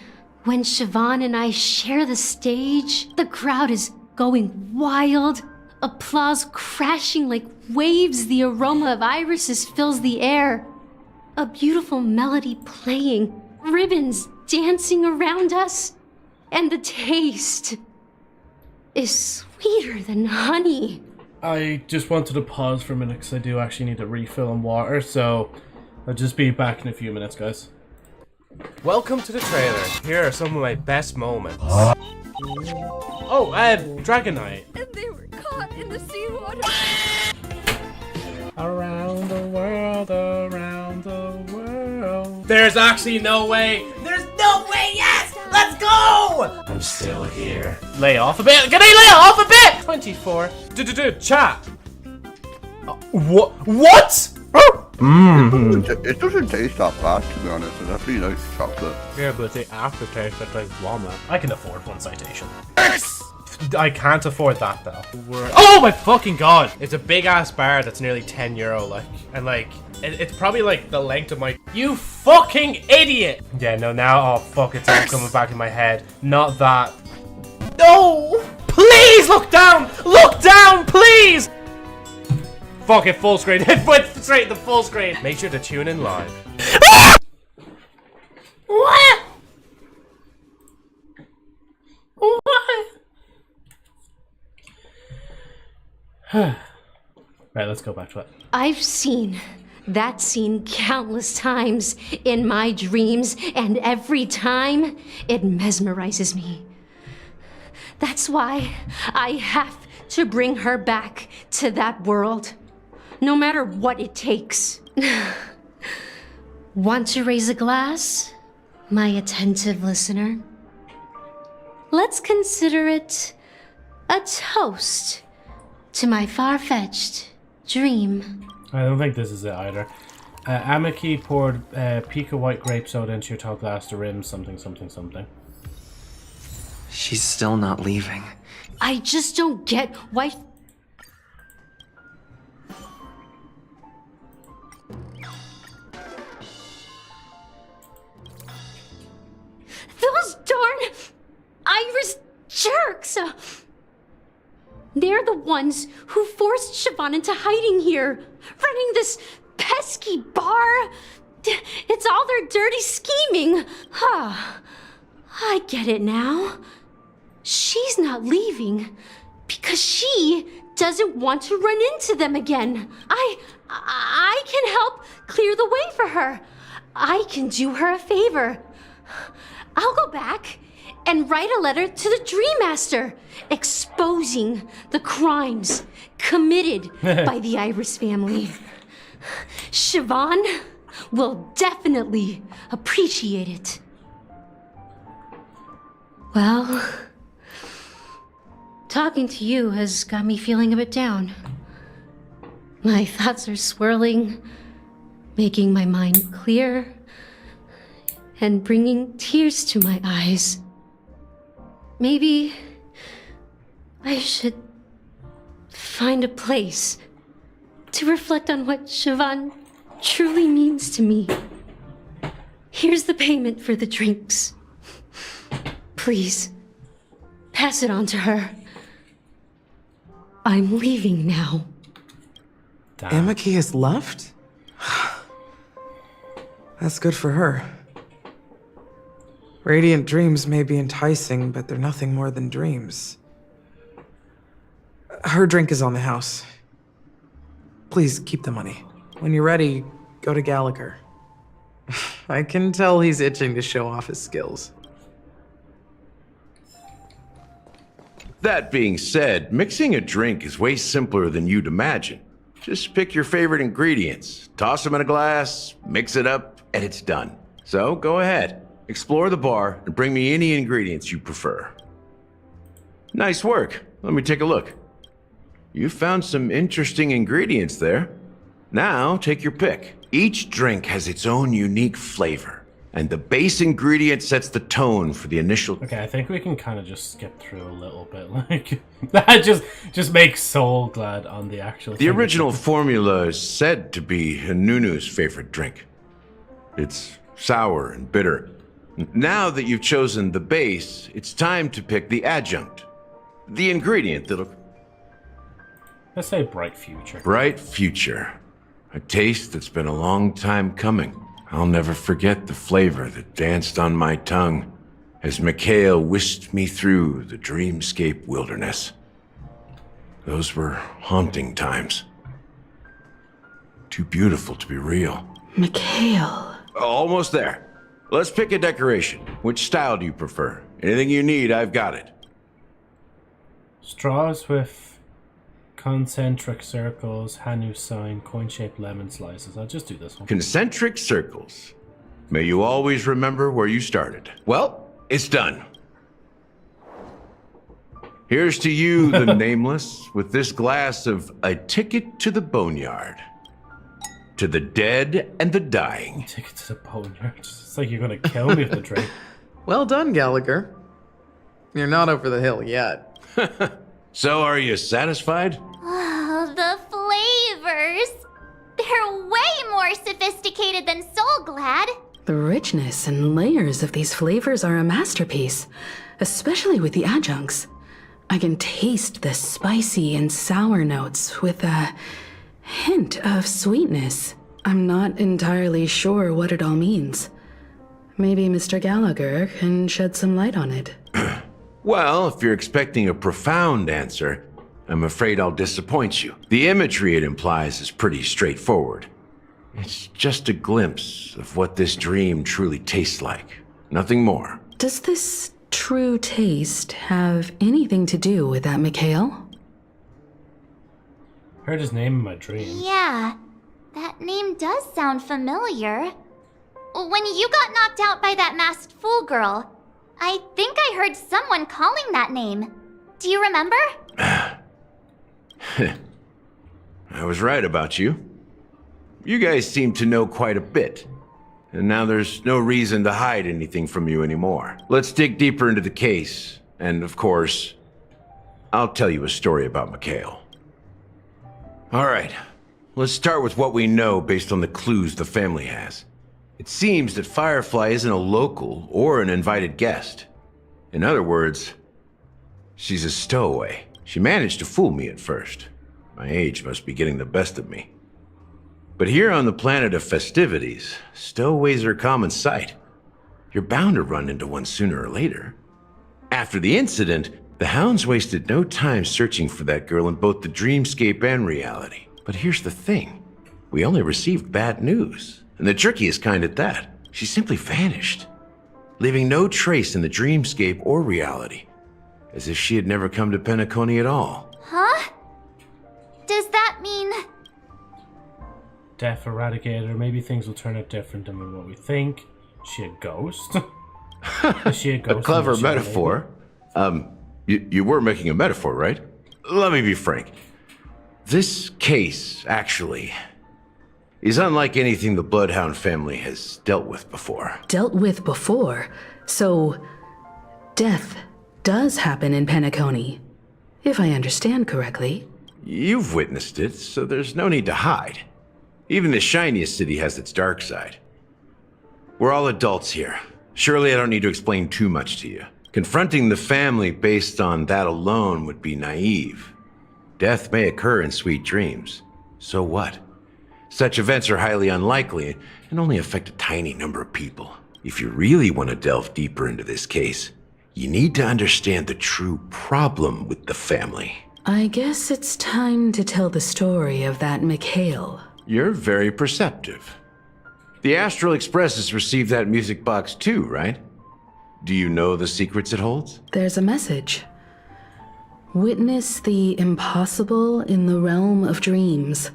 when Siobhan and I share the stage, the crowd is going wild. Applause crashing like waves. The aroma of irises fills the air. A beautiful melody playing. Ribbons dancing around us. And the taste is sweeter than honey. I just wanted to pause for a minute because I do actually need a refill on water, so I'll just be back in a few minutes, guys. Welcome to the trailer. Here are some of my best moments. Oh, Dragonite. And they were caught in the seawater. Around the world, around the world. There's actually no way. There's no way, yes! Let's go! I'm still here. Lay off a bit. Can I lay off a bit? 24. Chat. What? It doesn't taste that bad, to be honest. It's actually nice chocolate. Yeah, but the aftertaste is like vomit. I can afford one citation. Yes! I can't afford that though. Oh my fucking god! It's a big ass bar that's nearly €10, like, and like, it's probably like the length of my. You fucking idiot! Yeah, no, now, oh fuck, it's all coming back in my head. Not that. No! Please look down! Look down, please! Fuck it, full screen. It went straight to full screen. Make sure to tune in live. What? What? Right, let's go back to it. I've seen that scene countless times in my dreams, and every time it mesmerizes me. That's why I have to bring her back to that world, no matter what it takes. Want to raise a glass, my attentive listener? Let's consider it a toast to my far-fetched dream. I don't think this is it either. Amaki poured Pika white grape soda into your tall glass to rim something, something, something. She's still not leaving. I just don't get why... Those darn Iris jerks! They're the ones who forced Siobhan into hiding here, running this pesky bar. It's all their dirty scheming. I get it now. She's not leaving because she doesn't want to run into them again. I can help clear the way for her. I can do her a favor. I'll go back and write a letter to the Dream Master, exposing the crimes committed by the Iris family. Siobhan will definitely appreciate it. Well, talking to you has got me feeling a bit down. My thoughts are swirling, making my mind clear, and bringing tears to my eyes. Maybe I should find a place to reflect on what Siobhan truly means to me. Here's the payment for the drinks. Please, pass it on to her. I'm leaving now. Amaki has left? That's good for her. Radiant dreams may be enticing, but they're nothing more than dreams. Her drink is on the house. Please keep the money. When you're ready, go to Gallagher. I can tell he's itching to show off his skills. That being said, mixing a drink is way simpler than you'd imagine. Just pick your favorite ingredients, toss them in a glass, mix it up, and it's done. So go ahead, explore the bar, and bring me any ingredients you prefer. Nice work. Let me take a look. You found some interesting ingredients there. Now take your pick. Each drink has its own unique flavor, and the base ingredient sets the tone for the initial... Okay, I think we can kind of just skip through a little bit. Like, that just makes Soul glad on the actual The original formula is said to be Nunu's favorite drink. It's sour and bitter. Now that you've chosen the base, it's time to pick the adjunct. The ingredient that'll... Let's say bright future. Bright future. A taste that's been a long time coming. I'll never forget the flavor that danced on my tongue as Mikhail whisked me through the dreamscape wilderness. Those were haunting times. Too beautiful to be real. Mikhail. Almost there. Let's pick a decoration. Which style do you prefer? Anything you need, I've got it. Straws with concentric circles, Hanu sign, coin-shaped lemon slices. I'll just do this one. Concentric circles. May you always remember where you started. Well, it's done. Here's to you, the nameless, with this glass of a ticket to the boneyard. To the dead and the dying. Ticket to the boneyard. It's like you're gonna kill me with the drink. Well done, Gallagher. You're not over the hill yet. So, are you satisfied? Oh, the flavors! They're way more sophisticated than Soul Glad. The richness and layers of these flavors are a masterpiece, especially with the adjuncts. I can taste the spicy and sour notes with a hint of sweetness. I'm not entirely sure what it all means. Maybe Mr. Gallagher can shed some light on it. Well, if you're expecting a profound answer, I'm afraid I'll disappoint you. The imagery it implies is pretty straightforward. It's just a glimpse of what this dream truly tastes like. Nothing more. Does this true taste have anything to do with that Mikhail? Heard his name in my dream. Yeah, that name does sound familiar. When you got knocked out by that masked fool girl, I think I heard someone calling that name. Do you remember? I was right about you. You guys seem to know quite a bit. And now there's no reason to hide anything from you anymore. Let's dig deeper into the case. And of course, I'll tell you a story about Mikhail. Alright, let's start with what we know based on the clues the family has. It seems that Firefly isn't a local or an invited guest. In other words, she's a stowaway. She managed to fool me at first. My age must be getting the best of me. But here on the planet of festivities, stowaways are a common sight. You're bound to run into one sooner or later. After the incident, the hounds wasted no time searching for that girl in both the dreamscape and reality. But here's the thing. We only received bad news. And the trickiest kind at that. She simply vanished, leaving no trace in the dreamscape or reality, as if she had never come to Penacony at all. Huh? Does that mean... Death eradicated, or maybe things will turn out different than what we think. Is she a ghost? Is she a ghost? A clever metaphor. You were making a metaphor, right? Let me be frank. This case, actually, is unlike anything the Bloodhound family has dealt with before. Dealt with before? So, death does happen in Penacony, if I understand correctly. You've witnessed it, so there's no need to hide. Even the shiniest city has its dark side. We're all adults here. Surely I don't need to explain too much to you. Confronting the family based on that alone would be naive. Death may occur in sweet dreams. So what? Such events are highly unlikely and only affect a tiny number of people. If you really want to delve deeper into this case, you need to understand the true problem with the family. I guess it's time to tell the story of that Mikhail. You're very perceptive. The Astral Express has received that music box too, right? Do you know the secrets it holds? There's a message. Witness the impossible in the realm of dreams.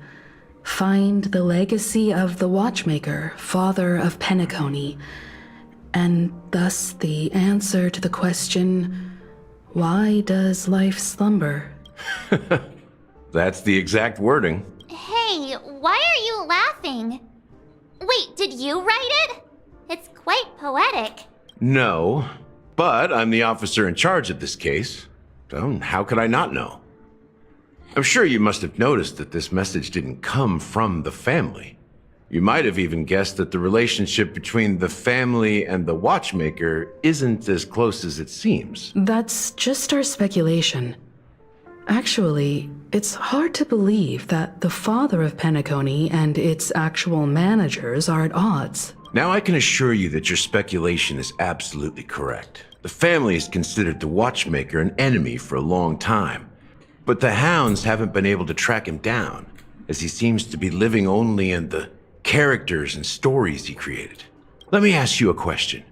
Find the legacy of the Watchmaker, father of Penacony, and thus the answer to the question, why does life slumber? That's the exact wording. Hey, why are you laughing? Wait, did you write it? It's quite poetic. No, but I'm the officer in charge of this case. So how could I not know? I'm sure you must have noticed that this message didn't come from the family. You might have even guessed that the relationship between the family and the Watchmaker isn't as close as it seems. That's just our speculation. Actually, it's hard to believe that the father of Penacony and its actual managers are at odds. Now I can assure you that your speculation is absolutely correct. The family has considered the Watchmaker an enemy for a long time, but the hounds haven't been able to track him down, as he seems to be living only in the characters and stories he created. Let me ask you a question.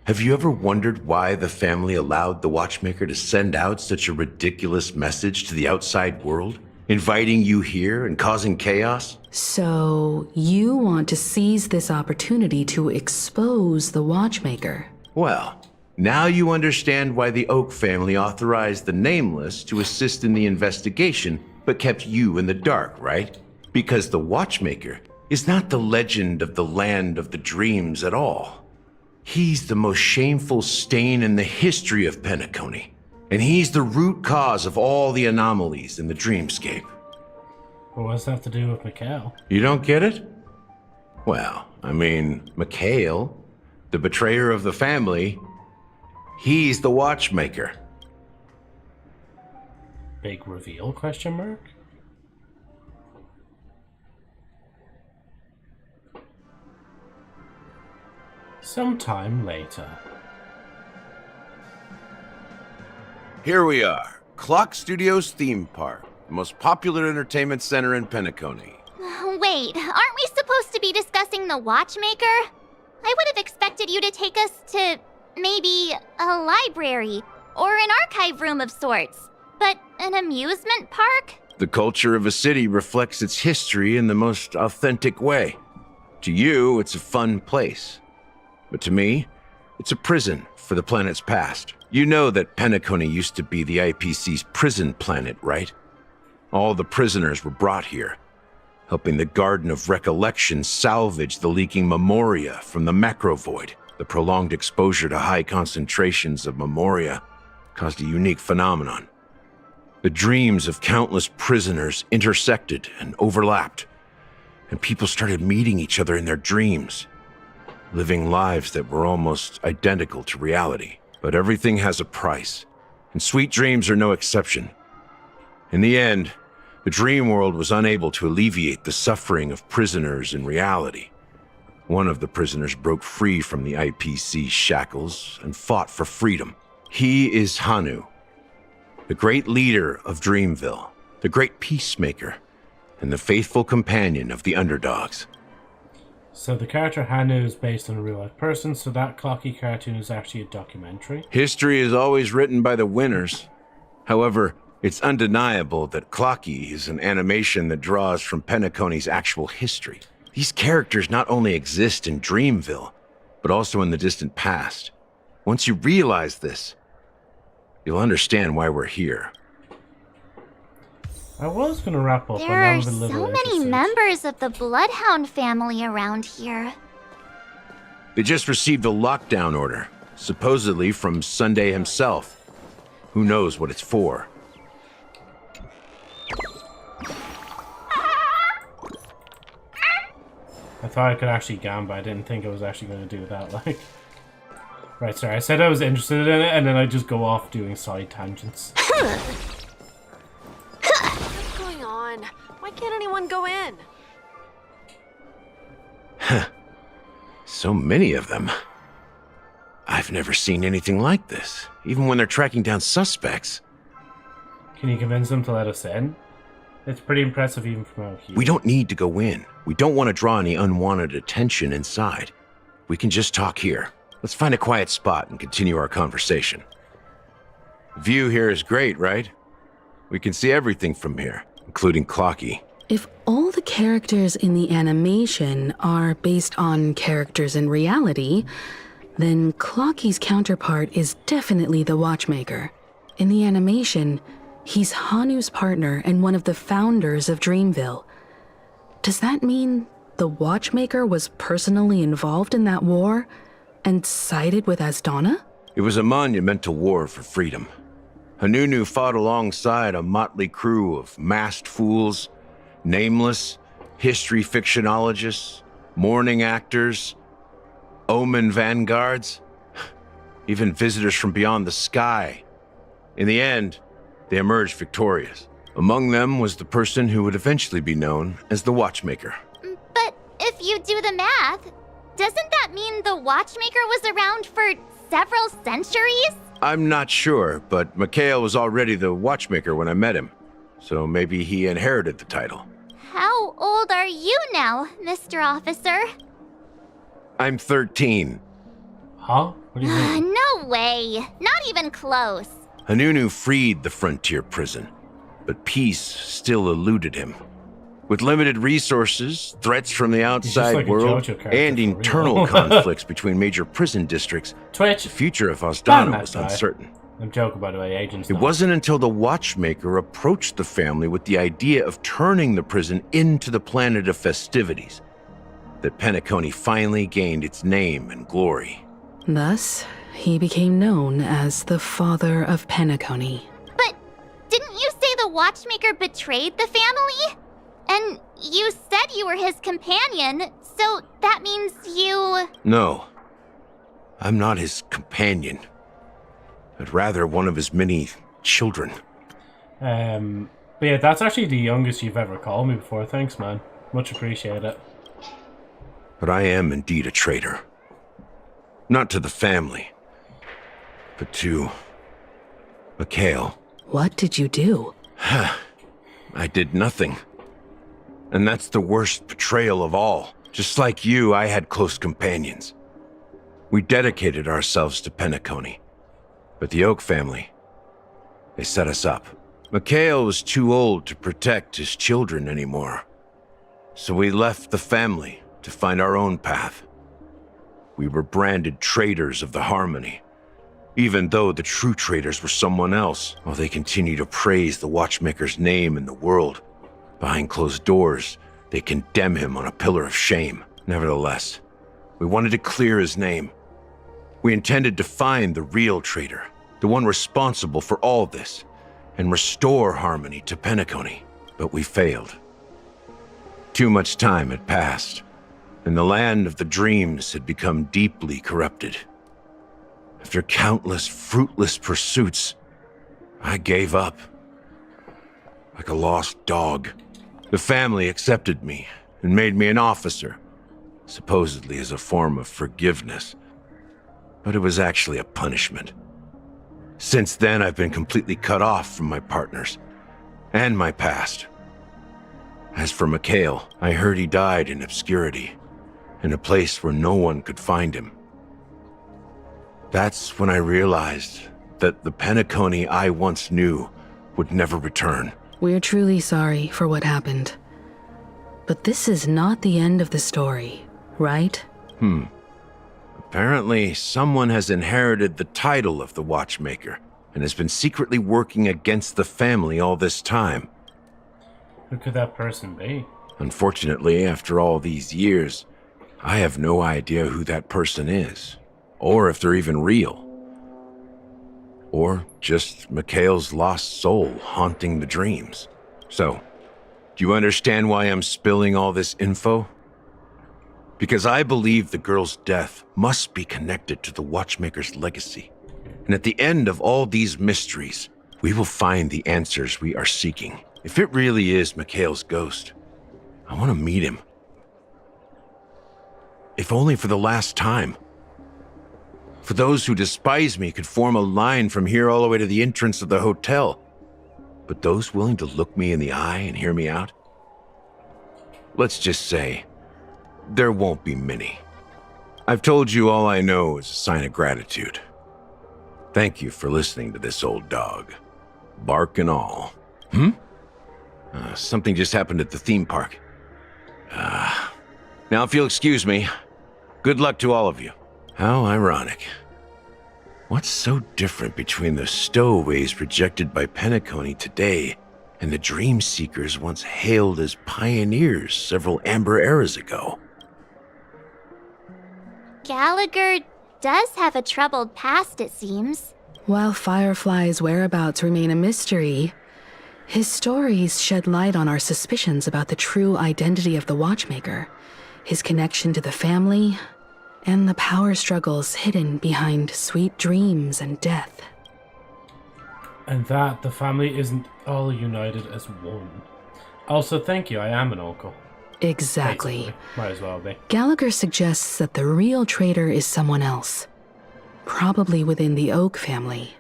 Have you ever wondered why the family allowed the Watchmaker to send out such a ridiculous message to the outside world, inviting you here and causing chaos? So, you want to seize this opportunity to expose the Watchmaker? Well, now you understand why the Oak family authorized the Nameless to assist in the investigation, but kept you in the dark, right? Because the Watchmaker is not the legend of the Land of the Dreams at all. He's the most shameful stain in the history of Penacony, and he's the root cause of all the anomalies in the dreamscape. Well, what does that have to do with Mikhail? You don't get it? Well, I mean, Mikhail, the betrayer of the family, he's the Watchmaker. Big reveal, question mark? Sometime later. Here we are, Clock Studios theme park, the most popular entertainment center in Penacony. Wait, aren't we supposed to be discussing the Watchmaker? I would have expected you to take us to, maybe, a library, or an archive room of sorts. But an amusement park? The culture of a city reflects its history in the most authentic way. To you, it's a fun place. But to me, it's a prison for the planet's past. You know that Penacony used to be the IPC's prison planet, right? All the prisoners were brought here, helping the Garden of Recollection salvage the leaking memoria from the macrovoid. The prolonged exposure to high concentrations of memoria caused a unique phenomenon. The dreams of countless prisoners intersected and overlapped, and people started meeting each other in their dreams, living lives that were almost identical to reality. But everything has a price, and sweet dreams are no exception. In the end, the dream world was unable to alleviate the suffering of prisoners in reality. One of the prisoners broke free from the IPC shackles and fought for freedom. He is Hanu, the great leader of Dreamville, the great peacemaker, and the faithful companion of the underdogs. So the character Hanu is based on a real-life person, so that Clocky cartoon is actually a documentary? History is always written by the winners. However, it's undeniable that Clocky is an animation that draws from Penacony's actual history. These characters not only exist in Dreamville, but also in the distant past. Once you realize this, you'll understand why we're here. I was going to wrap up, There but now are I'm a little so many interested. members of the Bloodhound family around here. They just received a lockdown order, supposedly from Sunday himself. Who knows what it's for? I thought I could actually gamba, I didn't think I was actually going to do that, like... Right, sorry, I said I was interested in it, and then I just go off doing side tangents. What's going on? Why can't anyone go in? So many of them. I've never seen anything like this, even when they're tracking down suspects. Can you convince them to let us in? It's pretty impressive even from out here. We don't need to go in. We don't want to draw any unwanted attention inside. We can just talk here. Let's find a quiet spot and continue our conversation. The view here is great, right? We can see everything from here, including Clocky. If all the characters in the animation are based on characters in reality, then Clocky's counterpart is definitely the Watchmaker. In the animation, he's Hanu's partner and one of the founders of Dreamville. Does that mean the Watchmaker was personally involved in that war and sided with Asdana? It was a monumental war for freedom. Hanunu fought alongside a motley crew of masked fools, nameless, history fictionologists, mourning actors, omen vanguards, even visitors from beyond the sky. In the end, they emerged victorious. Among them was the person who would eventually be known as the Watchmaker. But if you do the math, doesn't that mean the Watchmaker was around for several centuries? I'm not sure, but Mikhail was already the Watchmaker when I met him, so maybe he inherited the title. How old are you now, Mr. Officer? I'm 13. Huh? What do you mean? No way. Not even close. Hanunu freed the frontier prison, but peace still eluded him. With limited resources, threats from the outside like a world, JoJo character and for internal real. conflicts between major prison districts, Twitch. the future of Ban Asdana that was guy. uncertain. I'm joking, by the way, agents. It wasn't until the Watchmaker approached the family with the idea of turning the prison into the planet of festivities that Penacony finally gained its name and glory. Thus, he became known as the father of Penacony. But didn't you say the Watchmaker betrayed the family? And you said you were his companion, so that means you... No, I'm not his companion, but rather one of his many children. But yeah, that's actually the youngest you've ever called me before. Thanks, man. Much appreciated. But I am indeed a traitor. Not to the family, but to Mikhail. What did you do? I did nothing. And that's the worst betrayal of all. Just like you, I had close companions. We dedicated ourselves to Penacony. But the Oak family, they set us up. Mikhail was too old to protect his children anymore. So we left the family to find our own path. We were branded traitors of the Harmony, even though the true traitors were someone else, while they continue to praise the Watchmaker's name in the world. Behind closed doors, they condemn him on a pillar of shame. Nevertheless, we wanted to clear his name. We intended to find the real traitor, the one responsible for all this, and restore harmony to Penacony. But we failed. Too much time had passed, and the land of the dreams had become deeply corrupted. After countless fruitless pursuits, I gave up. Like a lost dog. The family accepted me and made me an officer, supposedly as a form of forgiveness. But it was actually a punishment. Since then, I've been completely cut off from my partners and my past. As for Mikhail, I heard he died in obscurity, in a place where no one could find him. That's when I realized that the Penacony I once knew would never return. We're truly sorry for what happened. But this is not the end of the story, right? Apparently, someone has inherited the title of the Watchmaker and has been secretly working against the family all this time. Who could that person be? Unfortunately, after all these years, I have no idea who that person is, or if they're even real. Or just Mikhail's lost soul haunting the dreams. So, do you understand why I'm spilling all this info? Because I believe the girl's death must be connected to the Watchmaker's legacy. And at the end of all these mysteries, we will find the answers we are seeking. If it really is Mikhail's ghost, I want to meet him. If only for the last time. For those who despise me could form a line from here all the way to the entrance of the hotel. but those willing to look me in the eye and hear me out? Let's just say, there won't be many. I've told you all I know is a sign of gratitude. Thank you for listening to this old dog. Bark and all. Something just happened at the theme park. Now if you'll excuse me, good luck to all of you. How ironic. What's so different between the stowaways projected by Penacony today and the dream seekers once hailed as pioneers several amber eras ago? Gallagher does have a troubled past, it seems. While Firefly's whereabouts remain a mystery, his stories shed light on our suspicions about the true identity of the Watchmaker, his connection to the family, and the power struggles hidden behind sweet dreams and death. And that the family isn't all united as one. Also, thank you, I am an uncle. Exactly. Basically. Might as well be. Gallagher suggests that the real traitor is someone else, probably within the Oak family.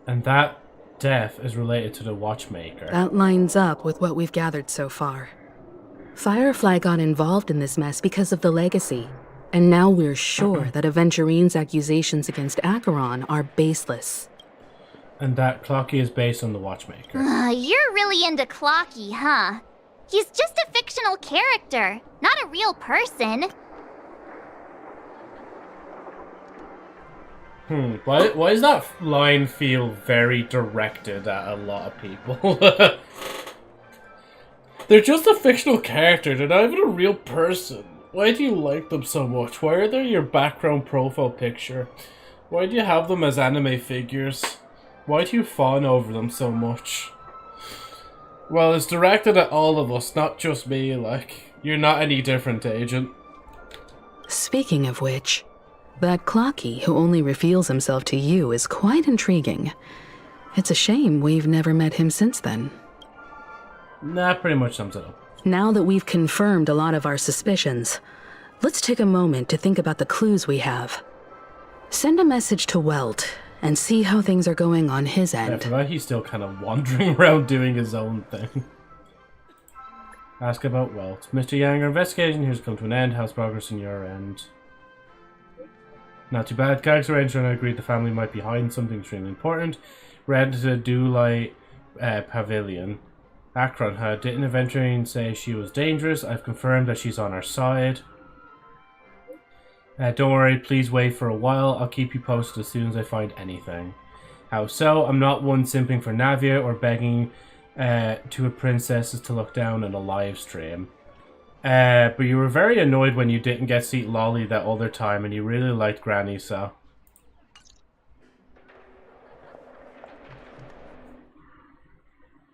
And that death is related to the Watchmaker. That lines up with what we've gathered so far. Firefly got involved in this mess because of the legacy, and now we're sure that Aventurine's accusations against Acheron are baseless. And that Clocky is based on the Watchmaker. You're really into Clocky, huh? He's just a fictional character, not a real person. Why does that line feel very directed at a lot of people? They're just a fictional character, they're not even a real person. Why do you like them so much? Why are they your background profile picture? Why do you have them as anime figures? Why do you fawn over them so much? Well, it's directed at all of us, not just me, like, you're not any different, Agent. Speaking of which, that Clocky who only reveals himself to you is quite intriguing. It's a shame we've never met him since then. That pretty much sums it up. Now that we've confirmed a lot of our suspicions, let's take a moment to think about the clues we have. Send a message to Welt and see how things are going on his end. I forgot he's still kind of wandering around doing his own thing. Ask about Welt. Mr. Yang, our investigation here's come to an end. How's progress on your end? Not too bad. Galaxy Ranger and I agreed the family might be hiding something extremely important. Read the Dewlight Pavilion. Acheron had. Didn't Aventurine say she was dangerous? I've confirmed that she's on our side. Don't worry, please wait for a while. I'll keep you posted as soon as I find anything. How so? I'm not one simping for Navia or begging to a princesses to look down on a live stream. But you were very annoyed when you didn't get to see Lolly that other time, and you really liked Granny, so...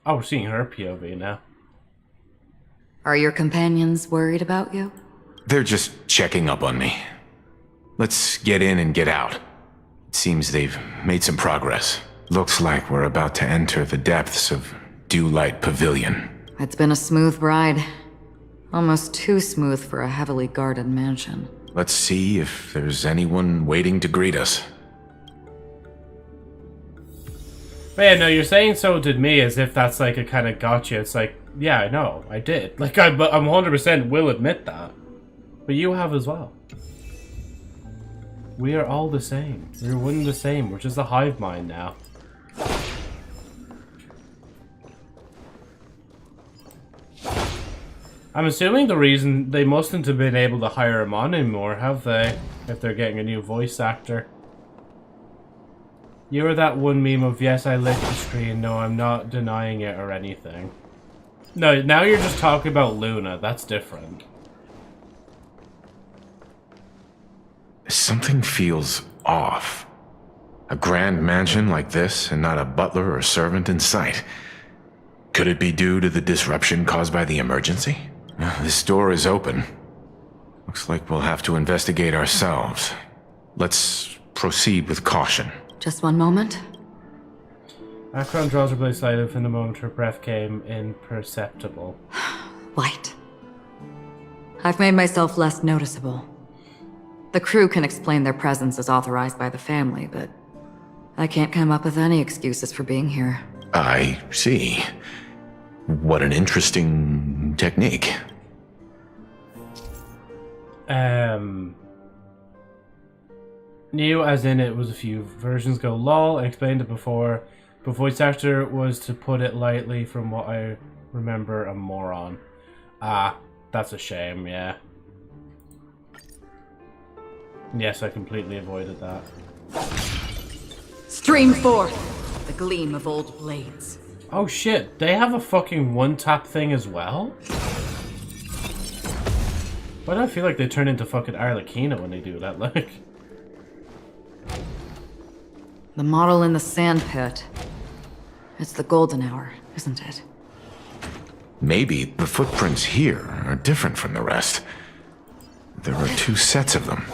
Oh, we're seeing her POV now. Are your companions worried about you? They're just checking up on me. Let's get in and get out. It seems they've made some progress. Looks like we're about to enter the depths of Dewlight Pavilion. It's been a smooth ride. Almost too smooth for a heavily guarded mansion. Let's see if there's anyone waiting to greet us. But yeah, no, you're saying so did me as if that's like a kind of gotcha. It's like, yeah, I know, I did. Like, I'm 100% will admit that. But you have as well. We are all the same. We're one and the same. We're just a hive mind now. I'm assuming the reason they mustn't have been able to hire him on anymore, have they? If they're getting a new voice actor. You're that one meme of, yes, I licked the screen. No, I'm not denying it or anything. No, now you're just talking about Luna. That's different. Something feels off. A grand mansion like this and not a butler or servant in sight. Could it be due to the disruption caused by the emergency? This door is open. Looks like we'll have to investigate ourselves. Let's proceed with caution. Just one moment. Acheron draws her blade slightly from the moment her breath came imperceptible. Light. I've made myself less noticeable. The crew can explain their presence as authorized by the family, but I can't come up with any excuses for being here. I see. What an interesting technique. New as in it was a few versions ago. Lol, I explained it before. But voice actor was, to put it lightly, from what I remember, a moron. Ah, that's a shame, yeah. Yes, I completely avoided that. Stream forth the gleam of old blades. Oh shit, they have a fucking one-tap thing as well? Why do I feel like they turn into fucking Arlecchino when they do that, like? The model in the sand pit. It's the golden hour, isn't it? Maybe the footprints here are different from the rest. There are 2 sets of them.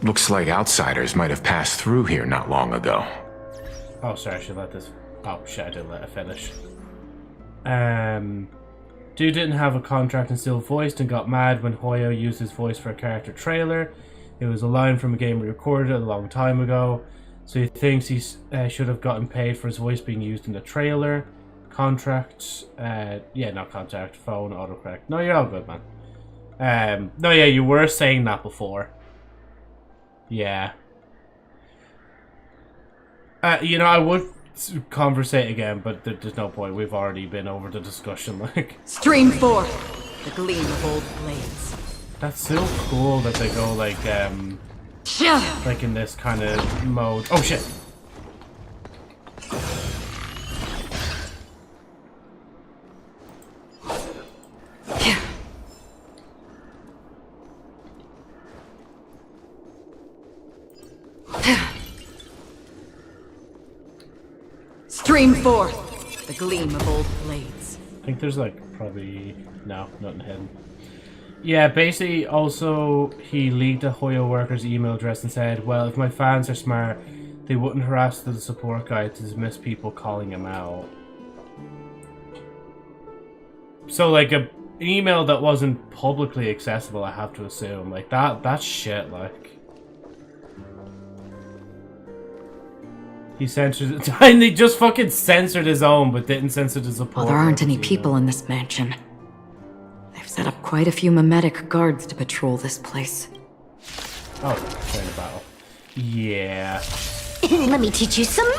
Looks like outsiders might have passed through here not long ago. Oh, sorry, I should let this... Oh, shit, I didn't let it finish. Dude didn't have a contract and still voiced and got mad when Hoyo used his voice for a character trailer. It was a line from a game we recorded a long time ago. So he thinks he should have gotten paid for his voice being used in the trailer. Contract, yeah, not contract, phone, autocorrect. No, you're all good, man. No, yeah, you were saying that before. Yeah. You know, I would conversate again, but there's no point. We've already been over the discussion, like. Stream forth the gleam of old blades. That's so cool that they go like in this kind of mode. Oh shit. Stream forth the gleam of old blades. I think there's like probably no, nothing hidden. Yeah, basically, also, he leaked a Hoyo worker's email address and said, well, if my fans are smart, they wouldn't harass the support guy to dismiss people calling him out. So, like, an email that wasn't publicly accessible, I have to assume. Like, that's shit, like. He censored it. And he just fucking censored his own, but didn't censor the support. Well, there aren't any people in this mansion. They've set up quite a few mimetic guards to patrol this place. Oh, train of battle. Yeah. Let me teach you some.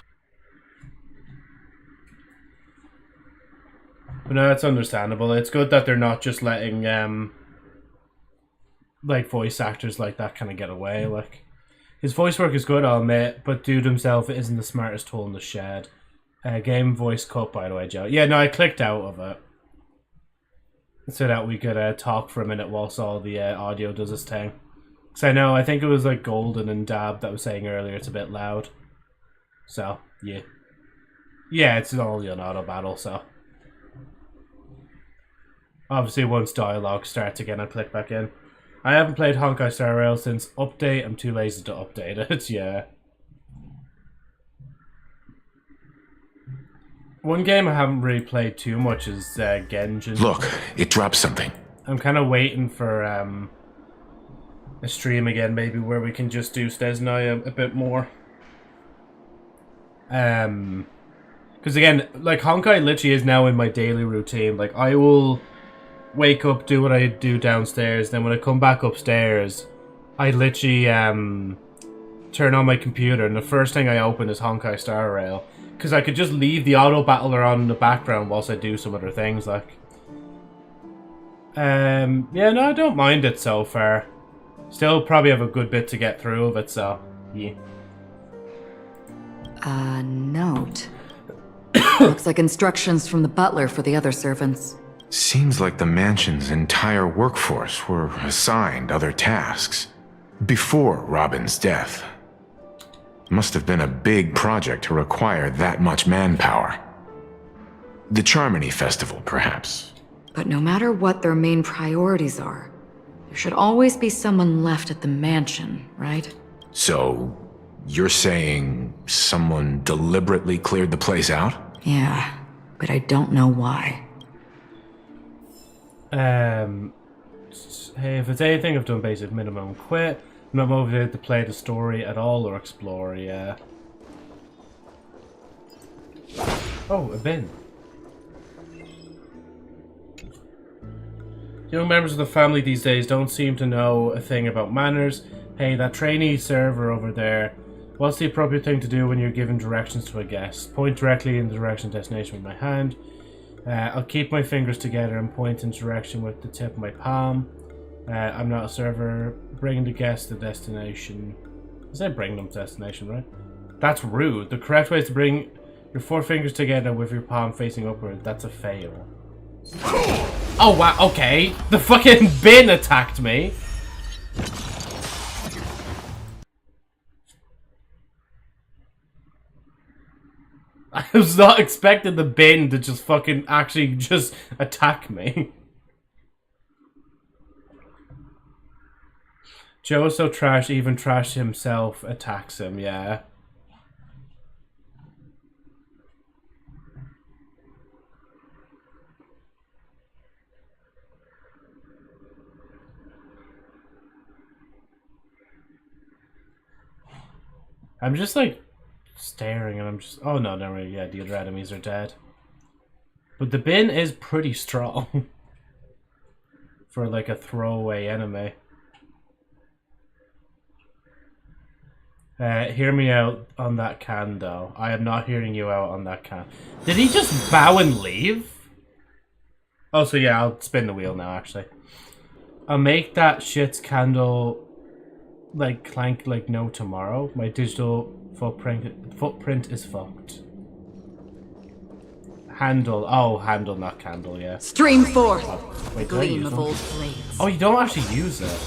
But no, that's understandable. It's good that they're not just letting like voice actors like that kind of get away. Like, his voice work is good, I'll admit, but dude himself isn't the smartest tool in the shed. Game voice cut, by the way, Joe. Yeah, no, I clicked out of it so that we could talk for a minute whilst all the audio does its thing. Because I think it was like Golden and Dab that was saying earlier it's a bit loud. So, yeah. Yeah, it's only an auto battle, so. Obviously, once dialogue starts again, I'll click back in. I haven't played Honkai Star Rail since update. I'm too lazy to update it, yeah. One game I haven't really played too much is Genjin. Look, it dropped something. I'm kind of waiting for a stream again, maybe, where we can just do Stez and I a bit more. Because again, like, Honkai literally is now in my daily routine. Like, I will wake up, do what I do downstairs, then when I come back upstairs, I literally turn on my computer, and the first thing I open is Honkai Star Rail. Because I could just leave the auto battler on in the background whilst I do some other things, like. Yeah, no, I don't mind it so far. Still probably have a good bit to get through of it, so, yeah. Note. Looks like instructions from the butler for the other servants. Seems like the mansion's entire workforce were assigned other tasks before Robin's death. Must have been a big project to require that much manpower. The Charmony Festival, perhaps. But no matter what their main priorities are, there should always be someone left at the mansion, right? So, you're saying someone deliberately cleared the place out? Yeah, but I don't know why. Hey, if it's anything, I've done basic minimum quit. I'm not motivated to play the story at all or explore, yeah. Oh, a bin. Young members of the family these days don't seem to know a thing about manners. Hey, that trainee server over there. What's the appropriate thing to do when you're given directions to a guest? Point directly in the direction of destination with my hand. I'll keep my fingers together and point in direction with the tip of my palm. I'm not a server. Bring the guest to destination. I said bring them to destination, right? That's rude. The correct way is to bring your 4 fingers together with your palm facing upward. That's a fail. Oh wow, okay. The fucking bin attacked me. I was not expecting the bin to just fucking actually just attack me. Joe is so trash, even trash himself attacks him, yeah. I'm just like staring and I'm just, oh no, never mind. Yeah, the other enemies are dead. But the bin is pretty strong for like a throwaway enemy. Hear me out on that can though. I am not hearing you out on that can. Did he just bow and leave? Oh, so yeah, I'll spin the wheel now actually. I'll make that shit's candle like clank like no tomorrow. My digital footprint is fucked. Handle. Oh, handle, not candle, yeah. Stream forth. Oh, wait, Gleam of old flames. Oh, you don't actually use it.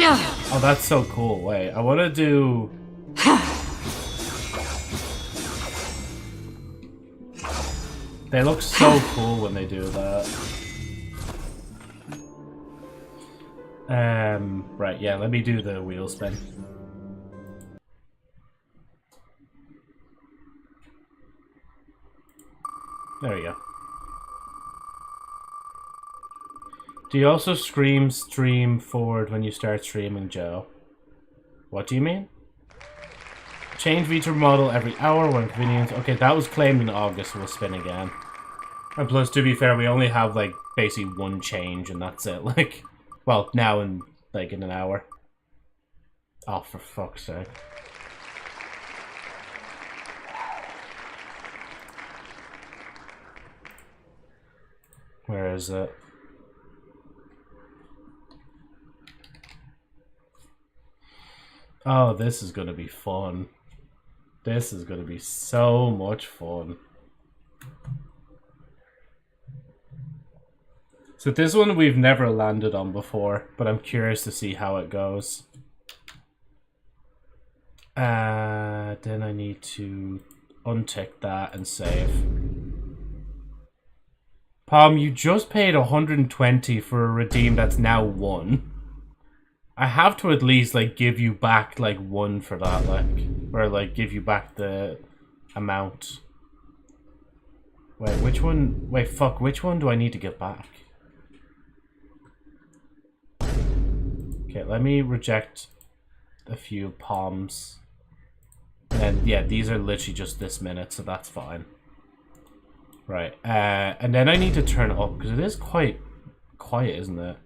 Oh, that's so cool. Wait, I want to do... They look so cool when they do that. Right, yeah, let me do the wheel spin. There we go. Do you also stream forward when you start streaming, Joe? What do you mean? Change feature model every hour when convenient. Okay, that was claimed in August, so we'll spin again. And plus, to be fair, we only have, like, basically one change, and that's it. Like, well, now in, like, in an hour. Oh, for fuck's sake. Where is it? Oh, this is gonna be fun. This is gonna be so much fun. So this one we've never landed on before, but I'm curious to see how it goes. Then I need to untick that and save. Palm, you just paid 120 for a redeem that's now 1. I have to at least, like, give you back, like, 1 for that, like, or, like, give you back the amount. Wait, which one? Wait, fuck, which one do I need to get back? Okay, let me reject a few palms. And yeah, these are literally just this minute, so that's fine. Right, and then I need to turn it up, because it is quite quiet, isn't it?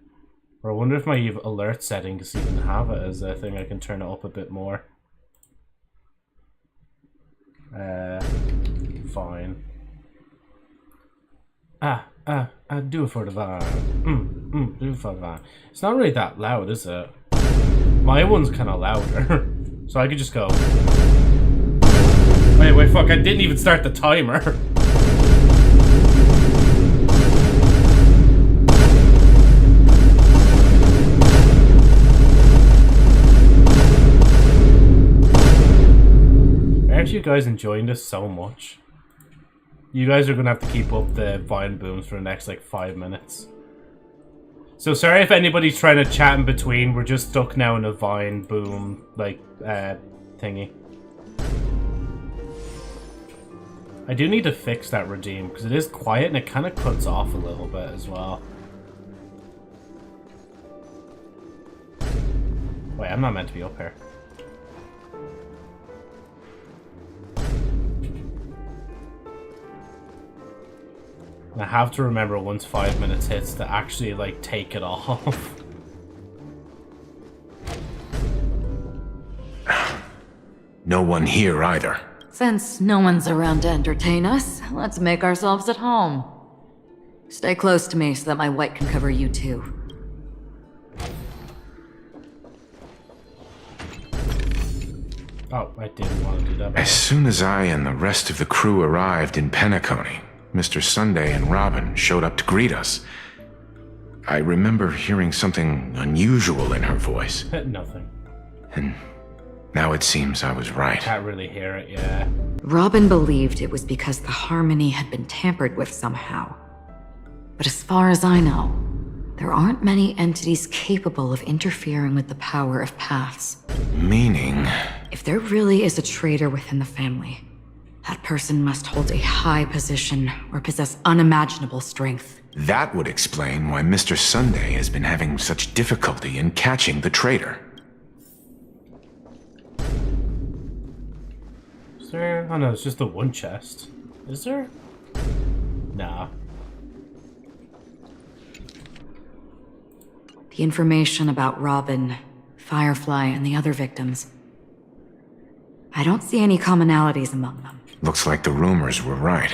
Or I wonder if my alert settings even have it as a thing I can turn it up a bit more. Fine. Do it for the van. Do it for the van. It's not really that loud, is it? My one's kind of louder. So I could just go. Wait, fuck, I didn't even start the timer. Aren't you guys enjoying this so much? You guys are gonna have to keep up the vine booms for the next like 5 minutes. So sorry if anybody's trying to chat in between. We're just stuck now in a vine boom like thingy. I do need to fix that redeem because it is quiet and it kind of cuts off a little bit as well. Wait, I'm not meant to be up here. I have to remember once 5 minutes hits to actually, like, take it off. No one here either. Since no one's around to entertain us, let's make ourselves at home. Stay close to me so that my white can cover you too. Oh, I didn't want to do that. As soon as I and the rest of the crew arrived in Penacony, Mr. Sunday and Robin showed up to greet us. I remember hearing something unusual in her voice. Nothing. And now it seems I was right. Can't really hear it, yeah. Robin believed it was because the harmony had been tampered with somehow. But as far as I know, there aren't many entities capable of interfering with the power of paths. Meaning? If there really is a traitor within the family, that person must hold a high position or possess unimaginable strength. That would explain why Mr. Sunday has been having such difficulty in catching the traitor. Is there? Oh no, it's just the one chest. Is there? Nah. The information about Robin, Firefly, and the other victims. I don't see any commonalities among them. Looks like the rumors were right.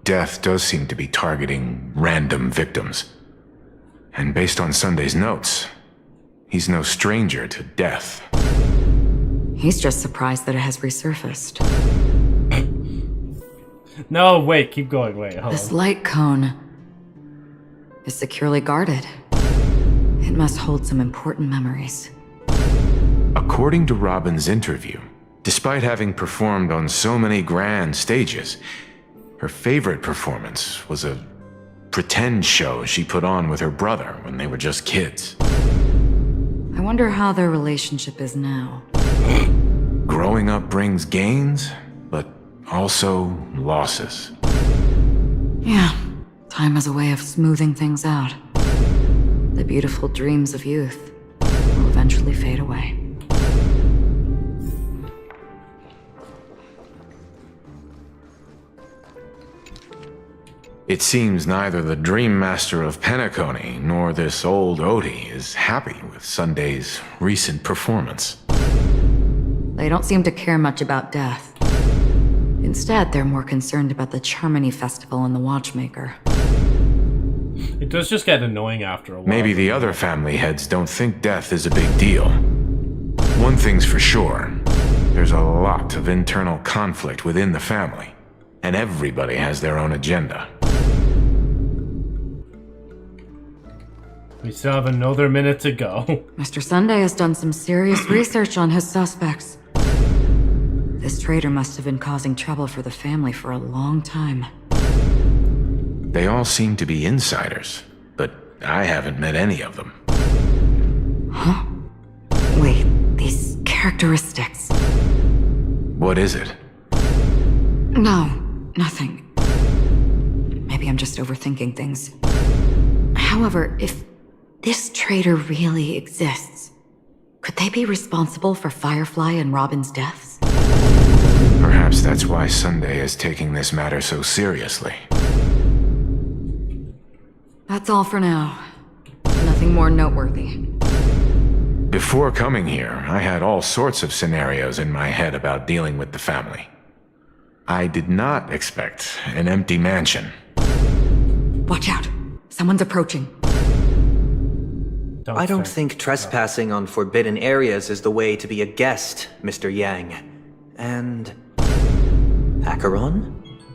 Death does seem to be targeting random victims. And based on Sunday's notes, he's no stranger to death. He's just surprised that it has resurfaced. No, wait, keep going, wait, hold This on. light cone is securely guarded. It must hold some important memories. According to Robin's interview, despite having performed on so many grand stages, her favorite performance was a pretend show she put on with her brother when they were just kids. I wonder how their relationship is now. Growing up brings gains, but also losses. Yeah, time is a way of smoothing things out. The beautiful dreams of youth will eventually fade away. It seems neither the Dream Master of Penacony nor this old Odie is happy with Sunday's recent performance. They don't seem to care much about death. Instead, they're more concerned about the Charmony Festival and the Watchmaker. It does just get annoying after a while. Maybe the other family heads don't think death is a big deal. One thing's for sure, there's a lot of internal conflict within the family, and everybody has their own agenda. We still have another minute to go. Mr. Sunday has done some serious research on his suspects. This traitor must have been causing trouble for the family for a long time. They all seem to be insiders, but I haven't met any of them. Huh? Wait, these characteristics. What is it? No, nothing. Maybe I'm just overthinking things. However, if this traitor really exists, could they be responsible for Firefly and Robin's deaths? Perhaps that's why Sunday is taking this matter so seriously. That's all for now. Nothing more noteworthy. Before coming here, I had all sorts of scenarios in my head about dealing with the family. I did not expect an empty mansion. Watch out. Someone's approaching. I don't think trespassing on forbidden areas is the way to be a guest, Mr. Yang. And... Acheron?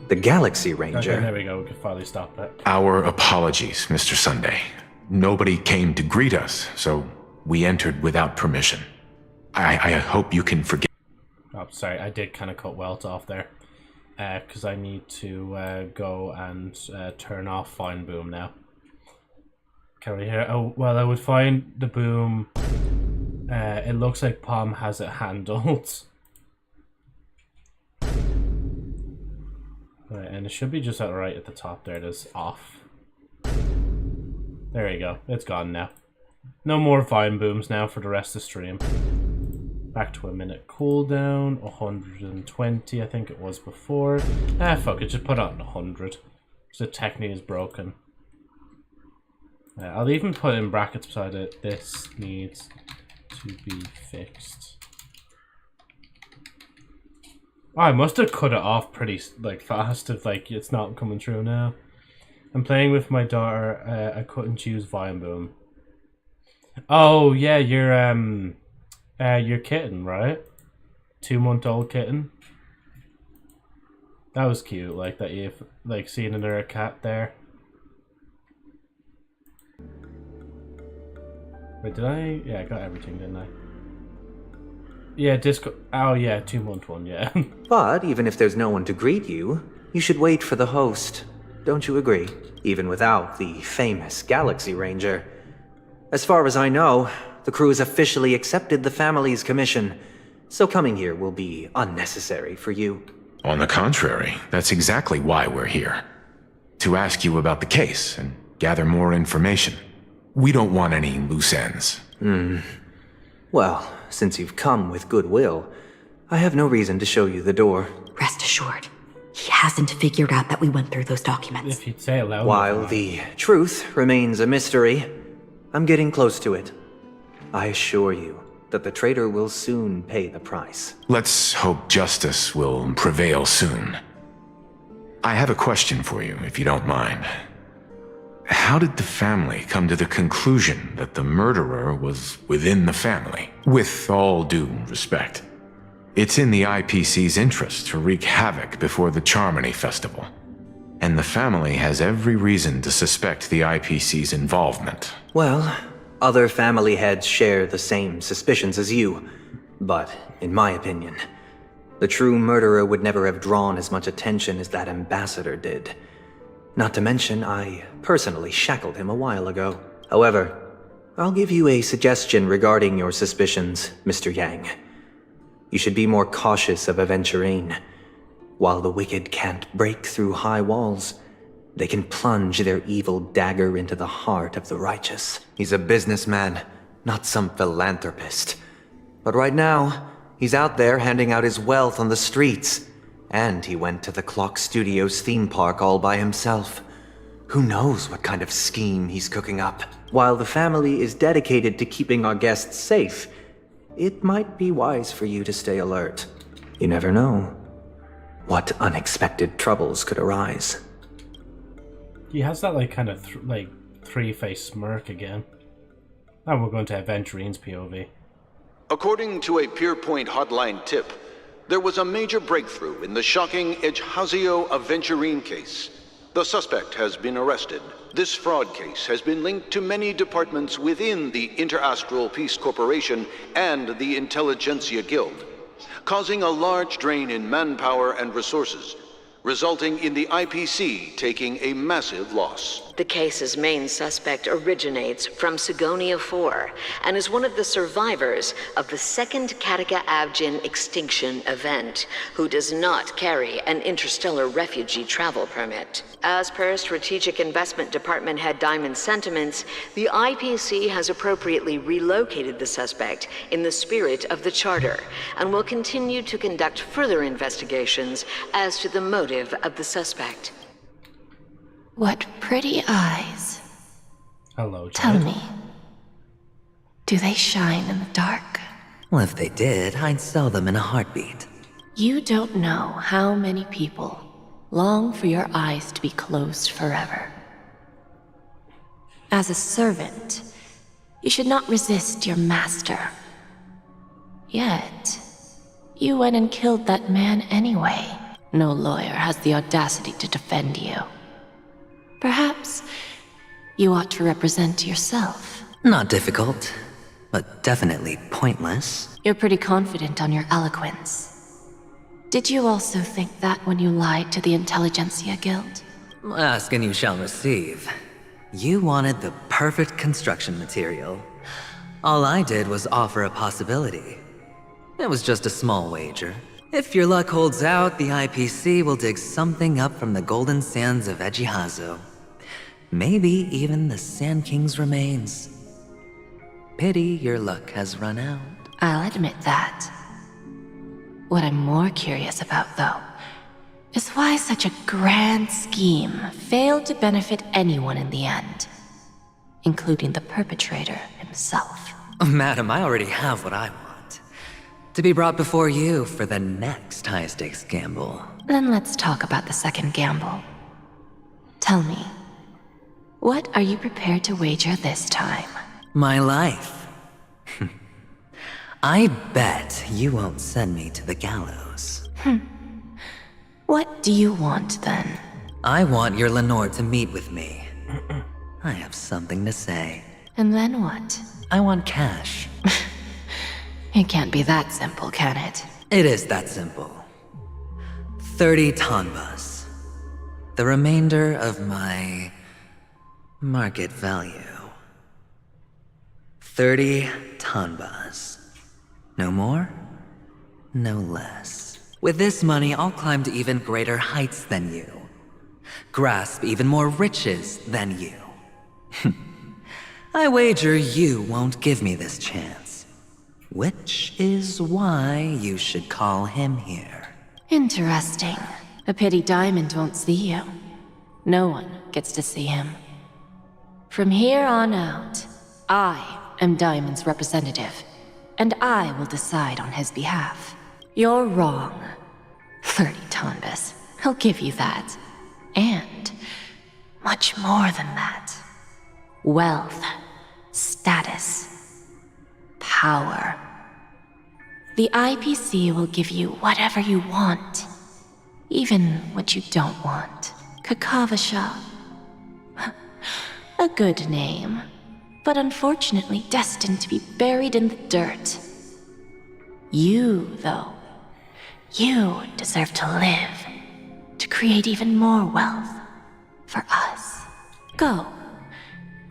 The Galaxy Ranger. Okay, there we go, we can finally stop that. Our apologies, Mr. Sunday. Nobody came to greet us, so we entered without permission. I hope you can forgive. Oh, sorry, I did kind of cut Welt off there. Because I need to go and turn off Fine Boom now. Can we hear? Oh, well, I would find the boom. It looks like Palm has it handled. Right, and it should be just right at the top there. It is off. There you go. It's gone now. No more Vine Booms now for the rest of the stream. Back to a minute cooldown. 120, I think it was before. Ah, fuck it. Just put on 100. So technically is broken. I'll even put in brackets beside it. This needs to be fixed. Oh, I must have cut it off pretty fast if it's not coming through now. I'm playing with my daughter. I couldn't choose Vine Boom. Oh yeah, your kitten, right? 2-month-old kitten. That was cute. Like that you've seeing another cat there. Wait, did I? Yeah, I got everything, didn't I? Yeah, disco. Oh yeah, 2-month one. Yeah. But even if there's no one to greet you, you should wait for the host. Don't you agree? Even without the famous Galaxy Ranger. As far as I know, the crew has officially accepted the family's commission, so coming here will be unnecessary for you. On the contrary, that's exactly why we're here. To ask you about the case and gather more information. We don't want any loose ends. Well, since you've come with goodwill, I have no reason to show you the door. Rest assured, he hasn't figured out that we went through those documents. If you'd say it loud. While the truth remains a mystery, I'm getting close to it. I assure you that the traitor will soon pay the price. Let's hope justice will prevail soon. I have a question for you, if you don't mind. How did the family come to the conclusion that the murderer was within the family? With all due respect, it's in the IPC's interest to wreak havoc before the Charmony Festival. And the family has every reason to suspect the IPC's involvement. Well, other family heads share the same suspicions as you. But, in my opinion, the true murderer would never have drawn as much attention as that ambassador did. Not to mention, I personally shackled him a while ago. However, I'll give you a suggestion regarding your suspicions, Mr. Yang. You should be more cautious of Aventurine. While the wicked can't break through high walls, they can plunge their evil dagger into the heart of the righteous. He's a businessman, not some philanthropist. But right now, he's out there handing out his wealth on the streets. And he went to the Clock Studios theme park all by himself. Who knows what kind of scheme he's cooking up? While the family is dedicated to keeping our guests safe, it might be wise for you to stay alert. You never know what unexpected troubles could arise. He has that kind of three-face smirk again. Now we're going to Aventurine's POV. According to a Pierpoint hotline tip, there was a major breakthrough in the shocking Ejhazio Aventurine case. The suspect has been arrested. This fraud case has been linked to many departments within the Interastral Peace Corporation and the Intelligentsia Guild, causing a large drain in manpower and resources, resulting in the IPC taking a massive loss. The case's main suspect originates from Sigonia 4 and is one of the survivors of the second Kataka Abjin extinction event, who does not carry an interstellar refugee travel permit. As per Strategic Investment Department head Diamond's sentiments, the IPC has appropriately relocated the suspect in the spirit of the Charter and will continue to conduct further investigations as to the motive of the suspect. What pretty eyes. Hello, Tell me, do they shine in the dark? Well, if they did, I'd sell them in a heartbeat. You don't know how many people long for your eyes to be closed forever. As a servant, you should not resist your master. Yet, you went and killed that man anyway. No lawyer has the audacity to defend you. Perhaps you ought to represent yourself. Not difficult, but definitely pointless. You're pretty confident on your eloquence. Did you also think that when you lied to the Intelligentsia Guild? Ask and you shall receive. You wanted the perfect construction material. All I did was offer a possibility. It was just a small wager. If your luck holds out, the IPC will dig something up from the golden sands of Ejhazio. Maybe even the Sand King's remains. Pity your luck has run out. I'll admit that. What I'm more curious about, though, is why such a grand scheme failed to benefit anyone in the end, including the perpetrator himself. Madam, I already have what I want. To be brought before you for the next high-stakes gamble. Then let's talk about the second gamble. Tell me, what are you prepared to wager this time? My life. I bet you won't send me to the gallows. What do you want, then? I want your Lenore to meet with me. I have something to say. And then what? I want cash. It can't be that simple, can it? It is that simple. 30 tanbas. The remainder of my market value. 30 tanbas. No more, no less. With this money, I'll climb to even greater heights than you. Grasp even more riches than you. I wager you won't give me this chance. Which is why you should call him here. Interesting. A pity Diamond won't see you. No one gets to see him. From here on out, I am Diamond's representative, and I will decide on his behalf. You're wrong. 30 tanbas. I'll give you that. And much more than that. Wealth, status, power. The IPC will give you whatever you want, even what you don't want. Kakavasha. A good name, but unfortunately destined to be buried in the dirt. You, though, you deserve to live, to create even more wealth for us. Go,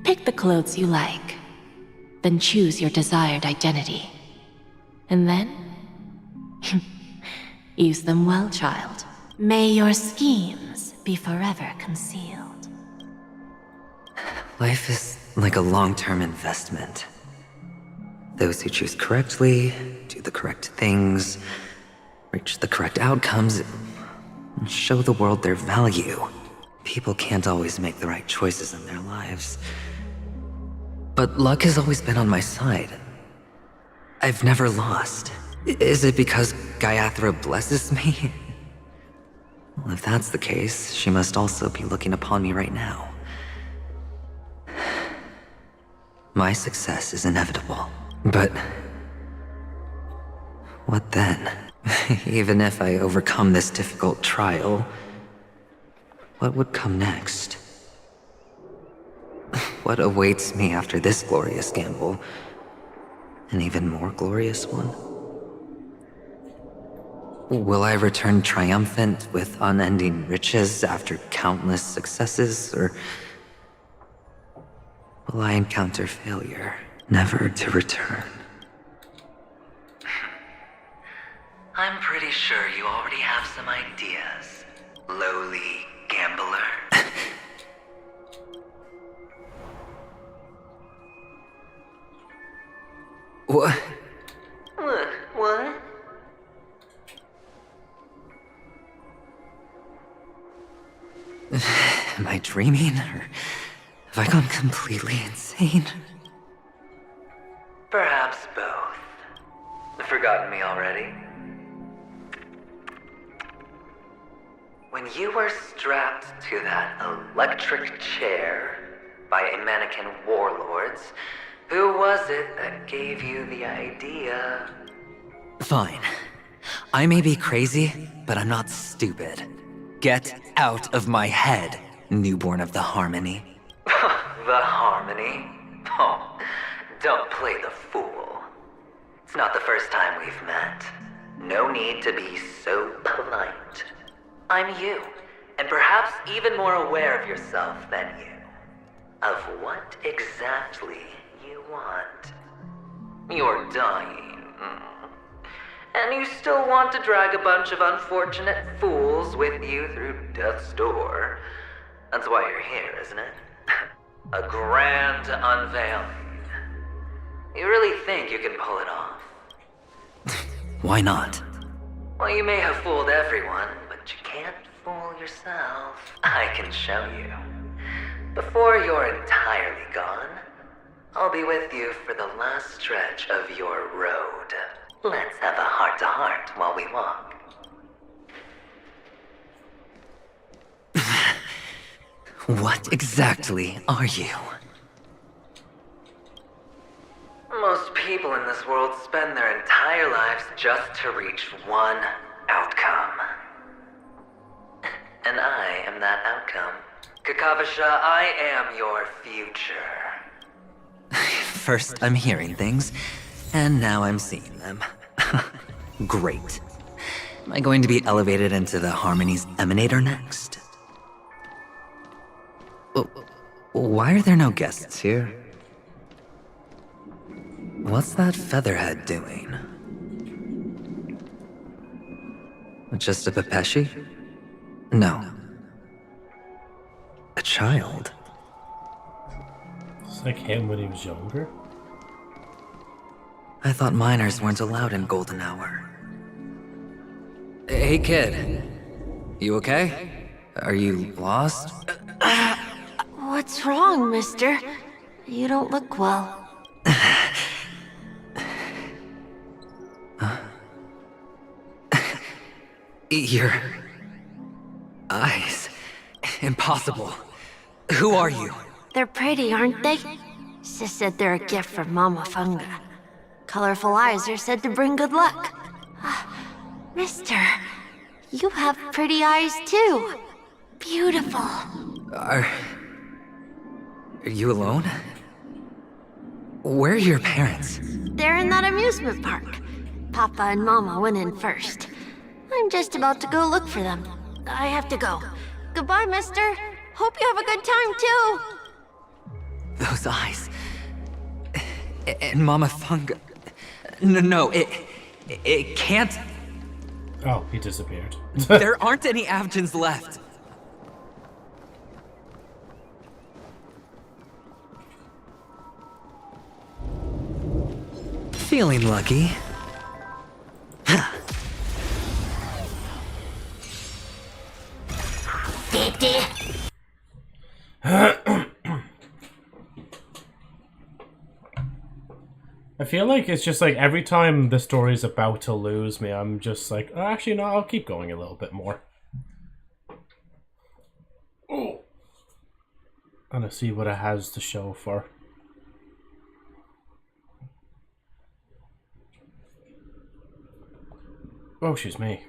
pick the clothes you like, then choose your desired identity. And then, use them well, child. May your schemes be forever concealed. Life is like a long-term investment. Those who choose correctly, do the correct things, reach the correct outcomes, and show the world their value. People can't always make the right choices in their lives. But luck has always been on my side. I've never lost. Is it because Gaiathra blesses me? Well, if that's the case, she must also be looking upon me right now. My success is inevitable. But what then? Even if I overcome this difficult trial, what would come next? What awaits me after this glorious gamble? An even more glorious one? Will I return triumphant with unending riches after countless successes, or will I encounter failure, never to return? I'm pretty sure you already have some ideas, lowly gambler. What? What? Am I dreaming, or have I gone completely insane? Perhaps both. Forgotten me already? When you were strapped to that electric chair by a mannequin warlords, who was it that gave you the idea? Fine. I may be crazy, but I'm not stupid. Get out of my head, newborn of the Harmony. The Harmony? Oh, don't play the fool. It's not the first time we've met. No need to be so polite. I'm you, and perhaps even more aware of yourself than you. Of what exactly you want. You're dying. And you still want to drag a bunch of unfortunate fools with you through death's door. That's why you're here, isn't it? A grand unveiling. You really think you can pull it off? Why not? Well, you may have fooled everyone, but you can't fool yourself. I can show you. Before you're entirely gone, I'll be with you for the last stretch of your road. Let's have a heart-to-heart while we walk. What exactly are you? Most people in this world spend their entire lives just to reach one outcome. And I am that outcome. Kakavasha, I am your future. First I'm hearing things, and now I'm seeing them. Great. Am I going to be elevated into the Harmony's Emanator next? Why are there no guests here? What's that featherhead doing? Just a Pepeshi? No. A child? It's like him when he was younger. I thought minors weren't allowed in Golden Hour. Hey kid, you okay? Are you lost? What's wrong, mister? You don't look well. Your eyes. Impossible. Who are you? They're pretty, aren't they? Sis said they're a gift from Mama Funga. Colorful eyes are said to bring good luck. Mister, you have pretty eyes too. Beautiful. Are you alone? Where are your parents? They're in that amusement park. Papa and Mama went in first. I'm just about to go look for them. I have to go. Goodbye, mister. Hope you have a good time, too. Those eyes. And Mama Funga. No, it can't. Oh, he disappeared. There aren't any Avgens left. Feeling lucky. I feel like it's just like every time the story's about to lose me, I'm just like, oh, actually, no, I'll keep going a little bit more. Oh. And I see what it has to show for. Oh, she's me.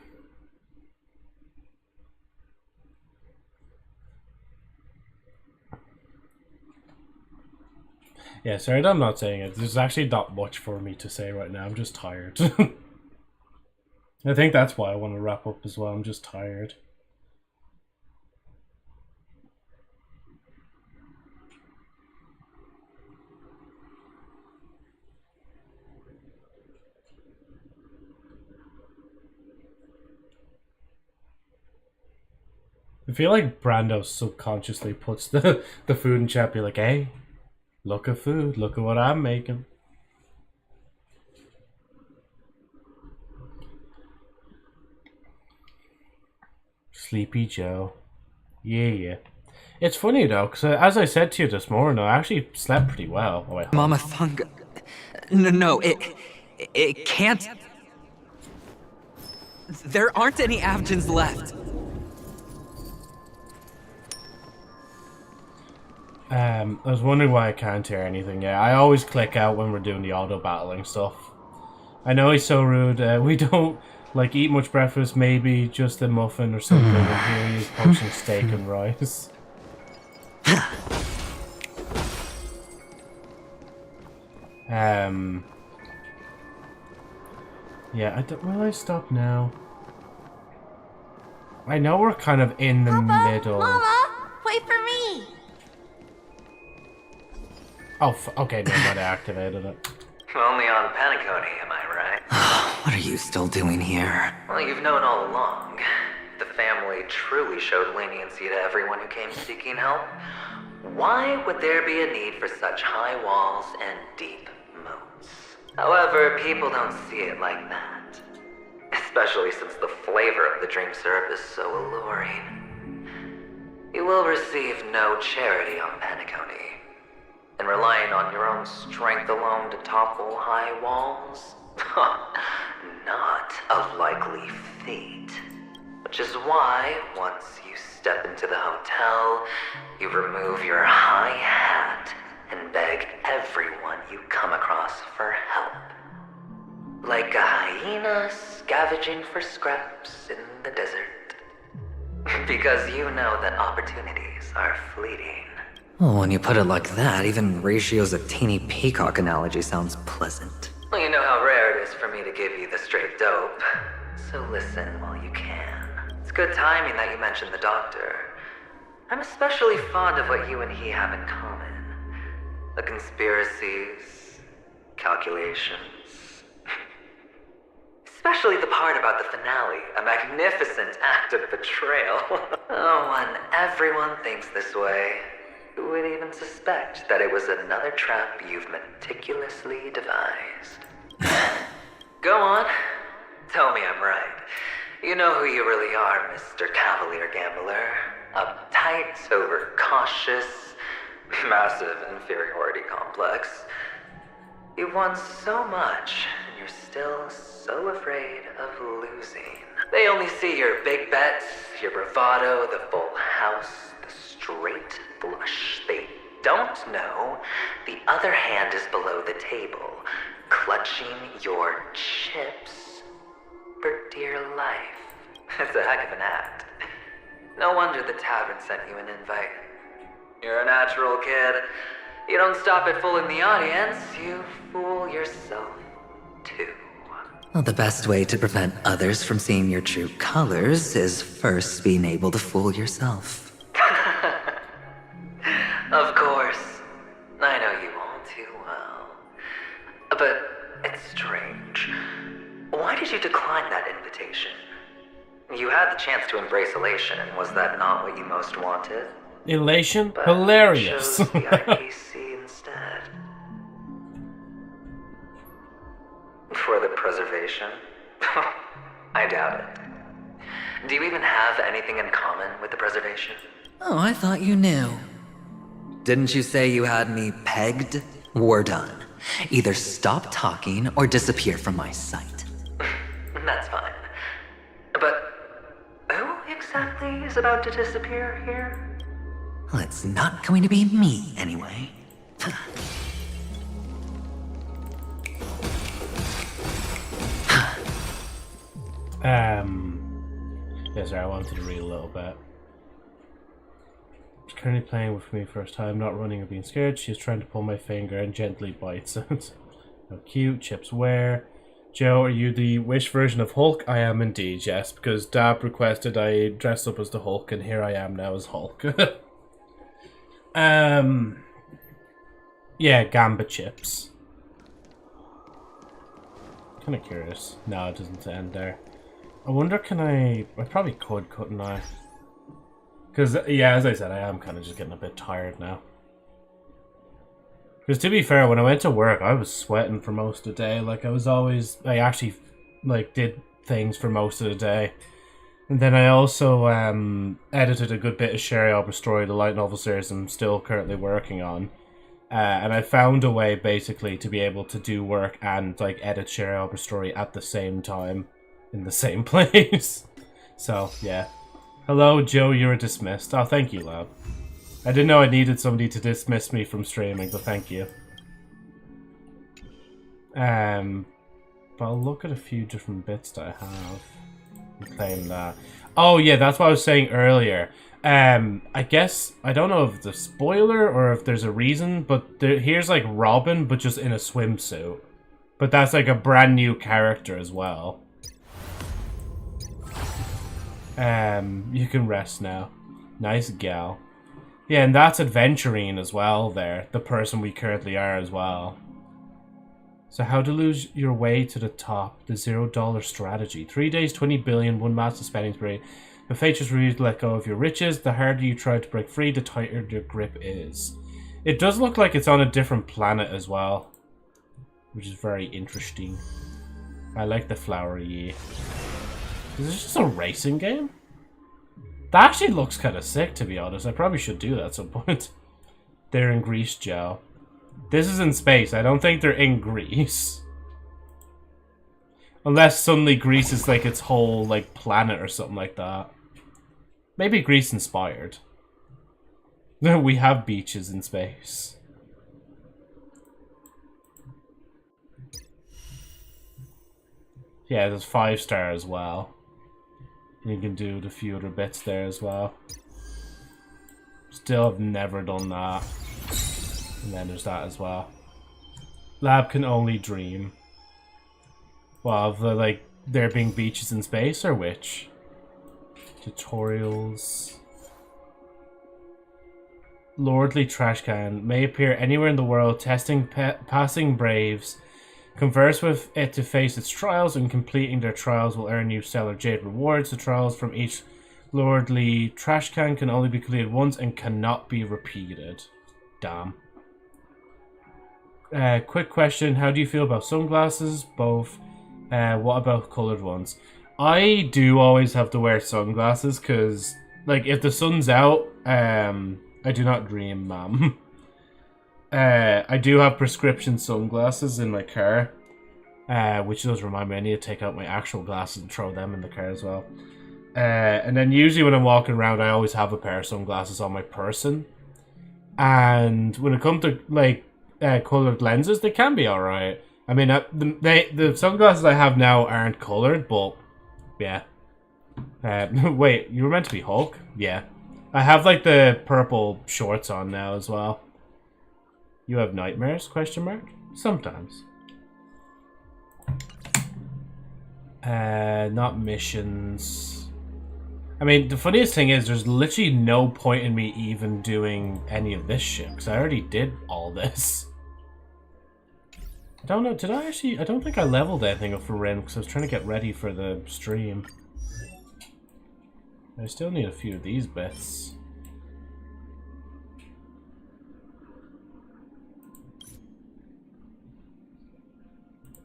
Yeah, sorry, I'm not saying it. There's actually not much for me to say right now. I'm just tired. I think that's why I want to wrap up as well. I'm just tired. I feel like Brando subconsciously puts the food in chat, be like, hey, look at food, look at what I'm making. Sleepy Joe. Yeah. It's funny though, because as I said to you this morning, I actually slept pretty well. Oh, wait, Mama Funga. No, it can't. There aren't any Avgens left. I was wondering why I can't hear anything. Yeah, I always click out when we're doing the auto battling stuff. I know he's so rude. We don't like eat much breakfast. Maybe just a muffin or something. And here he's poaching steak and rice. Yeah, will I stop now? I know we're kind of in the middle. Mama, wait for me. Oh, okay, no, I activated it. Only on Penacony, am I right? What are you still doing here? Well, you've known all along. The family truly showed leniency to everyone who came seeking help. Why would there be a need for such high walls and deep moats? However, people don't see it like that. especially since the flavor of the dream syrup is so alluring. You will receive no charity on Penacony, and relying on your own strength alone to topple high walls? Not a likely feat. Which is why, once you step into the hotel, you remove your high hat and beg everyone you come across for help. Like a hyena scavenging for scraps in the desert. Because you know that opportunities are fleeting. Well, when you put it like that, even Ratio's a teeny peacock analogy sounds pleasant. Well, you know how rare it is for me to give you the straight dope. So listen while you can. It's good timing that you mentioned the doctor. I'm especially fond of what you and he have in common. The conspiracies, calculations. Especially the part about the finale, a magnificent act of betrayal. Oh, when everyone thinks this way, who would even suspect that it was another trap you've meticulously devised? Go on. Tell me I'm right. You know who you really are, Mr. Cavalier Gambler. Uptight, overcautious, massive inferiority complex. You've won so much, and you're still so afraid of losing. They only see your big bets, your bravado, the full house, the straight flush. They don't know the other hand is below the table, clutching your chips for dear life. It's a heck of an act. No wonder the tavern sent you an invite. You're a natural kid. You don't stop at fooling the audience, you fool yourself too. Well, the best way to prevent others from seeing your true colors is first being able to fool yourself. Of course. I know you all too well. But it's strange. Why did you decline that invitation? You had the chance to embrace elation, and was that not what you most wanted? Elation? But Hilarious. chose the IPC instead. For the preservation? I doubt it. Do you even have anything in common with the preservation? Oh, I thought you knew. Didn't you say you had me pegged? We're done. Either stop talking or disappear from my sight. That's fine. But who exactly is about to disappear here? Well, it's not going to be me, anyway. Yeah, sorry, I wanted to read a little bit. She's currently playing with me first time, not running or being scared. She's trying to pull my finger and gently bites it. How cute. Chips where? Joe, are you the Wish version of Hulk? I am indeed, yes, because Dab requested I dress up as the Hulk, and here I am now as Hulk. Yeah, Gamba chips. Kind of curious. No, it doesn't end there. I wonder, can I probably could, couldn't I? Because, yeah, as I said, I am kind of just getting a bit tired now. Because to be fair, when I went to work, I was sweating for most of the day. Like, I actually, like, did things for most of the day. And then I also edited a good bit of Sherry Albert Story, the light novel series I'm still currently working on. And I found a way, basically, to be able to do work and, like, edit Sherry Albert Story at the same time in the same place. So, yeah. Hello, Joe, you're dismissed. Oh, thank you, lad. I didn't know I needed somebody to dismiss me from streaming, but thank you. But I'll look at a few different bits that I have and claim that. Oh yeah, that's what I was saying earlier. I guess, I don't know if it's a spoiler or if there's a reason, but here's like Robin, but just in a swimsuit. But that's like a brand new character as well. You can rest now. Nice gal. Yeah, and that's Adventurine as well there. The person we currently are as well. So how to lose your way to the top. The $0 strategy. 3 days, 20 billion, one massive spending spree. The fate just refuse to let go of your riches. The harder you try to break free, the tighter your grip is. It does look like it's on a different planet as well. Which is very interesting. I like the flowery. Is this just a racing game? That actually looks kind of sick, to be honest. I probably should do that at some point. They're in Greece, Joe. This is in space. I don't think they're in Greece. Unless suddenly Greece is like its whole like planet or something like that. Maybe Greece inspired. No, we have beaches in space. Yeah, there's 5-star as well. You can do the few other bits there as well. Still have never done that. And then there's that as well. Lab can only dream. Well, of the, like, there being beaches in space, or which? Tutorials. Lordly Trash Can may appear anywhere in the world, testing passing braves. Converse with it to face its trials, and completing their trials will earn you Stellar Jade rewards. The trials from each Lordly Trash Can only be completed once and cannot be repeated. Damn. Quick question, how do you feel about sunglasses? Both. What about colored ones? I do always have to wear sunglasses because, like, if the sun's out, I do not dream, ma'am. I do have prescription sunglasses in my car, which does remind me I need to take out my actual glasses and throw them in the car as well. And then usually when I'm walking around, I always have a pair of sunglasses on my person. And when it comes to like colored lenses, they can be alright. I mean, the sunglasses I have now aren't colored, but yeah. Wait, you were meant to be Hulk? Yeah. I have like the purple shorts on now as well. You have nightmares? Question mark? Sometimes. Not missions. I mean, the funniest thing is there's literally no point in me even doing any of this shit, because I already did all this. I don't know, did I actually... I don't think I leveled anything up for Rin, because I was trying to get ready for the stream. I still need a few of these bits.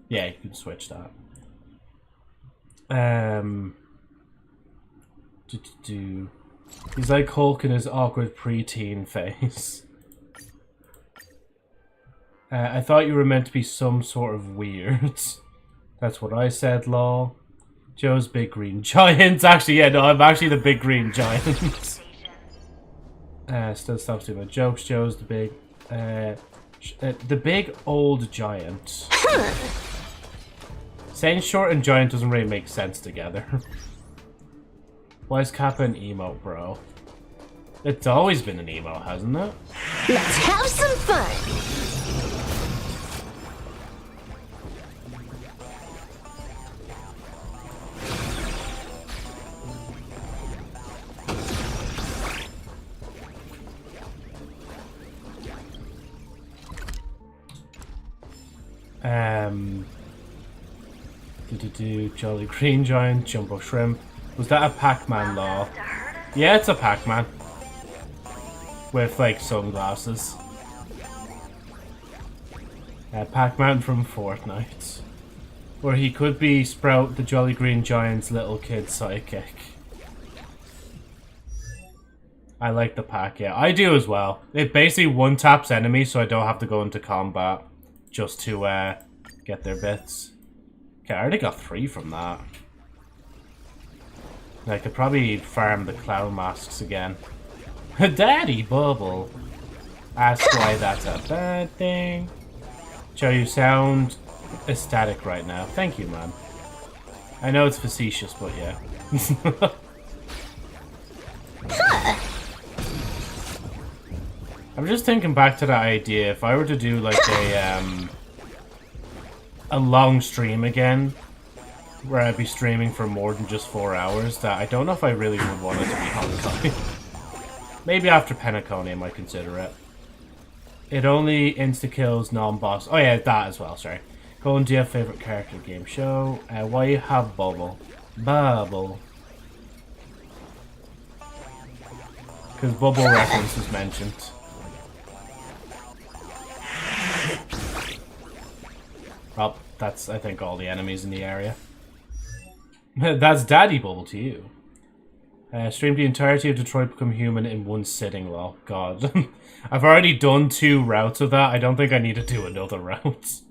Yeah, you can switch that. He's like Hulk in his awkward preteen face. I thought you were meant to be some sort of weird. That's what I said, lol. Joe's big green giant. Actually, yeah, no, I'm actually the big green giant. Still stops doing my jokes. Joe's the big old giant. Saying short and giant doesn't really make sense together. Why is Kappa an emo, bro? It's always been an emo, hasn't it? Let's have some fun! Jolly Green Giant, Jumbo Shrimp. Was that a Pac-Man law? Yeah, it's a Pac-Man. With, like, sunglasses. Pac-Man from Fortnite. Or he could be Sprout, the Jolly Green Giant's little kid sidekick. I like the pack, yeah. I do as well. It basically one-taps enemies, so I don't have to go into combat just to get their bits. Okay, I already got 3 from that. I could probably farm the clown masks again. Daddy Bubble! Ask why that's a bad thing. Joe, you sound ecstatic right now. Thank you, man. I know it's facetious, but yeah. I'm just thinking back to that idea. If I were to do like a long stream again, where I'd be streaming for more than just 4 hours, that I don't know if I really would want it to be Honkai. Maybe after Penacony I might consider it. It only insta-kills non-boss. Oh yeah, that as well, sorry. Colin, do you have favourite character game show? Why you have Bubble? Bubble. Because Bubble reference was mentioned. Well, that's, I think, all the enemies in the area. That's Daddy Bubble to you. Streamed the entirety of Detroit Become Human in one sitting, lol. God. I've already done 2 routes of that. I don't think I need to do another route.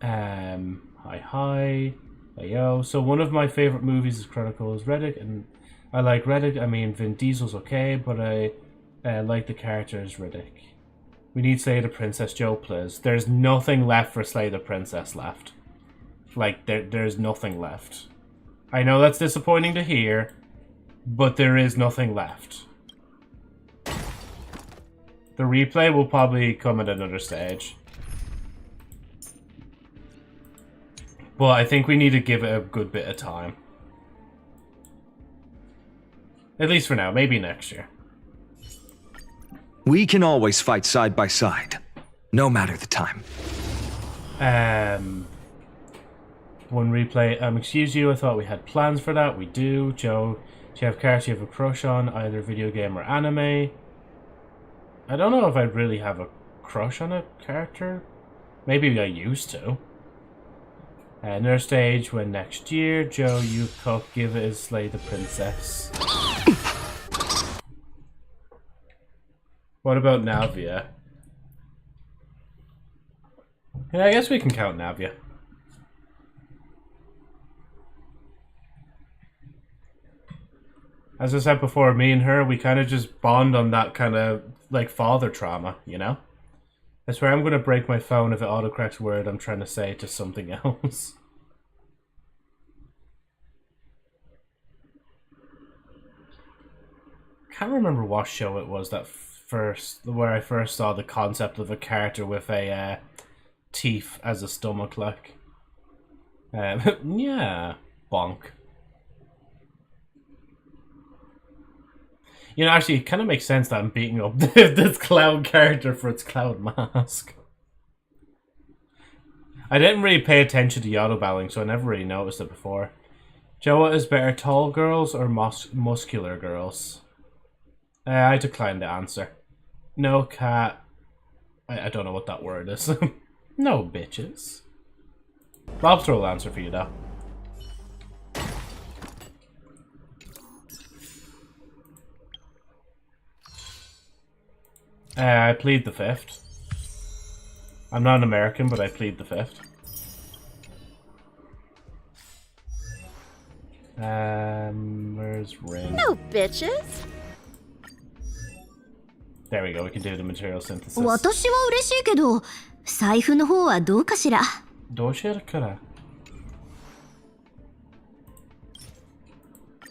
Hi. Yo. So one of my favorite movies is Chronicles Reddick, and I like Reddick. I mean, Vin Diesel's okay, but I like the character as Riddick. We need Slay the Princess, Joe, please. There's nothing left for Slay the Princess left. Like, there's nothing left. I know that's disappointing to hear, but there is nothing left. The replay will probably come at another stage. But I think we need to give it a good bit of time. At least for now, maybe next year. We can always fight side by side, no matter the time. One replay. Excuse you, I thought we had plans for that. We do. Joe, do you have characters you have a crush on, either video game or anime? I don't know if I really have a crush on a character. Maybe I used to. Another stage when next year, Joe, you cook, give it a Slay the Princess. What about Navia? Yeah, I guess we can count Navia. As I said before, me and her, we kind of just bond on that kind of, like, father trauma, you know? I swear I'm going to break my phone if it autocorrects a word I'm trying to say to something else. Can't remember what show it was that where I first saw the concept of a character with a teeth as a stomach, like. Yeah, bonk. You know, actually, it kind of makes sense that I'm beating up this cloud character for its cloud mask. I didn't really pay attention to auto battling, so I never really noticed it before. Joe, what is better, tall girls or muscular girls? I decline the answer. No, cat. I don't know what that word is. No, bitches. Lobster will answer for you, though. I plead the fifth. I'm not an American, but I plead the fifth. Where's Rin? No, bitches. There we go, we can do the material synthesis. 私は嬉しいけど、財布の方はどうかしら。どうしようかな。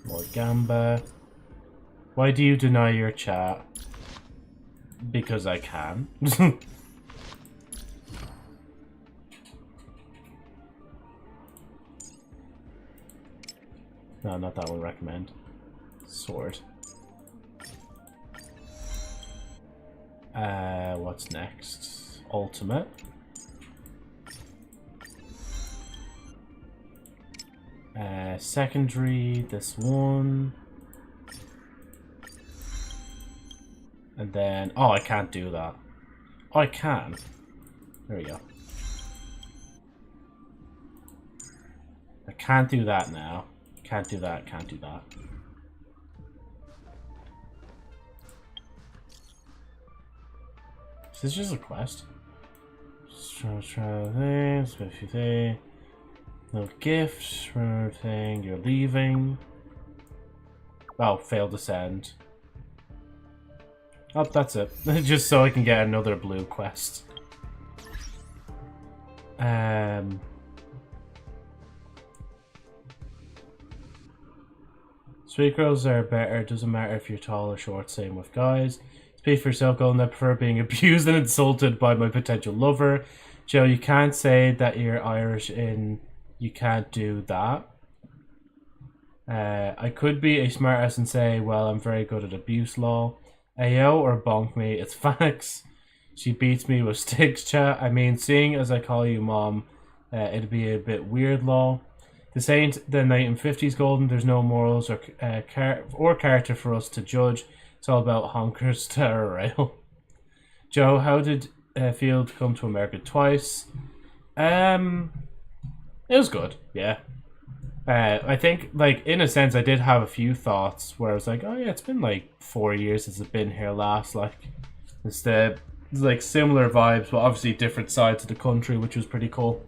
More Gamba. Why do you deny your chat? Because I can. No, not that one. Recommend. Sword. What's next? Ultimate. Secondary, this one. And then, oh, I can't do that. Oh, I can. There we go. I can't do that now. Can't do that, can't do that. Is this just a quest? Just try this, thing. No gift, thing, you're leaving. Oh, failed to send. Oh, that's it. Just so I can get another blue quest. Sweet girls are better. Doesn't matter if you're tall or short. Same with guys. Speak for yourself, Golden. I prefer being abused and insulted by my potential lover. Joe, you can't say that you're Irish in... You can't do that. I could be a smartass and say, well, I'm very good at abuse law. Ayo or bonk me, it's facts. She beats me with sticks, chat. I mean, seeing as I call you mom, it'd be a bit weird law. This ain't the 1950s, Golden. There's no morals or character for us to judge. It's all about honkers to a rail. Joe, how did Field come to America twice? It was good, yeah. I think, like, in a sense, I did have a few thoughts where I was like, oh yeah, it's been like 4 years since I've been here last. Like, it's like similar vibes, but obviously different sides of the country, which was pretty cool.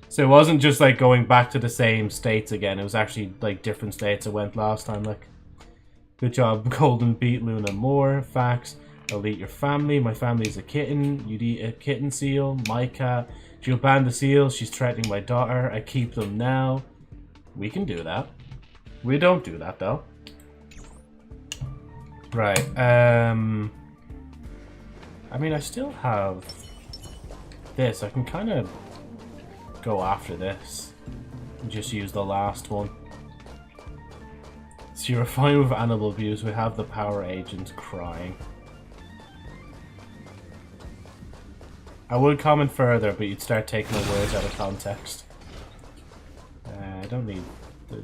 So it wasn't just like going back to the same states again. It was actually like different states I went last time. Like, good job, Golden Beat Luna more. Facts. I'll eat your family. My family is a kitten. You'd eat a kitten seal. My cat. She'll ban the seal. She's threatening my daughter. I keep them now. We can do that. We don't do that though. Right. I mean, I still have this. I can kind of go after this and just use the last one. So you're fine with animal abuse. We have the power agent crying. I would comment further, but you'd start taking the words out of context. I don't need to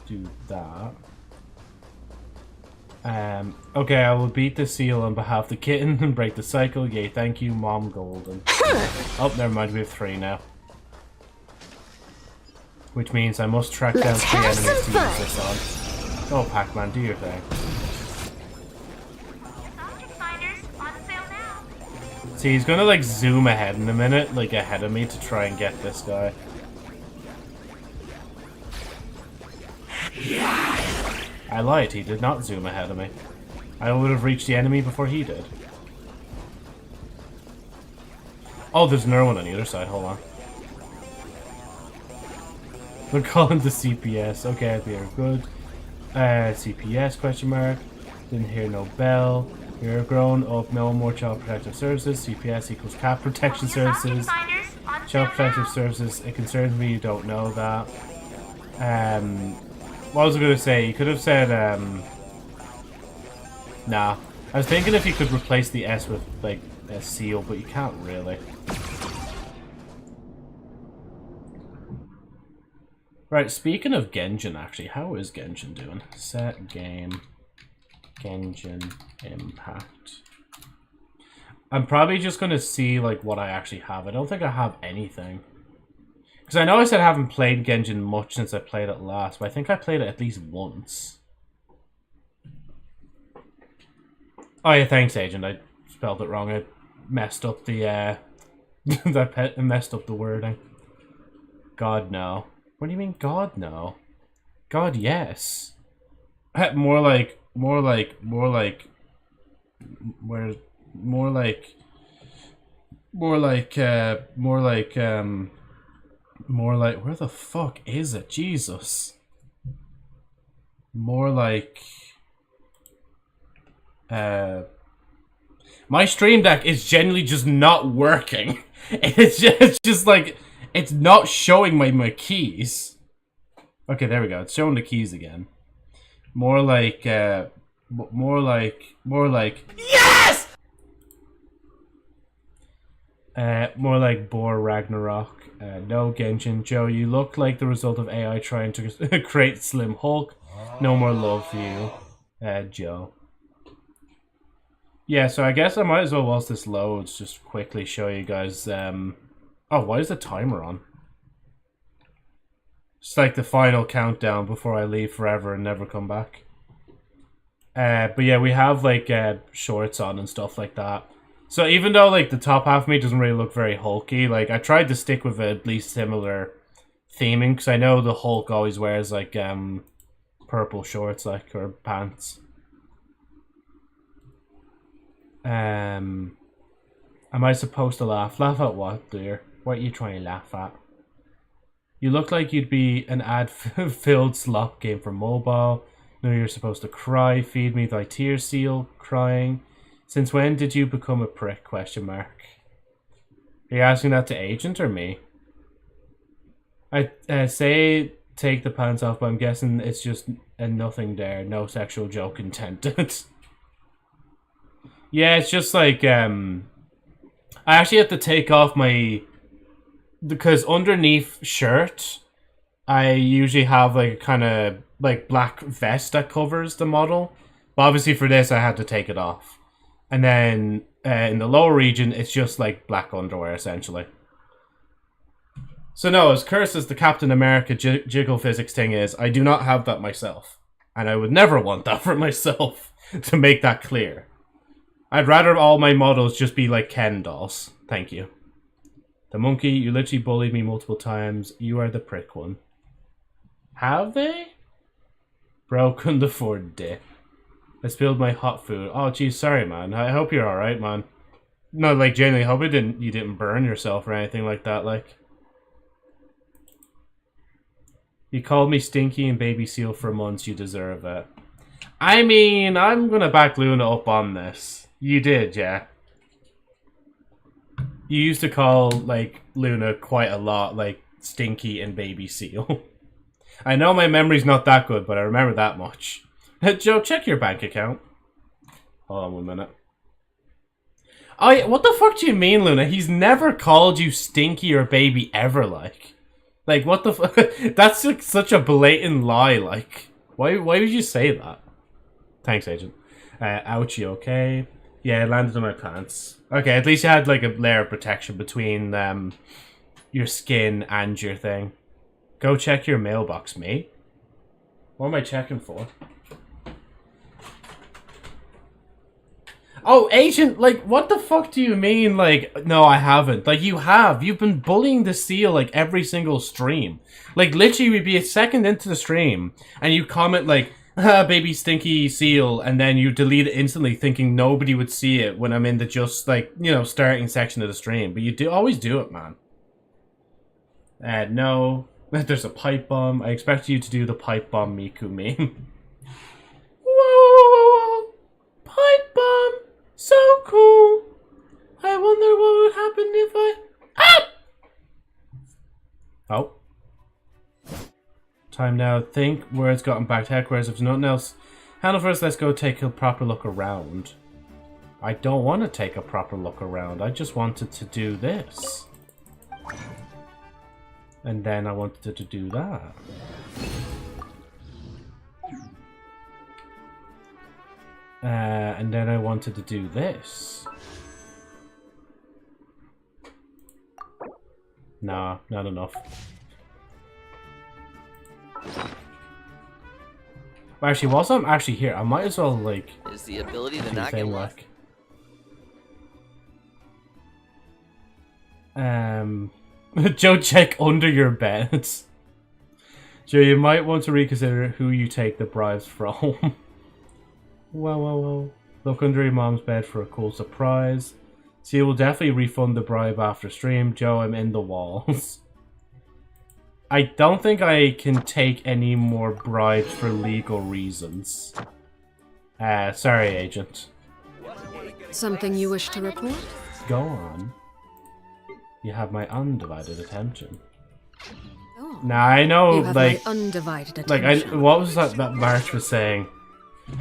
do that. Okay, I will beat the seal on behalf of the kitten and break the cycle. Yay, thank you, Mom Golden. Oh, never mind, we have 3 now. Which means I must track down 3 enemies to use this on. Oh, Pac-Man, do your thing. See, he's gonna like zoom ahead in a minute, like ahead of me to try and get this guy. I lied, he did not zoom ahead of me. I would have reached the enemy before he did. Oh, there's another one on the other side, hold on. We're calling the CPS. Okay, we are good. CPS, question mark. Didn't hear no bell. You're grown up, no more Child Protective Services. CPS equals Cat Protection Services. Child Protective Services, it concerns me you don't know that. What was I going to say? You could have said, nah. I was thinking if you could replace the S with, like, a seal, but you can't really. Right, speaking of Genjin, actually, how is Genjin doing? Set game. Genjin Impact. I'm probably just going to see, like, what I actually have. I don't think I have anything. Because I know I said I haven't played Genjin much since I played it last, but I think I played it at least once. Oh yeah, thanks, Agent. I spelled it wrong. I messed up the, I messed up the wording. God, no. What do you mean, God, no? God, yes. More like, where the fuck is it? Jesus. More like, my Stream Deck is generally just not working. It's just like, it's not showing my keys. Okay, there we go. It's showing the keys again. More like, yes! More like Boar Ragnarok. No, Genshin. Joe, you look like the result of AI trying to create Slim Hulk. No more love for you, Joe. Yeah, so I guess I might as well, whilst this loads, just quickly show you guys, oh, why is the timer on? It's like the final countdown before I leave forever and never come back. But yeah, we have, like, shorts on and stuff like that. So even though, like, the top half of me doesn't really look very hulky, like, I tried to stick with at least similar theming, because I know the Hulk always wears, like, purple shorts, like, or pants. Am I supposed to laugh? Laugh at what, dear? What are you trying to laugh at? You look like you'd be an ad-filled slop game for mobile. No, you're supposed to cry. Feed me thy tear seal. Crying. Since when did you become a prick? Question mark. Are you asking that to Agent or me? I say take the pants off, but I'm guessing it's just a nothing there. No sexual joke intended. Yeah, it's just like, I actually have to take off my, because underneath shirt, I usually have like a kind of like black vest that covers the model. But obviously for this, I had to take it off. And then in the lower region, it's just like black underwear, essentially. So no, as cursed as the Captain America jiggle physics thing is, I do not have that myself. And I would never want that for myself, to make that clear. I'd rather all my models just be like Ken dolls. Thank you. The monkey, you literally bullied me multiple times. You are the prick one. Have they? Bro, couldn't afford dip. I spilled my hot food. Oh, geez, sorry, man. I hope you're alright, man. No, like, genuinely, hope you didn't burn yourself or anything like that, like. You called me Stinky and Baby Seal for months. You deserve it. I mean, I'm gonna back Luna up on this. You did, yeah. You used to call, like, Luna quite a lot, like, Stinky and Baby Seal. I know my memory's not that good, but I remember that much. Joe, check your bank account. Hold on 1 minute. Oh, yeah, what the fuck do you mean, Luna? He's never called you Stinky or Baby ever, like. Like, what the fuck? That's like, such a blatant lie, like. Why would you say that? Thanks, Agent. Ouch, you okay? Yeah, it landed on my pants. Okay, at least you had, like, a layer of protection between, your skin and your thing. Go check your mailbox, mate. What am I checking for? Oh, Agent, like, what the fuck do you mean, like, no, I haven't. Like, you have. You've been bullying the seal, like, every single stream. Like, literally, we'd be a second into the stream, and you comment, like, baby stinky seal, and then you delete it instantly thinking nobody would see it when I'm in the just, like, you know, starting section of the stream. But you always do it, man. No. There's a pipe bomb. I expect you to do the pipe bomb Miku meme. Whoa! Pipe bomb! So cool! I wonder what would happen if I... Ah! Oh. Time now. Think where it's gotten back to headquarters. If there's nothing else, handle first, let's go take a proper look around. I don't want to take a proper look around. I just wanted to do this. And then I wanted to do that. And then I wanted to do this. Nah, not enough. Well, actually, whilst I'm actually here, I might as well, like... Is the ability to not get lost. Joe, check under your beds. Joe, you might want to reconsider who you take the bribes from. Whoa. Look under your mom's bed for a cool surprise. So you will definitely refund the bribe after stream. Joe, I'm in the walls. I don't think I can take any more bribes for legal reasons. Sorry, Agent. Something you wish to report? Go on. You have my undivided attention. Oh. Now I know, You have like, my undivided attention. what was that March was saying?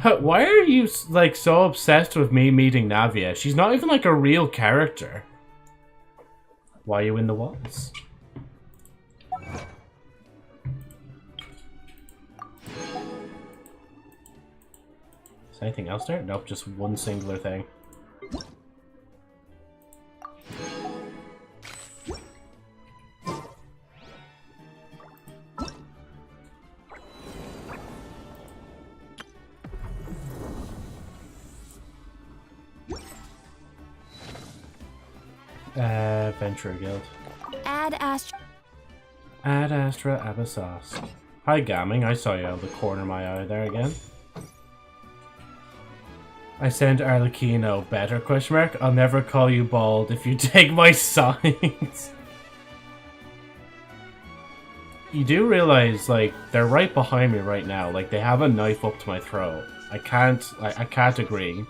Why are you, like, so obsessed with me meeting Navia? She's not even, like, a real character. Why are you in the walls? Is anything else there? Nope, just one singular thing. Venture Guild. Ad Astra. Ad Astra Abyssos. Hi, Gamming. I saw you out of the corner of my eye there again. I sent Arlecchino better, question mark. I'll never call you bald if you take my signs. You do realize, like, they're right behind me right now. Like, they have a knife up to my throat. I can't agree.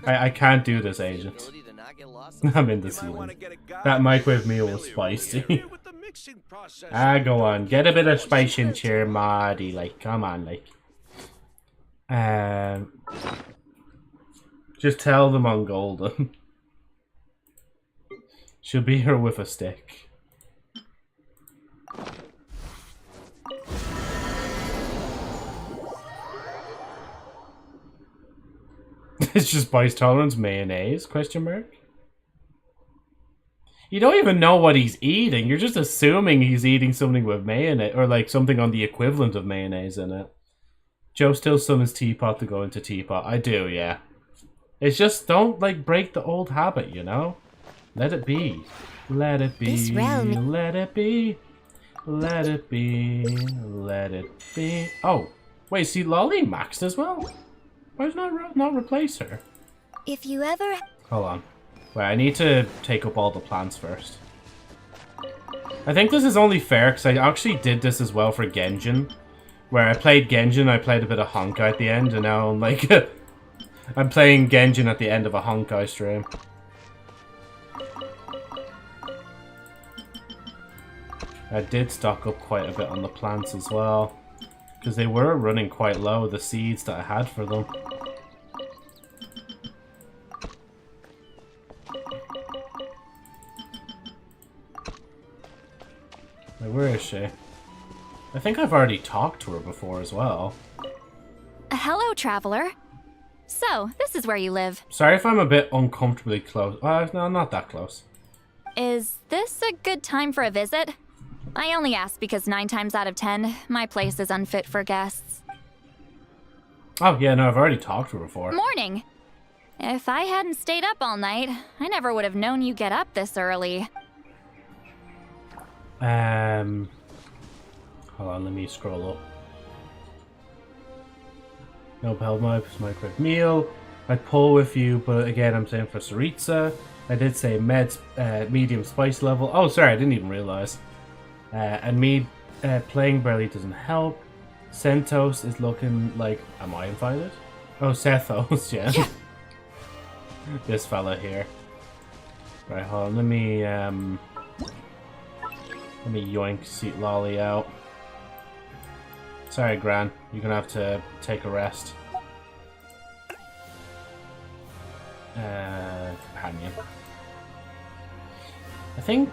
I can't do this, Agent. I'm in the scene. That microwave meal was spicy. Go on. Get a bit of spice into your Marty. Like, come on, like. Just tell them I'm golden. She'll be here with a stick. It's just spice tolerance mayonnaise? Question mark. You don't even know what he's eating. You're just assuming he's eating something with mayonnaise, or like something on the equivalent of mayonnaise in it. Joe still summons Teapot to go into Teapot. I do, yeah. It's just, don't, like, break the old habit, you know? Let it be. Let it be. Let it be. Let it be. Let it be. Oh, wait, see, Lolly maxed as well? Why does not replace her? If you ever... Hold on. Wait, I need to take up all the plants first. I think this is only fair, because I actually did this as well for Genjin. Where I played Genjin, I played a bit of Honkai at the end, and now I'm like... I'm playing Genjin at the end of a Honkai stream. I did stock up quite a bit on the plants as well. Because they were running quite low, the seeds that I had for them. Wait, where is she? I think I've already talked to her before as well. Hello, traveler. So, this is where you live. Sorry if I'm a bit uncomfortably close. No, not that close. Is this a good time for a visit? I only ask because 9 times out of 10, my place is unfit for guests. Oh, yeah, no, I've already talked to her before. Morning! If I hadn't stayed up all night, I never would have known you get up this early. Hold on, let me scroll up. No Pelmipes, microwave meal. I'd pull with you, but again, I'm saying for Saritsa. I did say medium spice level. Oh, sorry, I didn't even realize. And me playing barely doesn't help. Centos is looking like... Am I invited? Oh, Sethos, yeah. This fella here. Right, hold on, let me yoink Seat Lolly out. Sorry, Gran. You're gonna have to take a rest. Companion. I think,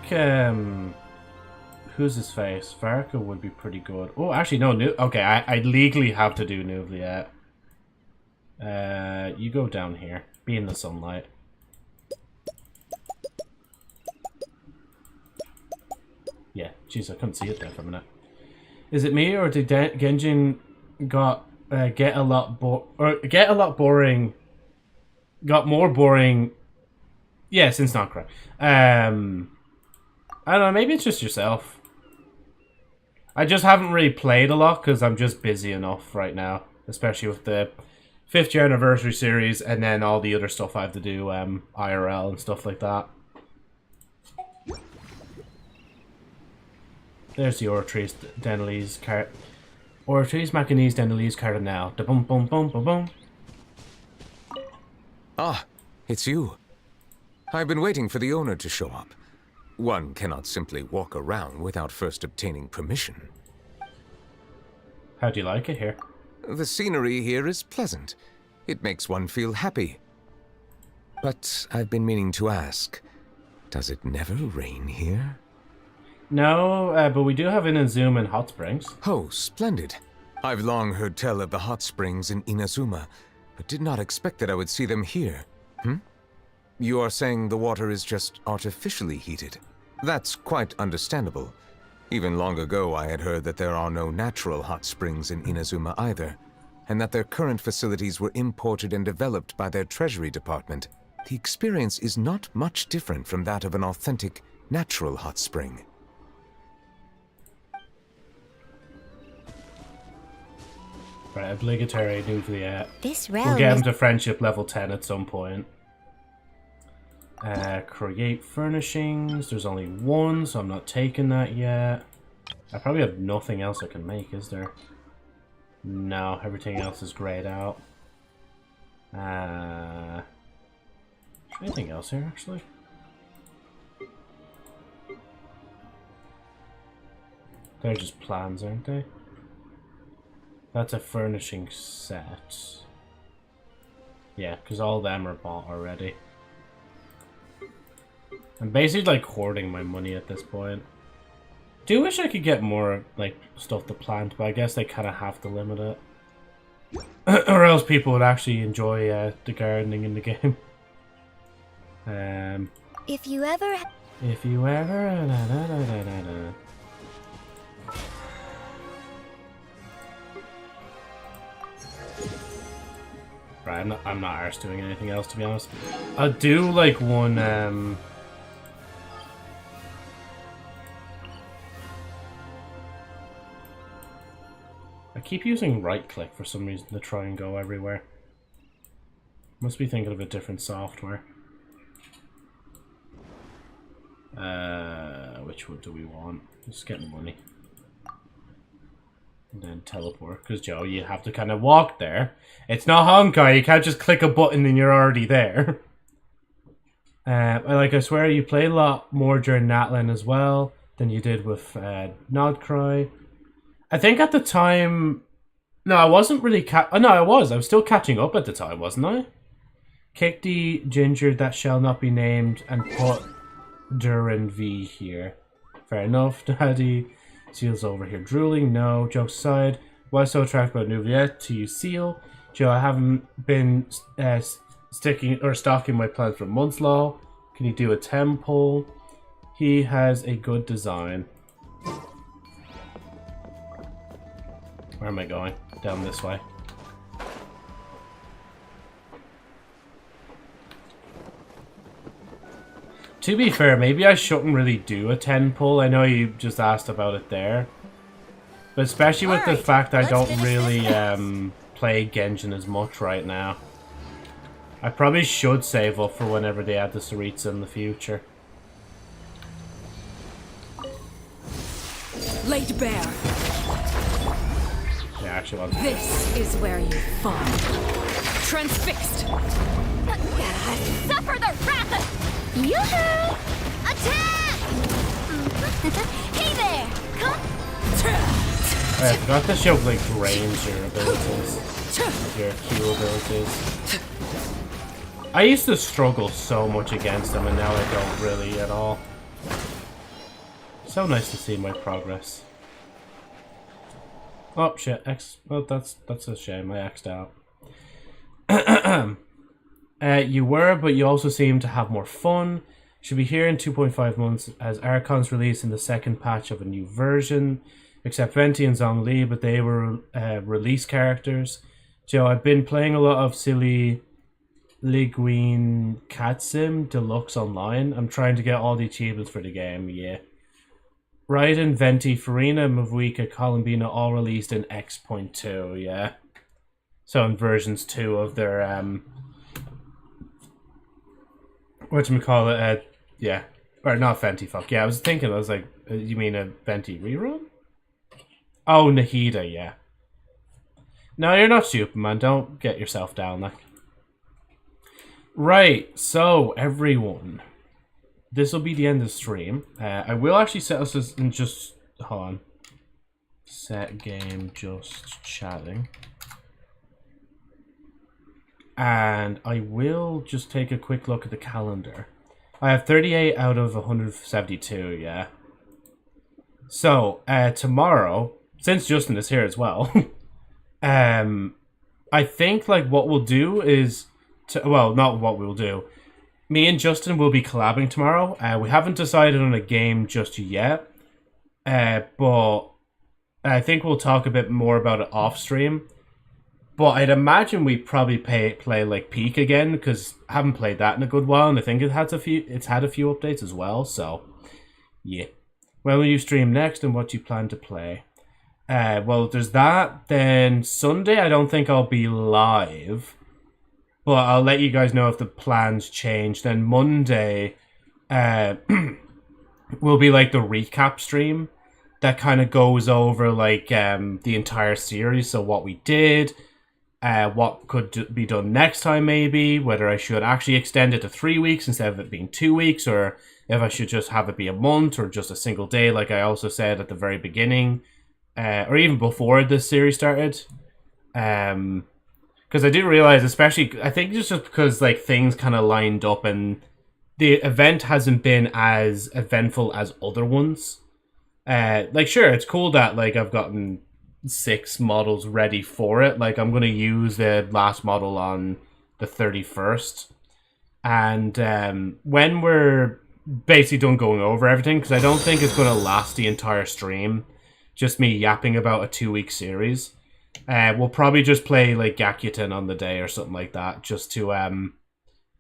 who's his face? Varka would be pretty good. Oh, actually, no. Okay, I legally have to do Nuvliet. You go down here. Be in the sunlight. Yeah, jeez, I couldn't see it there for a minute. Is it me, or did Genjin get a lot boring? Got more boring. Yes, it's not correct. I don't know. Maybe it's just yourself. I just haven't really played a lot because I'm just busy enough right now, especially with the 5th year anniversary series and then all the other stuff I have to do, IRL and stuff like that. There's the Oratrice Denelise card. Oratrice Macanese Denelise Cardinal. Da boom boom boom boom boom. Ah, it's you. I've been waiting for the owner to show up. One cannot simply walk around without first obtaining permission. How do you like it here? The scenery here is pleasant. It makes one feel happy. But I've been meaning to ask, does it never rain here? No, but we do have Inazuma and Hot Springs. Oh, splendid. I've long heard tell of the hot springs in Inazuma, but did not expect that I would see them here. You are saying the water is just artificially heated? That's quite understandable. Even long ago I had heard that there are no natural hot springs in Inazuma either, and that their current facilities were imported and developed by their Treasury Department. The experience is not much different from that of an authentic, natural hot spring. Right, obligatory Nuvliet. This We'll realm get is... him to friendship level 10 at some point. Create furnishings. There's only one, so I'm not taking that yet. I probably have nothing else I can make, is there? No, everything else is grayed out. Is there anything else here, actually? They're just plans, aren't they? That's a furnishing set. Yeah, because all of them are bought already. I'm basically like hoarding my money at this point. Do wish I could get more like stuff to plant, but I guess they kind of have to limit it. Or else people would actually enjoy the gardening in the game. If you ever... If you ever... Right, I'm not arsed doing anything else, to be honest. I'll do like one I keep using right click for some reason to try and go everywhere. Must be thinking of a different software. Which one do we want? Just get money. And then teleport, because Joe, you have to kind of walk there. It's not Honkai, you can't just click a button and you're already there. I swear you played a lot more during Natlan as well than you did with Nodcry. I think at the time... No, I wasn't really no, I was still catching up at the time, wasn't I? Kick the ginger that shall not be named and put Duran V here. Fair enough, Daddy. Seal's over here drooling. No, jokes aside. Why so attracted about Nouviette to you, Seal? Joe, I haven't been stalking my plans for months, law. Can you do a temple? He has a good design. Where am I going? Down this way. To be fair, maybe I shouldn't really do a 10 pull. I know you just asked about it there. But especially with the fact I don't really play Genjin as much right now. I probably should save up for whenever they add the Saritsa in the future. Laid bare. Yeah, actually want to. This is where you fall. Transfixed. Suffer the wrath! Yoo-hoo! Attack! Hey there! Come! I forgot to show like range your abilities. Your Q abilities. I used to struggle so much against them and now I don't really at all. So nice to see my progress. Oh shit, well that's a shame, I X'd out. You were, but you also seem to have more fun. Should be here in 2.5 months as Archon's released in the second patch of a new version. Except Venti and Zhongli, but they were release characters. Joe, I've been playing a lot of silly Liguine Cat Sim Deluxe online. I'm trying to get all the achievements for the game, yeah. Raiden, Venti, Farina, Mavuika, Columbina all released in X.2, yeah. So in versions 2 of their whatchamacallit, yeah. Or not Venti, fuck. Yeah, I was thinking, I was like, you mean a Venti rerun? Oh, Nahida, yeah. No, you're not stupid, man. Don't get yourself down, like. Right, so, everyone. This will be the end of the stream. I will actually set us as in just... Hold on. Set game, just chatting. And I will just take a quick look at the calendar. I have 38 out of 172, yeah. So, tomorrow, since Justin is here as well, I think like what we'll do is... well, not what we'll do. Me and Justin will be collabing tomorrow. We haven't decided on a game just yet. But I think we'll talk a bit more about it off stream. But I'd imagine we probably play like Peak again, because I haven't played that in a good while, and I think it's had a few updates as well, so yeah. When will you stream next and what do you plan to play? Well, there's that. Then Sunday I don't think I'll be live. But I'll let you guys know if the plans change. Then Monday will be like the recap stream that kind of goes over like the entire series. So what we did, what could be done next time maybe, whether I should actually extend it to 3 weeks instead of it being 2 weeks, or if I should just have it be a month or just a single day like I also said at the very beginning, or even before this series started. Because I didn't realize, especially, I think just because like things kind of lined up and the event hasn't been as eventful as other ones. Like, sure, it's cool that like I've gotten 6 models ready for it. Like, I'm going to use the last model on the 31st. And when we're basically done going over everything, because I don't think it's going to last the entire stream. Just me yapping about a 2-week series. We'll probably just play like Gakuten on the day or something like that, just to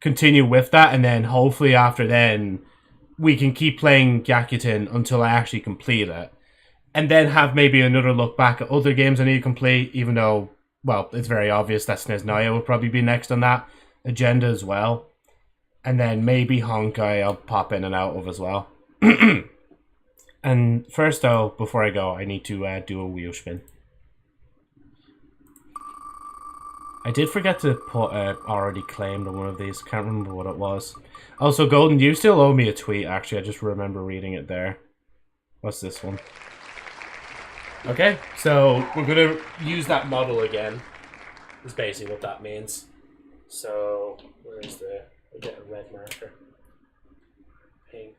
continue with that, and then hopefully after then we can keep playing Gakuten until I actually complete it, and then have maybe another look back at other games I need to complete, even though, well, it's very obvious that Snezhnaya will probably be next on that agenda as well. And then maybe Honkai I'll pop in and out of as well. And first though, before I go, I need to do a wheel spin. I did forget to put already claimed on one of these. Can't remember what it was. Also, Golden, you still owe me a tweet, actually. I just remember reading it there. What's this one? Okay, so we're going to use that model again. Is basically what that means. So, where's the... I'll get a red marker. Pink.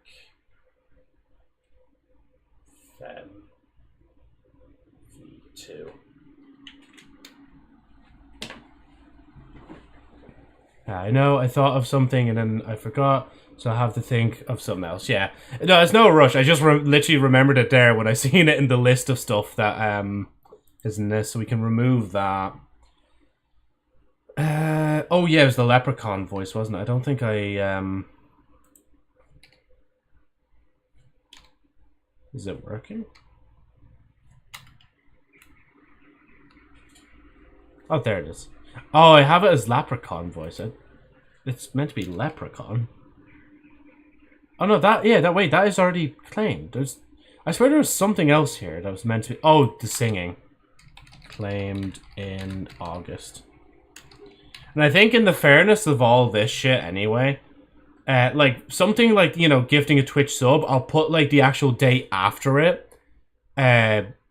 Fem. V2. I know, I thought of something and then I forgot, so I have to think of something else. Yeah, no, it's no rush. I just literally remembered it there when I seen it in the list of stuff that is in this, so we can remove that. Oh yeah, it was the leprechaun voice, wasn't it? I don't think I Is it working? Oh, there it is. Oh, I have it as leprechaun voice. It's meant to be leprechaun. Oh no, that is already claimed. I swear there was something else here that was meant to be. Oh, the singing. Claimed in August. And I think in the fairness of all this shit anyway, like something like, you know, gifting a Twitch sub, I'll put like the actual date after it.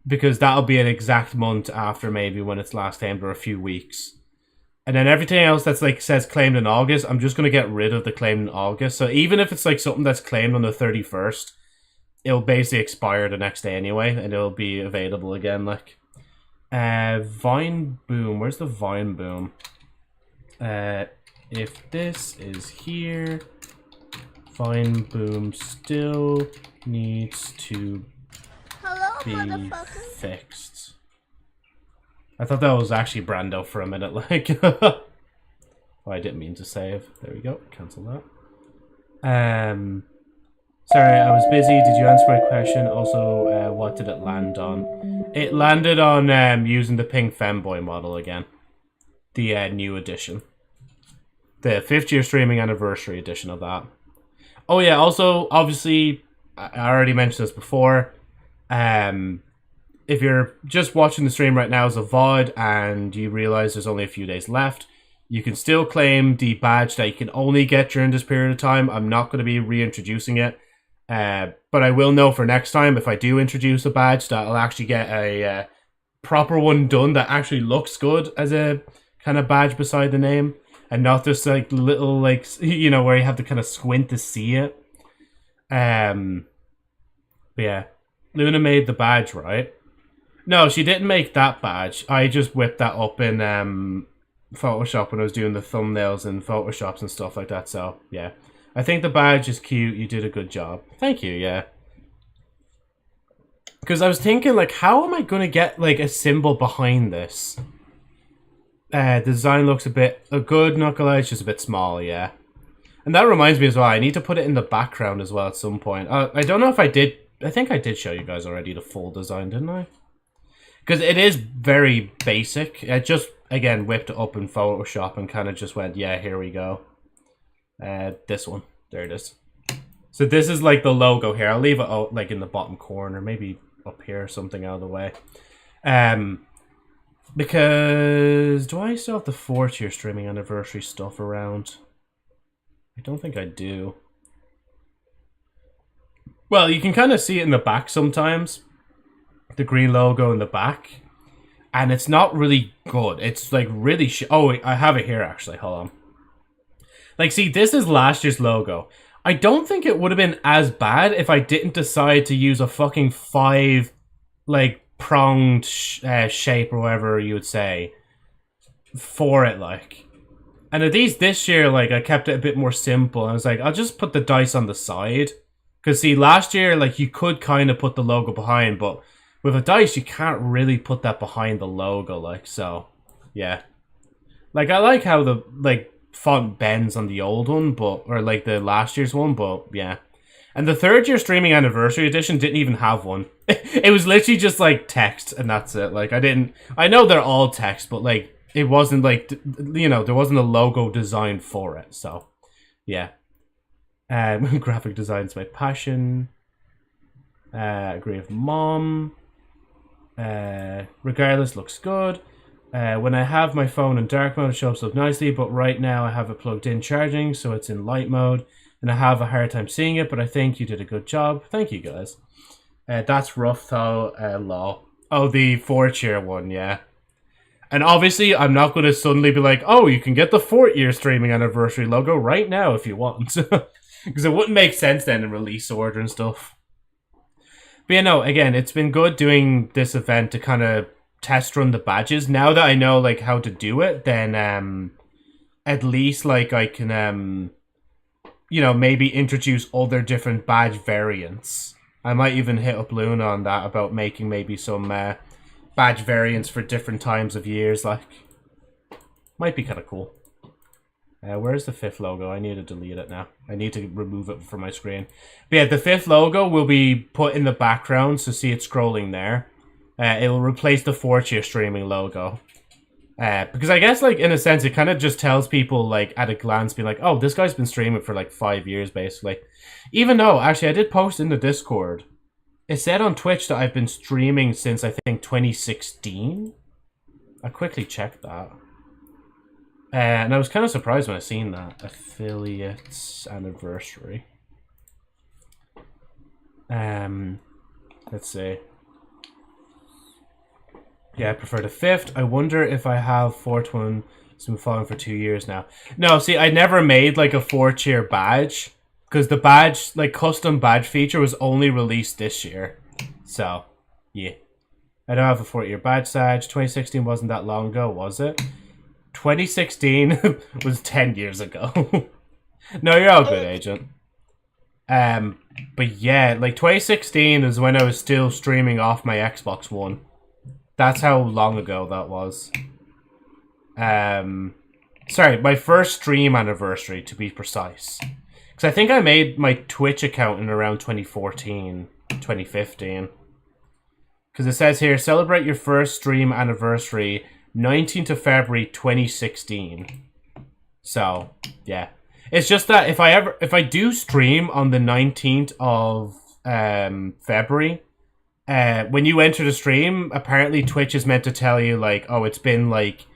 Because that'll be an exact month after maybe when it's last claimed, or a few weeks. And then everything else that's like says claimed in August, I'm just going to get rid of the claimed in August. So even if it's like something that's claimed on the 31st, it'll basically expire the next day anyway, and it'll be available again. Like, Vine Boom. Where's the Vine Boom? If this is here, Vine Boom still needs to be fixed. I thought that was actually Brando for a minute, like. Oh, I didn't mean to save. There we go. Cancel that. Sorry, I was busy. Did you answer my question? Also, what did it land on? It landed on using the Pink Femboy model again. The new edition. The 5th year streaming anniversary edition of that. Oh yeah, also, obviously, I already mentioned this before. If you're just watching the stream right now as a VOD and you realize there's only a few days left, you can still claim the badge that you can only get during this period of time. I'm not going to be reintroducing it. But I will know for next time, if I do introduce a badge, that I'll actually get a proper one done that actually looks good as a kind of badge beside the name. And not just like little, like, you know, where you have to kind of squint to see it. But yeah. Luna made the badge, right? No, she didn't make that badge. I just whipped that up in Photoshop when I was doing the thumbnails and Photoshops and stuff like that. So, yeah. I think the badge is cute. You did a good job. Thank you, yeah. Because I was thinking, like, how am I going to get, like, a symbol behind this? The design looks a bit good, not gonna lie, it's just a bit small, yeah. And that reminds me as well, I need to put it in the background as well at some point. I don't know if I did. I think I did show you guys already the full design, didn't I? Because it is very basic. I just, again, whipped it up in Photoshop and kind of just went, yeah, here we go. This one. There it is. So this is like the logo here. I'll leave it out, like in the bottom corner, maybe up here, something out of the way. Because do I still have the 4th year streaming anniversary stuff around? I don't think I do. Well, you can kind of see it in the back sometimes. The green logo in the back. And it's not really good. It's like really oh, I have it here actually. Hold on. Like, see, this is last year's logo. I don't think it would have been as bad if I didn't decide to use a fucking 5, like, pronged shape or whatever you would say for it, like. And at least this year, like, I kept it a bit more simple. I was like, I'll just put the dice on the side. Because, see, last year, like, you could kind of put the logo behind, but with a dice, you can't really put that behind the logo, like, so, yeah. Like, I like how the, like, font bends on the old one, but, or, like, the last year's one, but, yeah. And the third year streaming anniversary edition didn't even have one. It was literally just, like, text, and that's it. Like, I know they're all text, but, like, it wasn't, like, you know, there wasn't a logo designed for it, so, yeah. Graphic design's my passion. Agree with Mom. Regardless, looks good. When I have my phone in dark mode, it shows up nicely, but right now I have it plugged in charging, so it's in light mode, and I have a hard time seeing it, but I think you did a good job. Thank you, guys. That's rough, though, Law. Oh, the 4-cheer one, yeah. And obviously, I'm not going to suddenly be like, oh, you can get the 4th year streaming anniversary logo right now if you want. Because it wouldn't make sense then in release order and stuff. But yeah, no, again, it's been good doing this event to kind of test run the badges. Now that I know, like, how to do it, then at least, like, I can, you know, maybe introduce other different badge variants. I might even hit up Luna on that about making maybe some badge variants for different times of years, like. Might be kind of cool. Where's the 5th logo? I need to delete it now. I need to remove it from my screen. But yeah, the 5th logo will be put in the background, so see it scrolling there. It will replace the 4th year streaming logo. Because I guess, like, in a sense, it kind of just tells people, like, at a glance, be like, oh, this guy's been streaming for, like, 5 years, basically. Even though, actually, I did post in the Discord. It said on Twitch that I've been streaming since, I think, 2016. I quickly checked that. And I was kind of surprised when I seen that. Affiliates anniversary. Let's see. Yeah, I prefer the 5th. I wonder if I have 4th one. It's been following for 2 years now. No, see, I never made, like, a 4-cheer badge. Because the badge, like, custom badge feature was only released this year. So, yeah. I don't have a 4-year badge badge. 2016 wasn't that long ago, was it? 2016 was 10 years ago. No, you're all good, Agent. But yeah, like 2016 is when I was still streaming off my Xbox One. That's how long ago that was. Sorry, my first stream anniversary, to be precise. Because I think I made my Twitch account in around 2014, 2015. Because it says here, celebrate your first stream anniversary 19th of February 2016. So, yeah. It's just that if I do stream on the 19th of February, when you enter the stream, apparently Twitch is meant to tell you, like, oh, it's been, like,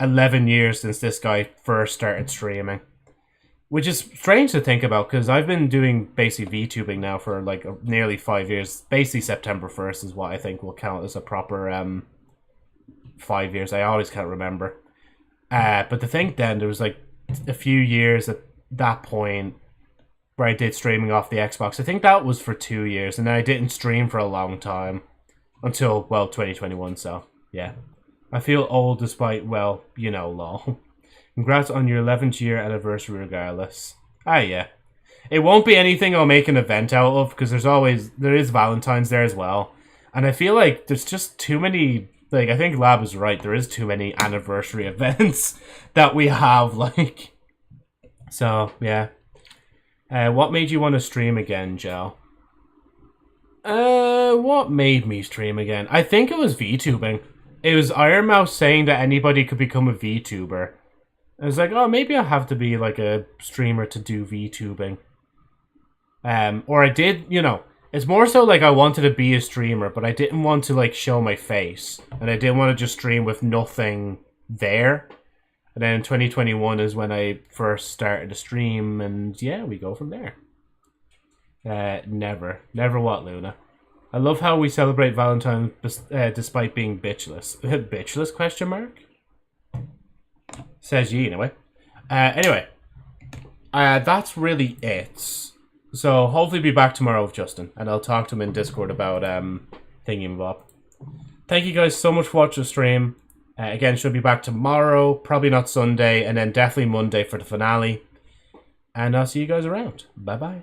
11 years since this guy first started streaming. Which is strange to think about, because I've been doing basically VTubing now for, like, nearly 5 years. Basically, September 1st is what I think will count as a proper 5 years. I always can't remember. But to think then, there was, like, a few years at that point where I did streaming off the Xbox. I think that was for 2 years, and then I didn't stream for a long time. Until, well, 2021, so, yeah. I feel old despite, well, you know, lol. Congrats on your 11th year anniversary regardless. Ah, yeah. It won't be anything I'll make an event out of, because there is Valentine's there as well. And I feel like there's just too many, like, I think Lab is right, there is too many anniversary events that we have, like. So, yeah. What made you want to stream again, Joe? What made me stream again? I think it was VTubing. It was Iron Mouse saying that anybody could become a VTuber. I was like, oh, maybe I'll have to be like a streamer to do VTubing. Or I did, you know, it's more so like I wanted to be a streamer, but I didn't want to like show my face. And I didn't want to just stream with nothing there. And then in 2021 is when I first started to stream, and yeah, we go from there. Never. Never what, Luna? I love how we celebrate Valentine's despite being bitchless. Bitchless, question mark? Says ye, anyway. Anyway. That's really it. So, hopefully be back tomorrow with Justin, and I'll talk to him in Discord about Thingy Bob. Thank you guys so much for watching the stream. Again, she'll be back tomorrow, probably not Sunday, and then definitely Monday for the finale. And I'll see you guys around. Bye-bye.